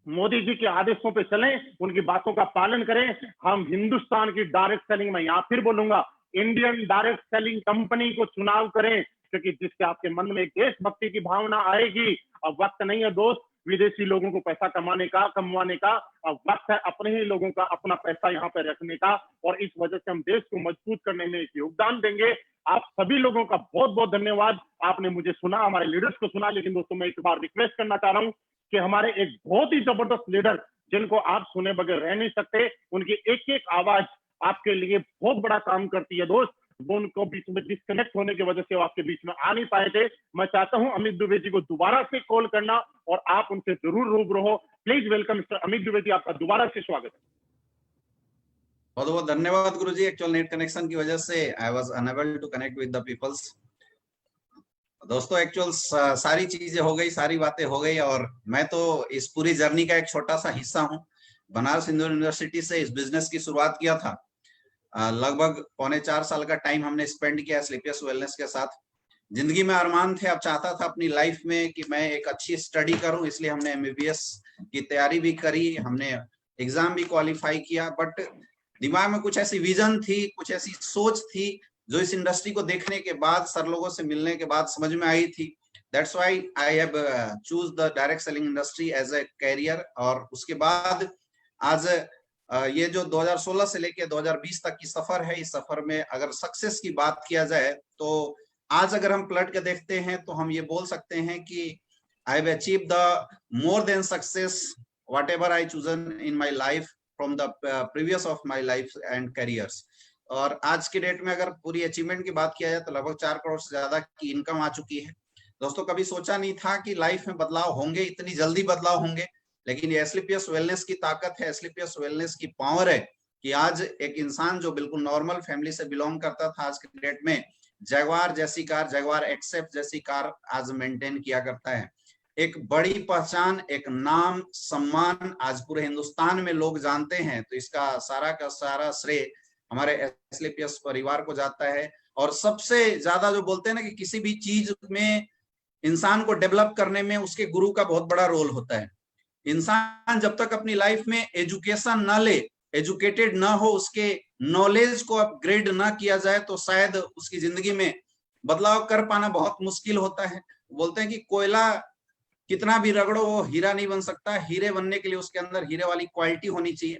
मोदी जी के आदेशों पे चलें, उनकी बातों का पालन करें। हम हिंदुस्तान की डायरेक्ट सेलिंग में, यहाँ फिर बोलूंगा, इंडियन डायरेक्ट सेलिंग कंपनी को चुनाव करें, क्योंकि जिससे आपके मन में एक देशभक्ति की भावना आएगी। अब वक्त नहीं है दोस्त विदेशी लोगों को पैसा कमाने का, अब वक्त है अपने ही लोगों का अपना पैसा यहाँ पे रखने का, और इस वजह से हम देश को मजबूत करने में एक योगदान देंगे। आप सभी लोगों का बहुत बहुत धन्यवाद। आपने मुझे सुना, हमारे लीडर्स को सुना, लेकिन दोस्तों मैं एक बार रिक्वेस्ट करना चाह रहा हूँ कि हमारे एक बहुत ही जबरदस्त लीडर, जिनको आप सुने बगैर रह नहीं सकते, उनकी एक एक आवाज आपके लिए बहुत बड़ा काम करती है दोस्त। वो उनको बीच में डिस्कनेक्ट होने की वजह से वो आपके बीच में आ नहीं पाए थे। मैं चाहता हूं अमित दुबे जी को दोबारा से कॉल करना और आप उनसे जरूर रूबरू हो। Please welcome mister Amit Dubey ji, आपका दोबारा से स्वागत है। बहुत बहुत धन्यवाद गुरुजी। एक्चुअल नेट कनेक्शन की वजह से I was unable to connect with the peoples. दोस्तों एक्चुअल सारी चीजें हो गई, सारी बातें हो गई, और मैं तो इस पूरी जर्नी का एक छोटा सा हिस्सा हूं। बनारस हिंदू यूनिवर्सिटी से इस बिजनेस की शुरुआत किया था। लगभग 3.25 साल का टाइम हमने स्पेंड किया स्लीपियस वेलनेस के साथ। जिंदगी में अरमान थे, अब चाहता था अपनी लाइफ में कि मैं एक अच्छी स्टडी करूं, इसलिए हमने MBBS की तैयारी भी करी, हमने एग्जाम भी क्वालिफाई किया। बट दिमाग में कुछ ऐसी विजन थी, कुछ ऐसी सोच थी जो इस इंडस्ट्री को देखने के बाद, सर लोगों से मिलने के बाद समझ में आई थी। That's why I have choose the direct selling industry as a career. और उसके बाद आज ये जो 2016 से लेके 2020 तक की सफर है, इस सफर में अगर सक्सेस की बात किया जाए तो आज अगर हम पलट के देखते हैं तो हम ये बोल सकते हैं कि I have achieved the more than success what ever I chosen in my life from the previous of my life and careers. और आज के डेट में अगर पूरी अचीवमेंट की बात किया जाए तो लगभग 4 करोड़ से ज्यादा की इनकम आ चुकी है। दोस्तों कभी सोचा नहीं था कि लाइफ में बदलाव होंगे, इतनी जल्दी बदलाव होंगे, लेकिन ये एस्क्लेपियस वेलनेस की ताकत है, एस्क्लेपियस वेलनेस की पावर है कि आज एक इंसान जो बिल्कुल नॉर्मल फैमिली से बिलोंग करता था, आज के डेट में जगुआर जैसी कार, जगुआर एक्सेप्ट जैसी कार आज मेंटेन किया करता है। एक बड़ी पहचान, एक नाम, सम्मान आज पूरे हिंदुस्तान में लोग जानते हैं। तो इसका सारा का सारा श्रेय हमारे एस्क्लेपियस परिवार को जाता है। और सबसे ज्यादा जो बोलते हैं ना कि किसी भी चीज में इंसान को डेवलप करने में उसके गुरु का बहुत बड़ा रोल होता है। इंसान जब तक अपनी लाइफ में एजुकेशन ना ले, एजुकेटेड ना हो, उसके नॉलेज को अपग्रेड ना किया जाए तो शायद उसकी जिंदगी में बदलाव कर पाना बहुत मुश्किल होता है। बोलते हैं कि कोयला कितना भी रगड़ो वो हीरा नहीं बन सकता, हीरे बनने के लिए उसके अंदर हीरे वाली क्वालिटी होनी चाहिए।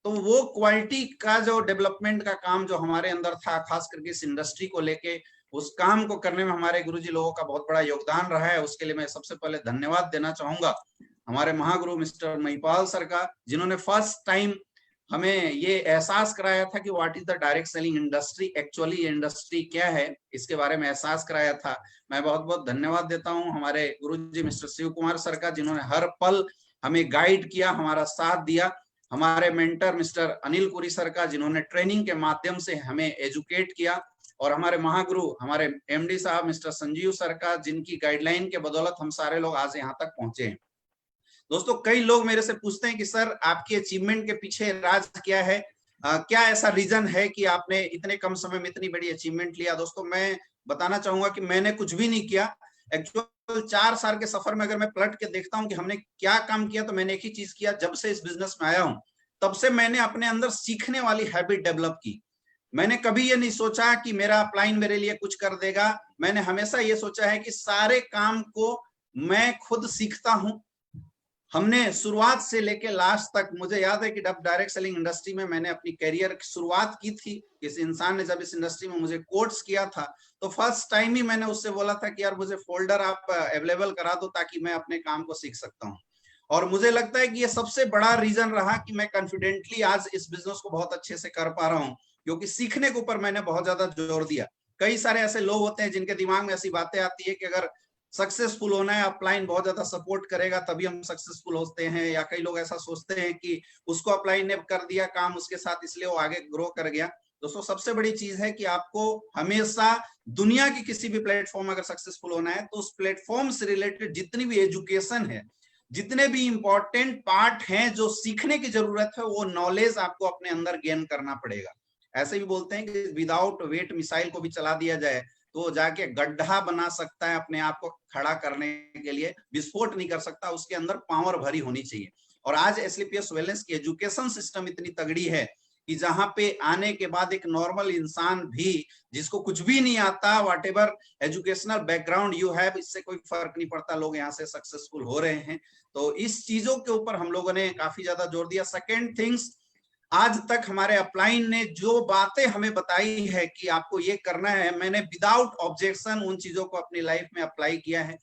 तो वो क्वालिटी का जो डेवलपमेंट का काम जो हमारे अंदर था, खास करके इस इंडस्ट्री को लेके, उस काम को करने में हमारे गुरुजी लोगों का बहुत बड़ा योगदान रहा है। उसके लिए मैं सबसे पहले धन्यवाद देना चाहूंगा हमारे महागुरु मिस्टर महिपाल सर का, जिन्होंने फर्स्ट टाइम हमें ये एहसास कराया था कि what is the direct selling industry, actually ये इंडस्ट्री क्या है, इसके बारे में एहसास कराया था। मैं बहुत बहुत धन्यवाद देता हूँ हमारे गुरुजी मिस्टर शिव कुमार सर का, जिन्होंने हर पल हमें गाइड किया, हमारा साथ दिया। हमारे mentor mister Anil Puri sir का, जिन्होंने ट्रेनिंग के माध्यम से हमें एजुकेट किया। और हमारे महागुरु हमारे MD साहब मिस्टर संजीव सर का, जिनकी गाइडलाइन के बदौलत हम सारे लोग आज यहाँ तक पहुंचे हैं। दोस्तों कई लोग मेरे से पूछते हैं कि सर आपकी अचीवमेंट के पीछे राज क्या है, क्या ऐसा रीजन है कि आपने इतने कम समय में इतनी बड़ी अचीवमेंट लिया। दोस्तों मैं बताना चाहूंगा कि मैंने कुछ भी नहीं किया। एक्चुअल 4 साल के सफर में अगर मैं पलट के देखता हूं कि हमने क्या काम किया, तो मैंने एक ही चीज किया। जब से इस बिजनेस में आया हूं तब से मैंने अपने अंदर सीखने वाली हैबिट डेवलप की। मैंने कभी ये नहीं सोचा कि मेरा अपलाइन मेरे लिए कुछ कर देगा। मैंने हमेशा ये सोचा है कि सारे काम को मैं खुद सीखता हूं। हमने शुरुआत से लेके लास्ट तक, मुझे याद है कि जब डायरेक्ट सेलिंग इंडस्ट्री में मैंने अपनी करियर की शुरुआत की थी, किसी इंसान ने जब इस इंडस्ट्री में मुझे कोर्स किया था तो फर्स्ट टाइम ही मैंने उससे बोला था कि यार मुझे फोल्डर आप अवेलेबल करा दो ताकि मैं अपने काम को सीख सकता हूँ। और मुझे लगता है कि ये सबसे बड़ा रीजन रहा कि मैं कॉन्फिडेंटली आज इस बिजनेस को बहुत अच्छे से कर पा रहा हूँ, क्योंकि सीखने के ऊपर मैंने बहुत ज्यादा जोर दिया। कई सारे ऐसे लोग होते हैं जिनके दिमाग में ऐसी बातें आती है कि अगर सक्सेसफुल होना है, अपलाइन बहुत ज्यादा सपोर्ट करेगा तभी हम सक्सेसफुल होते हैं, या कई लोग ऐसा सोचते हैं कि उसको अपलाइन ने कर दिया काम उसके साथ इसलिए वो आगे ग्रो कर गया। दोस्तों सबसे बड़ी चीज है कि आपको हमेशा दुनिया की किसी भी प्लेटफॉर्म अगर सक्सेसफुल होना है तो उस प्लेटफॉर्म से रिलेटेड जितनी भी एजुकेशन है, जितने भी इंपॉर्टेंट पार्ट हैं जो सीखने की जरूरत है, वो नॉलेज आपको अपने अंदर गेन करना पड़ेगा। ऐसे भी बोलते हैं कि विदाउट वेट मिसाइल को भी चला दिया जाए तो जाके गड्ढा बना सकता है, अपने आप को खड़ा करने के लिए विस्फोट नहीं कर सकता, उसके अंदर पावर भरी होनी चाहिए। और आज एसलीपीएस वेलनेस की एजुकेशन सिस्टम इतनी तगड़ी है कि जहां पे आने के बाद एक नॉर्मल इंसान भी जिसको कुछ भी नहीं आता, what ever educational background you have, इससे कोई फर्क नहीं पड़ता, लोग यहाँ से सक्सेसफुल हो रहे हैं। तो इस चीजों के ऊपर हम लोगों ने काफी ज्यादा जोर दिया। सेकेंड थिंग्स, आज तक हमारे अपलाइन ने जो बातें हमें बताई है कि आपको ये करना है, मैंने विदाउट ऑब्जेक्शन उन चीजों को अपनी लाइफ में अप्लाई किया है।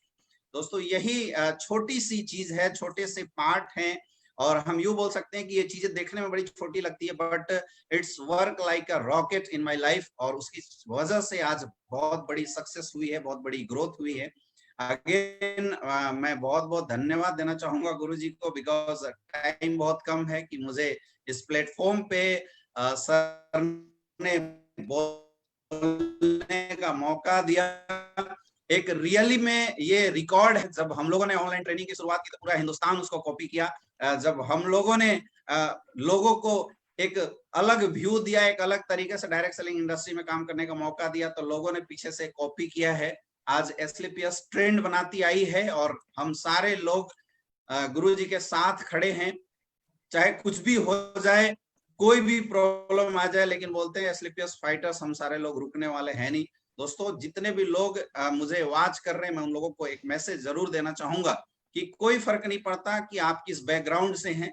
दोस्तों यही छोटी सी चीज है, छोटे से पार्ट हैं, और हम यूं बोल सकते हैं कि ये चीजें देखने में बड़ी छोटी लगती है, but it's work like a rocket in my life, और उसकी वजह से आज बहुत बड़ी सक्सेस हुई है, बहुत बड़ी ग्रोथ हुई है। अगेन मैं बहुत बहुत धन्यवाद देना चाहूंगा गुरुजी को, बिकॉज टाइम बहुत कम है कि मुझे इस प्लेटफॉर्म पे सर ने बोलने का मौका दिया। एक रियली में ये रिकॉर्ड है, जब हम लोगों ने ऑनलाइन ट्रेनिंग की शुरुआत की तो पूरा हिंदुस्तान उसको कॉपी किया। जब हम लोगों ने लोगों को एक अलग व्यू दिया, एक अलग तरीके से डायरेक्ट सेलिंग इंडस्ट्री में काम करने का मौका दिया, तो लोगों ने पीछे से कॉपी किया है। आज एसलीपीएस ट्रेंड बनाती आई है और हम सारे लोग गुरुजी के साथ खड़े हैं, चाहे कुछ भी हो जाए, कोई भी प्रॉब्लम आ जाए, लेकिन बोलते हैं एसलीपीएस फाइटर्स, हम सारे लोग रुकने वाले हैं नहीं। दोस्तों जितने भी लोग मुझे वॉच कर रहे हैं, मैं उन लोगों को एक मैसेज जरूर देना चाहूंगा कि कोई फर्क नहीं पड़ता कि आप किस बैकग्राउंड से हैं,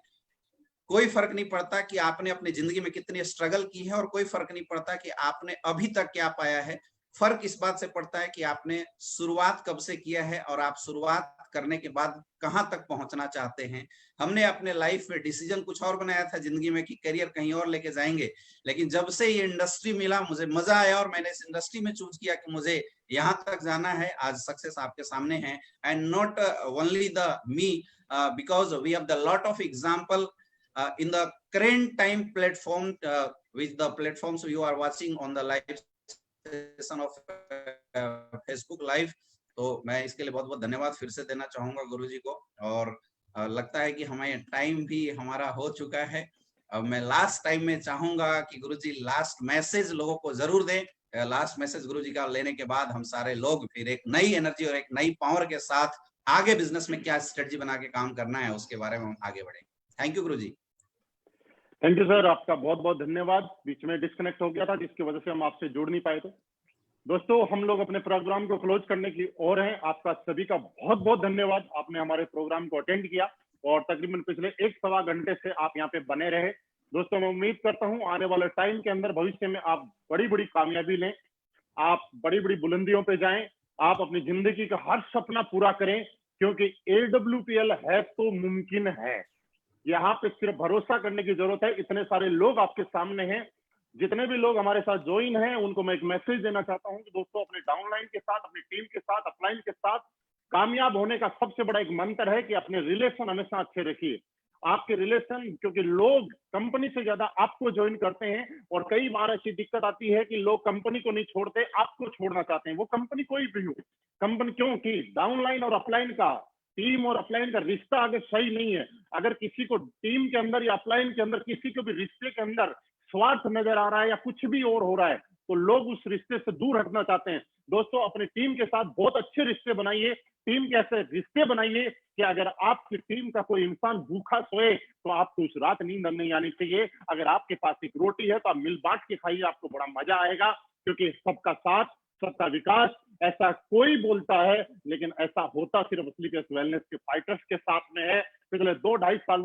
कोई फर्क नहीं पड़ता कि आपने अपनी जिंदगी में कितनी स्ट्रगल की है, और कोई फर्क नहीं पड़ता कि आपने अभी तक क्या पाया है। फर्क इस बात से पड़ता है कि आपने शुरुआत कब से किया है और आप शुरुआत करने के बाद कहां तक पहुंचना चाहते हैं। हमने अपने लाइफ में डिसीजन कुछ और बनाया था जिंदगी में कि करियर कहीं और लेके जाएंगे, लेकिन जब से ये इंडस्ट्री मिला मुझे मजा आया और मैंने इस इंडस्ट्री में चूज किया कि मुझे यहां तक जाना है। आज सक्सेस आपके सामने है, and not only the me, because we have the lot of example in the current time platform, with the platforms you are watching on the live session of Facebook live। तो मैं इसके लिए बहुत बहुत धन्यवाद फिर से देना चाहूंगा गुरुजी को, और लगता है कि हमें टाइम भी हमारा हो चुका है। अब मैं लास्ट टाइम में चाहूंगा कि गुरुजी लास्ट मैसेज लोगों को जरूर दें। लास्ट मैसेज गुरुजी का लेने के बाद हम सारे लोग फिर एक नई एनर्जी और एक नई पावर के साथ आगे बिजनेस में क्या स्ट्रेटजी बना के काम करना है उसके बारे में हम आगे बढ़ेंगे। Thank you Guruji. Thank you sir, आपका बहुत बहुत धन्यवाद। बीच में डिस्कनेक्ट हो गया था जिसकी वजह से हम आपसे जुड़ नहीं पाए थे। दोस्तों हम लोग अपने प्रोग्राम को क्लोज करने की ओर हैं। आपका सभी का बहुत बहुत धन्यवाद, आपने हमारे प्रोग्राम को अटेंड किया और तकरीबन पिछले 1-1.25 घंटे से आप यहाँ पे बने रहे। दोस्तों मैं उम्मीद करता हूँ आने वाले टाइम के अंदर भविष्य में आप बड़ी बड़ी कामयाबी लें, आप बड़ी बड़ी बुलंदियों पे जाएं, आप अपनी जिंदगी का हर सपना पूरा करें, क्योंकि AWPL है तो मुमकिन है। यहाँ पे सिर्फ भरोसा करने की जरूरत है। इतने सारे लोग आपके सामने हैं, जितने भी लोग हमारे साथ ज्वाइन हैं उनको मैं एक मैसेज देना चाहता हूँ कि दोस्तों अपने डाउनलाइन के साथ, अपनी टीम के साथ, अपलाइन के साथ कामयाब होने का सबसे बड़ा एक मंत्र है कि अपने रिलेशन हमेशा अच्छे रखिए। आपके रिलेशन, क्योंकि लोग कंपनी से ज्यादा आपको ज्वाइन करते हैं, और कई बार ऐसी दिक्कत आती है कि लोग कंपनी को नहीं छोड़ते, आपको छोड़ना चाहते हैं, वो कंपनी कोई भी हो। कंपनी क्योंकि डाउनलाइन और अपलाइन का, टीम और अपलाइन का रिश्ता अगर सही नहीं है, अगर किसी को टीम के अंदर या अपलाइन के अंदर किसी को भी रिश्ते के अंदर स्वार्थ नजर आ रहा है या कुछ भी और हो रहा है, तो लोग उस रिश्ते से दूर हटना चाहते हैं। दोस्तों अपनी टीम के साथ बहुत अच्छे रिश्ते बनाइए। टीम के ऐसे रिश्ते बनाइए कि अगर आपकी टीम का कोई इंसान भूखा सोए तो आपको उस रात नींद नहीं आनी चाहिए। अगर आपके पास एक रोटी है तो आप मिल बांट के खाइए, आपको बड़ा मजा आएगा, क्योंकि सबका साथ सबका विकास ऐसा कोई बोलता है, लेकिन ऐसा होता सिर्फ एसलीपीएस वेलनेस के फाइटर्स के साथ में है। पिछले 2-2.5 साल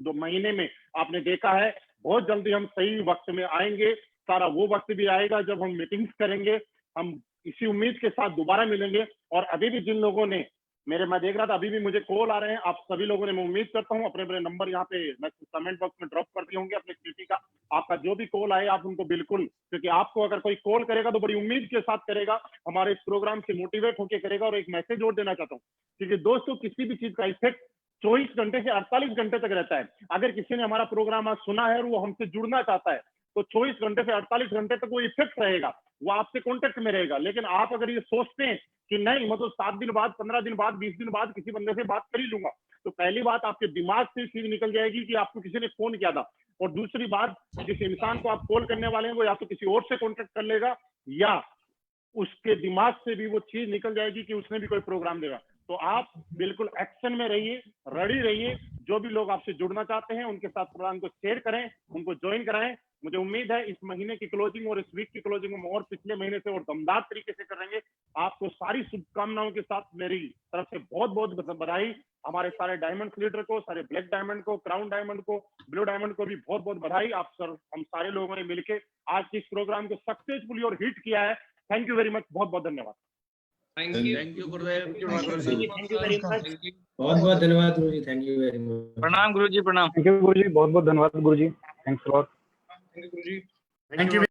2 महीने में आपने देखा है, बहुत जल्दी हम सही वक्त में आएंगे। सारा वो वक्त भी आएगा जब हम मीटिंग्स करेंगे। हम इसी उम्मीद के साथ दोबारा मिलेंगे। और अभी भी जिन लोगों ने मैं देख रहा था अभी भी मुझे कॉल आ रहे हैं आप सभी लोगों ने। मैं उम्मीद करता हूँ अपने अपने नंबर यहाँ पे मैं कमेंट बॉक्स में ड्रॉप कर दिए होंगे अपने सिटी का। आपका जो भी कॉल आए आप उनको बिल्कुल, क्योंकि आपको अगर कोई कॉल करेगा तो बड़ी उम्मीद के साथ करेगा, हमारे इस प्रोग्राम से मोटिवेट होकर करेगा। और एक मैसेज और देना चाहता हूँ, क्योंकि दोस्तों किसी भी चीज का इफेक्ट 24 घंटे से 48 घंटे तक रहता है। अगर किसी ने हमारा प्रोग्राम आज सुना है और वो हमसे जुड़ना चाहता है तो 24 घंटे से 48 घंटे तक वो इफेक्ट रहेगा, वो आपसे कांटेक्ट में रहेगा। लेकिन आप अगर ये सोचते हैं कि नहीं मतलब 7 दिन बाद, 15 दिन बाद, 20 दिन बाद किसी बंदे से बात कर ही लूंगा, तो पहली बात आपके दिमाग से चीज निकल जाएगी कि आपको किसी ने फोन किया था। और दूसरी बात, जिस इंसान को आप कॉल करने वाले हैं वो या तो किसी और से कॉन्टेक्ट कर लेगा या उसके दिमाग से भी वो चीज निकल जाएगी कि उसने भी कोई प्रोग्राम देगा। तो आप बिल्कुल एक्शन में रहिए, रेडी रहिए। जो भी लोग आपसे जुड़ना चाहते हैं उनके साथ प्रोग्राम को शेयर करें, उनको ज्वाइन कराएं। मुझे उम्मीद है इस महीने की क्लोजिंग और इस वीक की क्लोजिंग में और पिछले महीने से और दमदार तरीके से करेंगे। आपको सारी शुभकामनाओं के साथ मेरी तरफ से बहुत बहुत बधाई। हमारे सारे डायमंड लीडर को, सारे ब्लैक डायमंड को, क्राउन डायमंड को, ब्लू डायमंड को भी बहुत बहुत बधाई। आप सर हम सारे लोगों ने मिलकर आज के इस प्रोग्राम को सक्सेसफुली और हिट किया है। थैंक यू वेरी मच, बहुत बहुत धन्यवाद। Thank you Gurudev. Thank you very much. बहुत बहुत धन्यवाद गुरु ji, thank you very much. प्रणाम गुरु जी, प्रणाम। थैंक यू गुरु जी, बहुत बहुत धन्यवाद गुरु जी, thanks lot. Guru ji. Thank you.